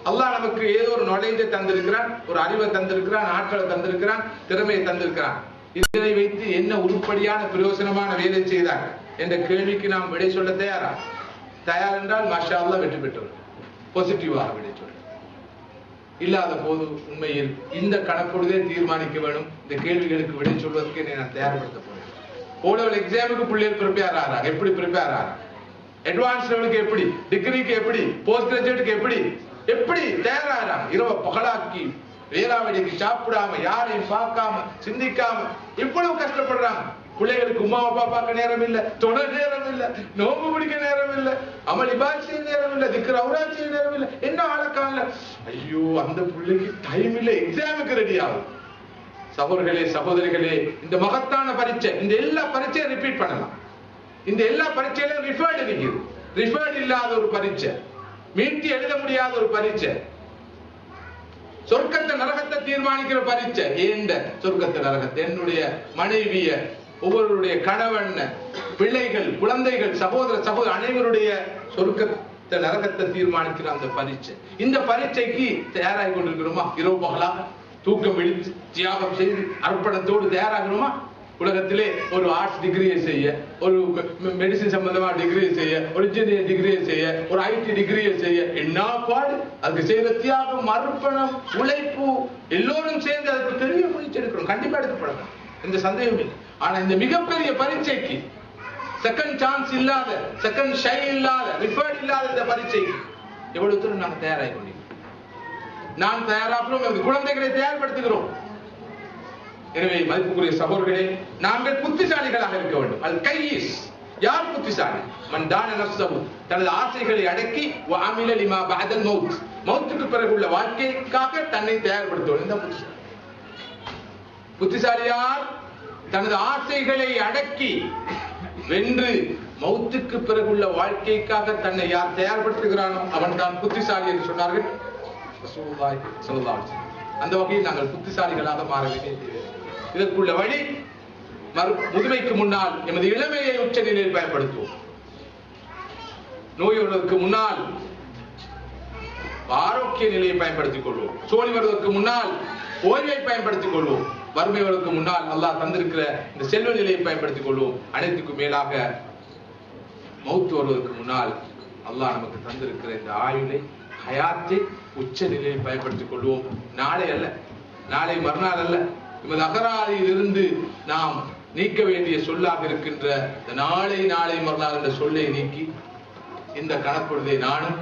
அல்லாஹ் நமக்கு ஏதோ ஒரு நாலேஜை தந்திருக்கிறான், ஒரு அறிவை தந்திருக்கிறான், ஆற்றலை தந்திருக்கிறான், திறமையை தந்திருக்கிறான். இதனை வைத்து என்ன உருப்படியான பிரயோசனமான வேலை செய்தார் என்ற கேள்விக்கு நாம் விடை சொல்ல தயாரா. தயார் என்றால் மாஷா அல்லாஹ் வெற்றி பெற்றோம், பாசிட்டிவாக விடை சொல்ல. இல்லாத போது உண்மையில் இந்த கணக்கொழுதே தீர்மானிக்க வேண்டும். இந்த கேள்விகளுக்கு விடை சொல்வதற்கு நான் தயார்படுத்த போறேன். ஓலெவல் எக்ஸாமுக்கு பிள்ளைகள் ப்ரிப்பேர் ஆகிறாங்க, எப்படி ப்ரிப்பேர் ஆகிறாங்க, அட்வான்ஸ் லெவலுக்கு எப்படி, டிகிரிக்கு எப்படி, போஸ்ட் கிராஜுவேட்டுக்கு எப்படி தயாராகிறாங்க. இரவு பகலாக்கி வேளாவடிக்கு சாப்பிடாம, யாரையும் பார்க்காம, சிந்திக்காம இவ்வளவு கஷ்டப்படுறாங்க. பிள்ளைகளுக்கு உமா அப்பா பார்க்க நேரம் இல்ல, தொடர் நேரம் இல்ல, நோம்பு பிடிக்க நேரம் இல்ல, அமல் இபாத் செய்ய நேரம் இல்ல, திக்ர் அவுராத் செய்ய நேரம் இல்ல, என்ன ஆளக்கால. ஐயோ, அந்த பிள்ளைக்கு டைம் இல்ல, எக்ஸாமுக்கு ரெடி ஆகும். சகோதரர்களே சகோதரிகளே, இந்த மகத்தான பரீட்சை, இந்த எல்லா பரீட்சையும் ரிப்பீட் பண்ணலாம். இந்த எல்லா பரீட்சையிலும் ரிஃபர்ட் இருக்குது. ரிஃபர்ட் இல்லாத ஒரு பரீட்சை, மீட்டி எழுத முடியாத ஒரு பரீட்சை, சொர்க்கத்தை நரகத்தை தீர்மானிக்கிற பரீட்சை. ஏண்ட சொர்க்கத்தை நரகத்தை, என்னுடைய மனைவிய, ஒவ்வொருடைய கணவன், பிள்ளைகள், குழந்தைகள், சகோதர அனைவருடைய சொர்க்க நரகத்தை தீர்மானிக்கிற அந்த பரீட்சை. இந்த பரீட்சைக்கு தயாராகி கொண்டிருக்கிறோமா? இரவு பகலாக தூக்கம் இழுத்து தியாகம் செய்து அர்ப்பணத்தோடு தயாராகணுமா? உலகத்திலே ஒரு ஆர்ட்ஸ் டிகிரியை செய்ய, ஒரு மெடிசின் சம்பந்தமா டிகிரியை செய்ய, ஒரு இன்ஜினியர் டிகிரியை செய்ய, ஒரு ஐடி டிகிரியை செய்ய, என்ன பாடு! அதுக்கு செய்த தியாகம், அர்ப்பணம், உழைப்பு எல்லோரும் சேர்ந்து அதுக்கு பெரிய முயற்சி எடுக்கிறோம். கண்டிப்பா எடுக்கப்படணும், எந்த சந்தேகமும் இல்லை. ஆனா இந்த மிகப்பெரிய பரீட்சைக்கு, செகண்ட் சான்ஸ் இல்லாத, செகண்ட் ஷை இல்லாத, ரிஃபர்ட் இல்லாத இந்த பரீட்சைக்கு எவ்வளவு தூரம் நாங்கள் தயாராகி கொண்டிருக்கிறோம்? நாம் தயாராகிறோம், எங்கள் குழந்தைகளை தயார்படுத்துகிறோம். எனவே மதிப்புக்குரிய சகோதரர்களே, நாங்கள் புத்திசாலிகளாக இருக்க வேண்டும். அல் கையிஸ், யார் புத்திசாலி? மன் தான நஃப்ஸஹு, தனது ஆசைகளை அடக்கி வஅமில லிமா பஅதல் மௌத், மௌத்துக்கு பிறகு உள்ள வாழ்க்கைக்காக தன்னை தயார்படுத்துவது இந்த புத்திசாலி. புத்திசாலி யார்? தனது ஆசைகளை அடக்கி வென்று மௌத்துக்கு பிறகு உள்ள வாழ்க்கைக்காக தன்னை யார் தயார்படுத்துகிறானோ அவன் தான் புத்திசாலி என்று சொன்னார்கள் ரசூலுல்லாஹி ஸல்லல்லாஹு அலைஹி வஸல்லம். அந்த வகையில் நாங்கள் புத்திசாலிகளாக மாற வேண்டியது. இதற்குள்ள வழி, முதுமைக்கு முன்னால் எமது இளமையை உச்ச நிலையில் பயன்படுத்துவோம். நோய் வருவதற்கு முன்னால் ஆரோக்கிய நிலையை பயன்படுத்திக் கொள்வோம். சோழி வருவதற்கு முன்னால் ஓய்வை பயன்படுத்திக் கொள்வோம். வறுமை வருவதற்கு முன்னால் அல்லாஹ் தந்திருக்கிற இந்த செல்வ நிலையை பயன்படுத்திக் கொள்வோம். அனைத்துக்கும் மேலாக மௌத் வருவதற்கு முன்னால் அல்லாஹ் நமக்கு தந்திருக்கிற இந்த ஆயுளை, ஹயாத்தை உச்ச நிலையை பயன்படுத்திக் கொள்வோம். நாளை அல்ல, நாளை மறுநாள் அல்ல, நமது அகராதியில் இருந்து நாம் நீக்க வேண்டிய சொல்லாக இருக்கின்ற இந்த நாளை மறுநாள் என்ற சொல்லை நீக்கி இந்த கணப்பொழுதை நானும்,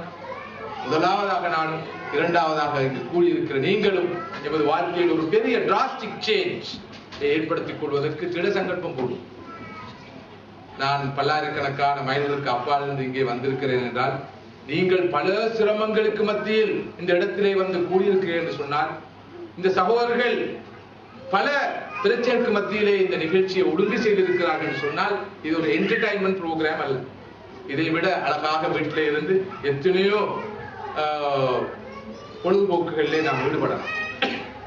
முதலாவதாக நானும், இரண்டாவதாக இங்கு கூடியிருக்கிற நீங்களும் எமது வாழ்க்கையில் ஒரு பெரிய டிராஸ்டிக் சேஞ்ச் ஏற்படுத்திக் கொள்வதற்கு திட சங்கல்பம் போடும். நான் பல்லாயிரக்கணக்கான மைல்களுக்கு அப்பால் இருந்து இங்கே வந்திருக்கிறேன் என்றால், நீங்கள் பல சிரமங்களுக்கு மத்தியில் இந்த இடத்திலே வந்து கூடியிருக்கிறேன் என்று சொன்னால், இந்த சகோதரர்கள் பல பிரச்சனைக்கு மத்தியிலே இந்த நிகழ்ச்சியை ஒழுங்கு செய்திருக்கிறார்கள் என்று சொன்னால், இது ஒரு என்டர்டைன்மெண்ட் ப்ரோக்ராம் அல்ல. இதை விட அழகாக வீட்டிலே இருந்து எத்தனையோ பொழுதுபோக்குகளிலே நாம் ஈடுபடலாம்.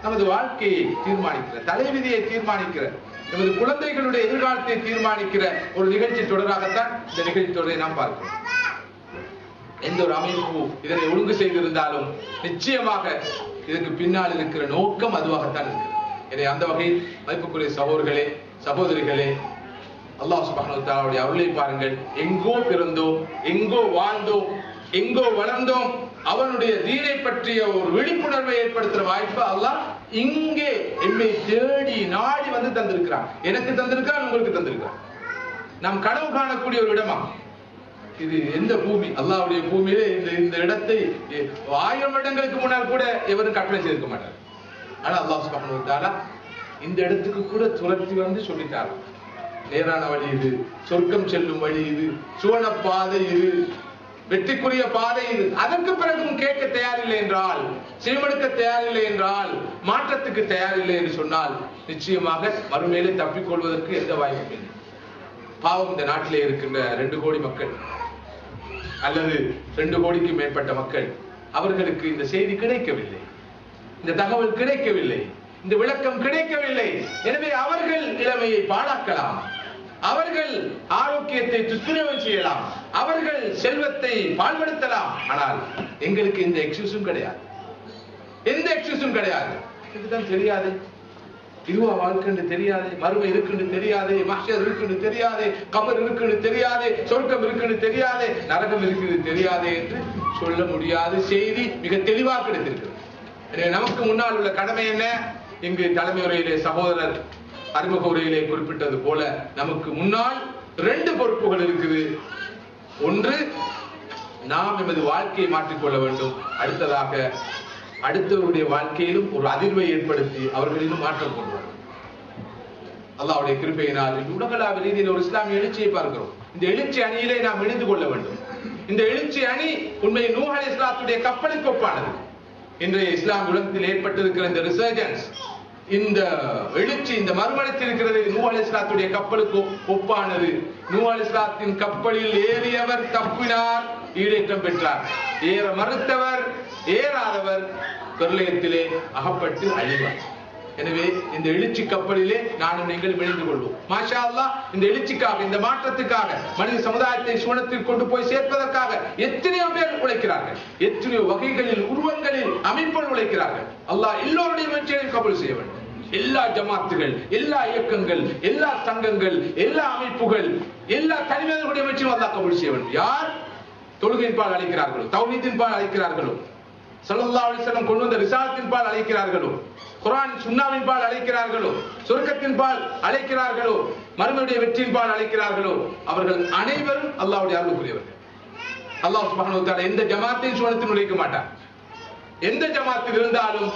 நமது வாழ்க்கையை தீர்மானிக்கிற, தலைவிதியை தீர்மானிக்கிற, நமது குழந்தைகளுடைய எதிர்காலத்தை தீர்மானிக்கிற ஒரு நிகழ்ச்சி தொடராகத்தான் இந்த நிகழ்ச்சி தொடரை நாம் பார்க்கிறோம். எந்த ஒரு அமைப்பு இதனை ஒழுங்கு செய்திருந்தாலும் நிச்சயமாக இதற்கு பின்னால் இருக்கிற நோக்கம் அதுவாகத்தான் இருக்கு. எனவே அந்த வகையில் மதிப்புக்குரிய சகோதரர்களே, சகோதரிகளே, அல்லாஹ் சுப்ஹானஹு வ தஆலாவுடைய அருளை பாருங்கள். எங்கோ பிறந்தோம், எங்கோ வாழ்ந்தோம், எங்கோ வளர்ந்தோம், அவனுடைய தீனை பற்றிய ஒரு விழிப்புணர்வை ஏற்படுத்துற வாய்ப்பு அல்லாஹ் இங்கே எம்மை தேடி நாடி வந்து தந்திருக்கிறான். எனக்கு தந்திருக்கிறான், உங்களுக்கு தந்திருக்கிறான். நாம் கனவு காணக்கூடிய ஒரு இடமா இது? எந்த பூமி? அல்லாஹ்வுடைய பூமியிலே இந்த இடத்தை 1000 வருடங்களுக்கு முன்னால் கூட எவரும் கற்பனை செய்திருக்க மாட்டார். ஆனா அல்லாஹ் சுப்ஹானஹு வ தஆலா இந்த இடத்துக்கு கூட துரத்தி வந்து சொல்லிட்டார், நேரான வழி இது, சொர்க்கம் செல்லும் வழி இது, சுவன பாதை இது, வெற்றிக்குரிய பாதை இது. அதற்கு பிறகும் கேட்க தயாரில்லை என்றால், செவிமடுக்க தயாரில்லை என்றால், மாற்றத்துக்கு தயாரில்லை என்று சொன்னால், நிச்சயமாக மறுமையிலே தப்பிக்கொள்வதற்கு எந்த வாய்ப்பும் இல்லை. பாவம், இந்த நாட்டிலே இருக்கின்ற 2 கோடி மக்கள் அல்லது 2 கோடிக்கு மேற்பட்ட மக்கள், அவர்களுக்கு இந்த செய்தி கிடைக்கவில்லை, இந்த தகவல் கிடைக்கவில்லை, இந்த விளக்கம் கிடைக்கவில்லை. எனவே அவர்கள் இளமையை பாழாக்கலாம், அவர்கள் ஆரோக்கியத்தை துஷ்பிரயோகம் செய்யலாம், அவர்கள் செல்வத்தை பாழ்படுத்தலாம். ஆனால் எங்களுக்கு எந்த எக்ஸ்கியூஸும் கிடையாது, எந்த எக்ஸ்கியூஸும் கிடையாது. இதுதான் தெரியாது, இதுவா வாழ்க்கைன்னு தெரியாது, மறுமை இருக்குன்னு தெரியாது, மஹ்ஷர் இருக்குன்னு தெரியாது, கபர் இருக்குன்னு தெரியாது, சொர்க்கம் இருக்குன்னு தெரியாது, நரகம் இருக்குன்னு தெரியாது என்று சொல்ல முடியாத செய்தி மிக தெளிவாக கிடைத்திருக்கிறது. நமக்கு முன்னால் உள்ள கடமை என்ன? இங்கு தலைமை உரையிலே சகோதரர் அறிமுக உரையிலே குறிப்பிட்டது போல நமக்கு முன்னால் 2 பொறுப்புகள் இருக்குது. ஒன்று, நாம் எமது வாழ்க்கையை மாற்றிக்கொள்ள வேண்டும். அடுத்ததாக அடுத்தவருடைய வாழ்க்கையிலும் ஒரு அதிர்வை ஏற்படுத்தி அவர்களிலும் மாற்றம் கொண்டு வரும். அல்லாஹ்வுடைய கிருபையினால் உலகளாவிய ரீதியில் ஒரு இஸ்லாமிய எழுச்சியை பார்க்கிறோம். இந்த எழுச்சி அணியிலே நாம் இணைந்து கொள்ள வேண்டும். இந்த எழுச்சி அணி உண்மையில் நூஹ் அலைஹிஸ்ஸலாத்துடைய கப்பலுக்கு ஒப்பானது. இன்றைய இஸ்லாம் உலகத்தில் ஏற்பட்டிருக்கிற இந்த ரிசர்ஜன்ஸ், இந்த எழுச்சி, இந்த மறுமலர்ச்சி இருக்கிறது, நூஹ் அலைஹிஸ்ஸலாத்துடைய கப்பலுக்கு ஒப்பானது. நூஹ் அலைஹிஸ்ஸலாத்தின் கப்பலில் ஏறியவர் தப்பினார், ஈடேற்றம் பெற்றார். ஏற மறுத்தவர், ஏறாதவர் பிரளயத்திலே அகப்பட்டு அழிவார். எனவே இந்த எழுச்சி கப்பலிலே நானும் நீங்கள் விழுந்து கொள்வோம். மாஷா அல்லாஹ், இந்த எழுச்சிக்காக, இந்த மாற்றத்துக்காக, மனித சமுதாயத்தை சுவனத்தில் கொண்டு போய் சேர்ப்பதற்காக எத்தனையோ பேர் உழைக்கிறார்கள், எத்தனையோ வகைகளில், உருவங்களில், அமைப்புகள் உழைக்கிறார்கள். அல்லாஹ் எல்லோருடைய முயற்சியையும் கபூல் செய்ய வேண்டும். எல்லா ஜமாத்துகள், எல்லா இயக்கங்கள், எல்லா சங்கங்கள், எல்லா அமைப்புகள், எல்லா தனிமனிதர்களுடைய முயற்சியும் அல்லாஹ் கபூல் செய்ய வேண்டும். யார் தொழுகையின் பால் அழைக்கிறார்களோ, தௌஹீதின் பால் அழைக்கிறார்களோ, ஸல்லல்லாஹு அலைஹி வஸல்லம் கொண்டு வந்த ரிசாலத்தின் பால் அழைக்கிறார்களோ, குர்ஆன் சுன்னாவின் பால் அழைக்கிறார்களோ, சொர்க்கத்தின் பால் அழைக்கிறார்களோ, மறுமையுடைய வெற்றியின் பால் அழைக்கிறார்களோ, அவர்கள் அனைவரும் அல்லாஹ்வுடைய அருளுக்குரியவர்கள். அல்லாஹ் சுப்ஹானஹு வ தஆலா எந்த ஜமாத்தையும் சுவனத்தில் நுழைக்க மாட்டார். எந்த ஜமாத்தில் இருந்தாலும்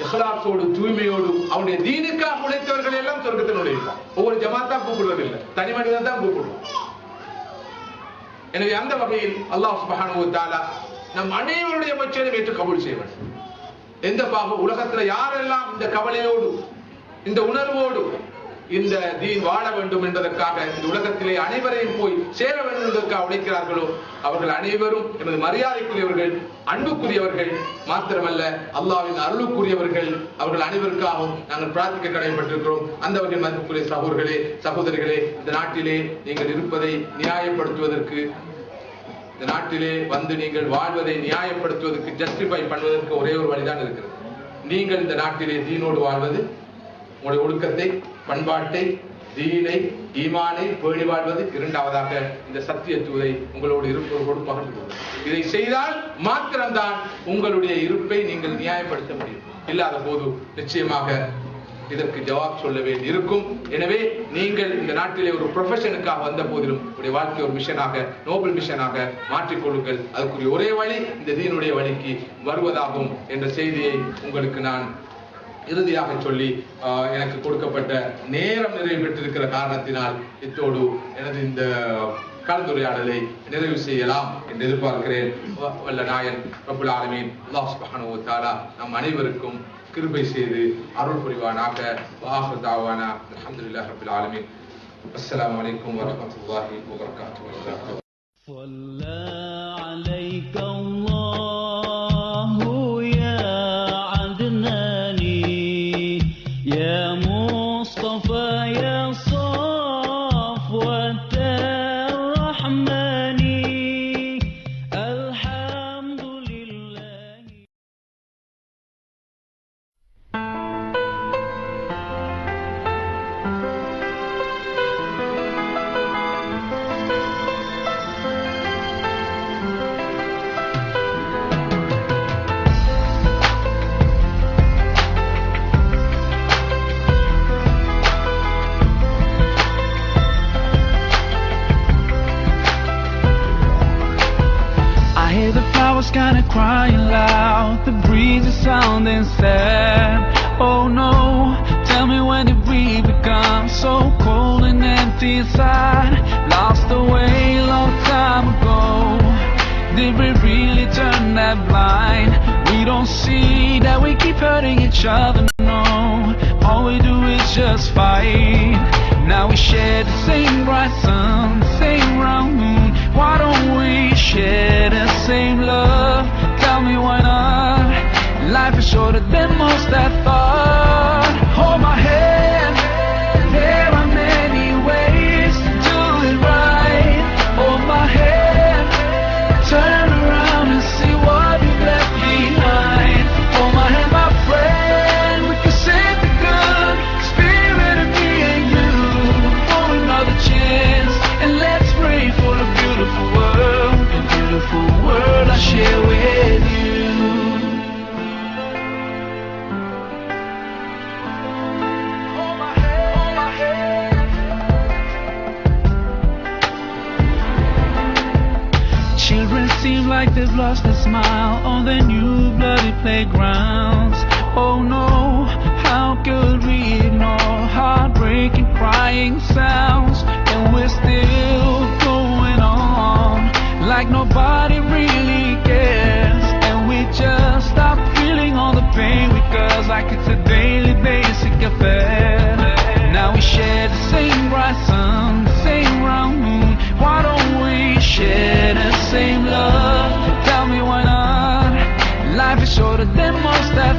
இஹ்லாஸோடு, தூய்மையோடு, அவனுடைய தீனுக்காக உழைத்தவர்கள் எல்லாம் சொர்க்கத்தில் நுழைப்பார். ஒவ்வொரு ஜமாத்தா கூப்பிடுவதில்லை, தனி மனிதன் தான் கூப்பிடுவோம். எனவே அந்த வகையில் அல்லாஹ் சுப்ஹானஹு வ தஆலா நம் அனைவருடைய முயற்சியையும் ஏற்று கபூல் செய்ய வேண்டும். எந்த பாக உலகத்துல யாரெல்லாம் இந்த கவலையோடு, இந்த உணர்வோடு இந்த தீன் வாழ வேண்டும் என்பதற்காக, இந்த உலகத்திலே அனைவரையும் போய் சேர வேண்டும் என்பதற்காக உழைக்கிறார்களோ அவர்கள் அனைவரும் எனது மரியாதைக்குரியவர்கள், அன்புக்குரியவர்கள், மாத்திரமல்ல அல்லாஹ்வின் அருளுக்குரியவர்கள். அவர்கள் அனைவருக்காகவும் நாங்கள் பிரார்த்திக்க கடமைப்பட்டிருக்கிறோம். அந்த வகையில் மதிப்புக்குரிய சகோதரர்களே, சகோதரிகளே, இந்த நாட்டிலே நீங்கள் இருப்பதை நியாயப்படுத்துவதற்கு, இந்த நாட்டிலே வந்து நீங்கள் வாழ்வதை நியாயப்படுத்துவதற்கு, ஜஸ்டிஃபை பண்ணுவதற்கு ஒரே ஒரு வழிதான் இருக்கிறது. நீங்கள் இந்த நாட்டிலே தீனோடு வாழ்வது, உங்களுடைய ஒழுக்கத்தை, பண்பாட்டை, தீனை, ஈமானை பேணி வாழ்வது, இரண்டாவதாக இந்த சத்தியத்துவத்தை உங்களோடு இருப்பவர்களோடு பகிர்ந்து கொள்வது. இதை செய்தால் மாத்திரம்தான் உங்களுடைய இருப்பை நீங்கள் நியாயப்படுத்த முடியும். இல்லாத போது நிச்சயமாக இதற்கு ஜவாப் சொல்ல வேண்டி இருக்கும். எனவே நீங்கள் இந்த நாட்டிலே ஒரு ப்ரொஃபஷனுக்காக வந்த போதிலும் உங்களுடைய வாழ்க்கை ஒரு மிஷனாக, நோபல் மிஷனாக மாற்றிக்கொள்ளுங்கள். அதுக்குரிய ஒரே வழி இந்த தீனுடைய வழிக்கு வருவதாகும் என்ற செய்தியை உங்களுக்கு நான் இறுதியாக சொல்லி, எனக்கு கொடுக்கப்பட்ட நேரம் நிறைவு பெற்றிருக்கிற காரணத்தினால் இத்தோடு எனது இந்த கலந்துரையாடலை நிறைவு செய்யலாம் என்று எதிர்பார்க்கிறேன். வல்ல நாயன் ரப்புல் ஆலமீன் அல்லாஹ் சுப்ஹானஹு வ தஆலா நம் அனைவருக்கும் கிருபை செய்து அருள் புரிவானாக. வஆஹிரு தஅவானா அல்ஹம்துலில்லாஹி ரப்பில் ஆலமீன். அஸ்ஸலாமு அலைக்கும் வரஹ்மத்துல்லாஹி வ பரகாத்துஹு. ஸல்லா அலைக அல்லாஹு யா அத்னானி யா முஸ்தஃபா யா صفوة الرحمن الحمد لله. Flowers kinda crying loud, the breeze is sounding sad. Oh no, tell me when did we become so cold and empty inside? Lost the way long time ago. Did we really turn that blind? We don't see that we keep hurting each other, no. All we do is just fight. Now we share the same bright sun, same round moon. Why don't we share the same love? Tell me why not? Life is shorter than most that thought. Hold my hand, there are many ways to do it right. Hold my hand, turn around and see what you left behind. Hold my hand, my friend, we can save the good spirit of me and you for another chance. And let's pray for a beautiful world, a beautiful world I share with you. Hold my hand, hold my hand. Children seem like they've lost their smile on their new bloody playgrounds. Oh no, how could we ignore heartbreaking crying sounds? And we're still going on like nobody really cares. And we just stop feeling all the pain because like it's a daily basic affair. Now we share the same bright sun, same round moon. Why don't we share the same love? Tell me why not? Life is shorter than most that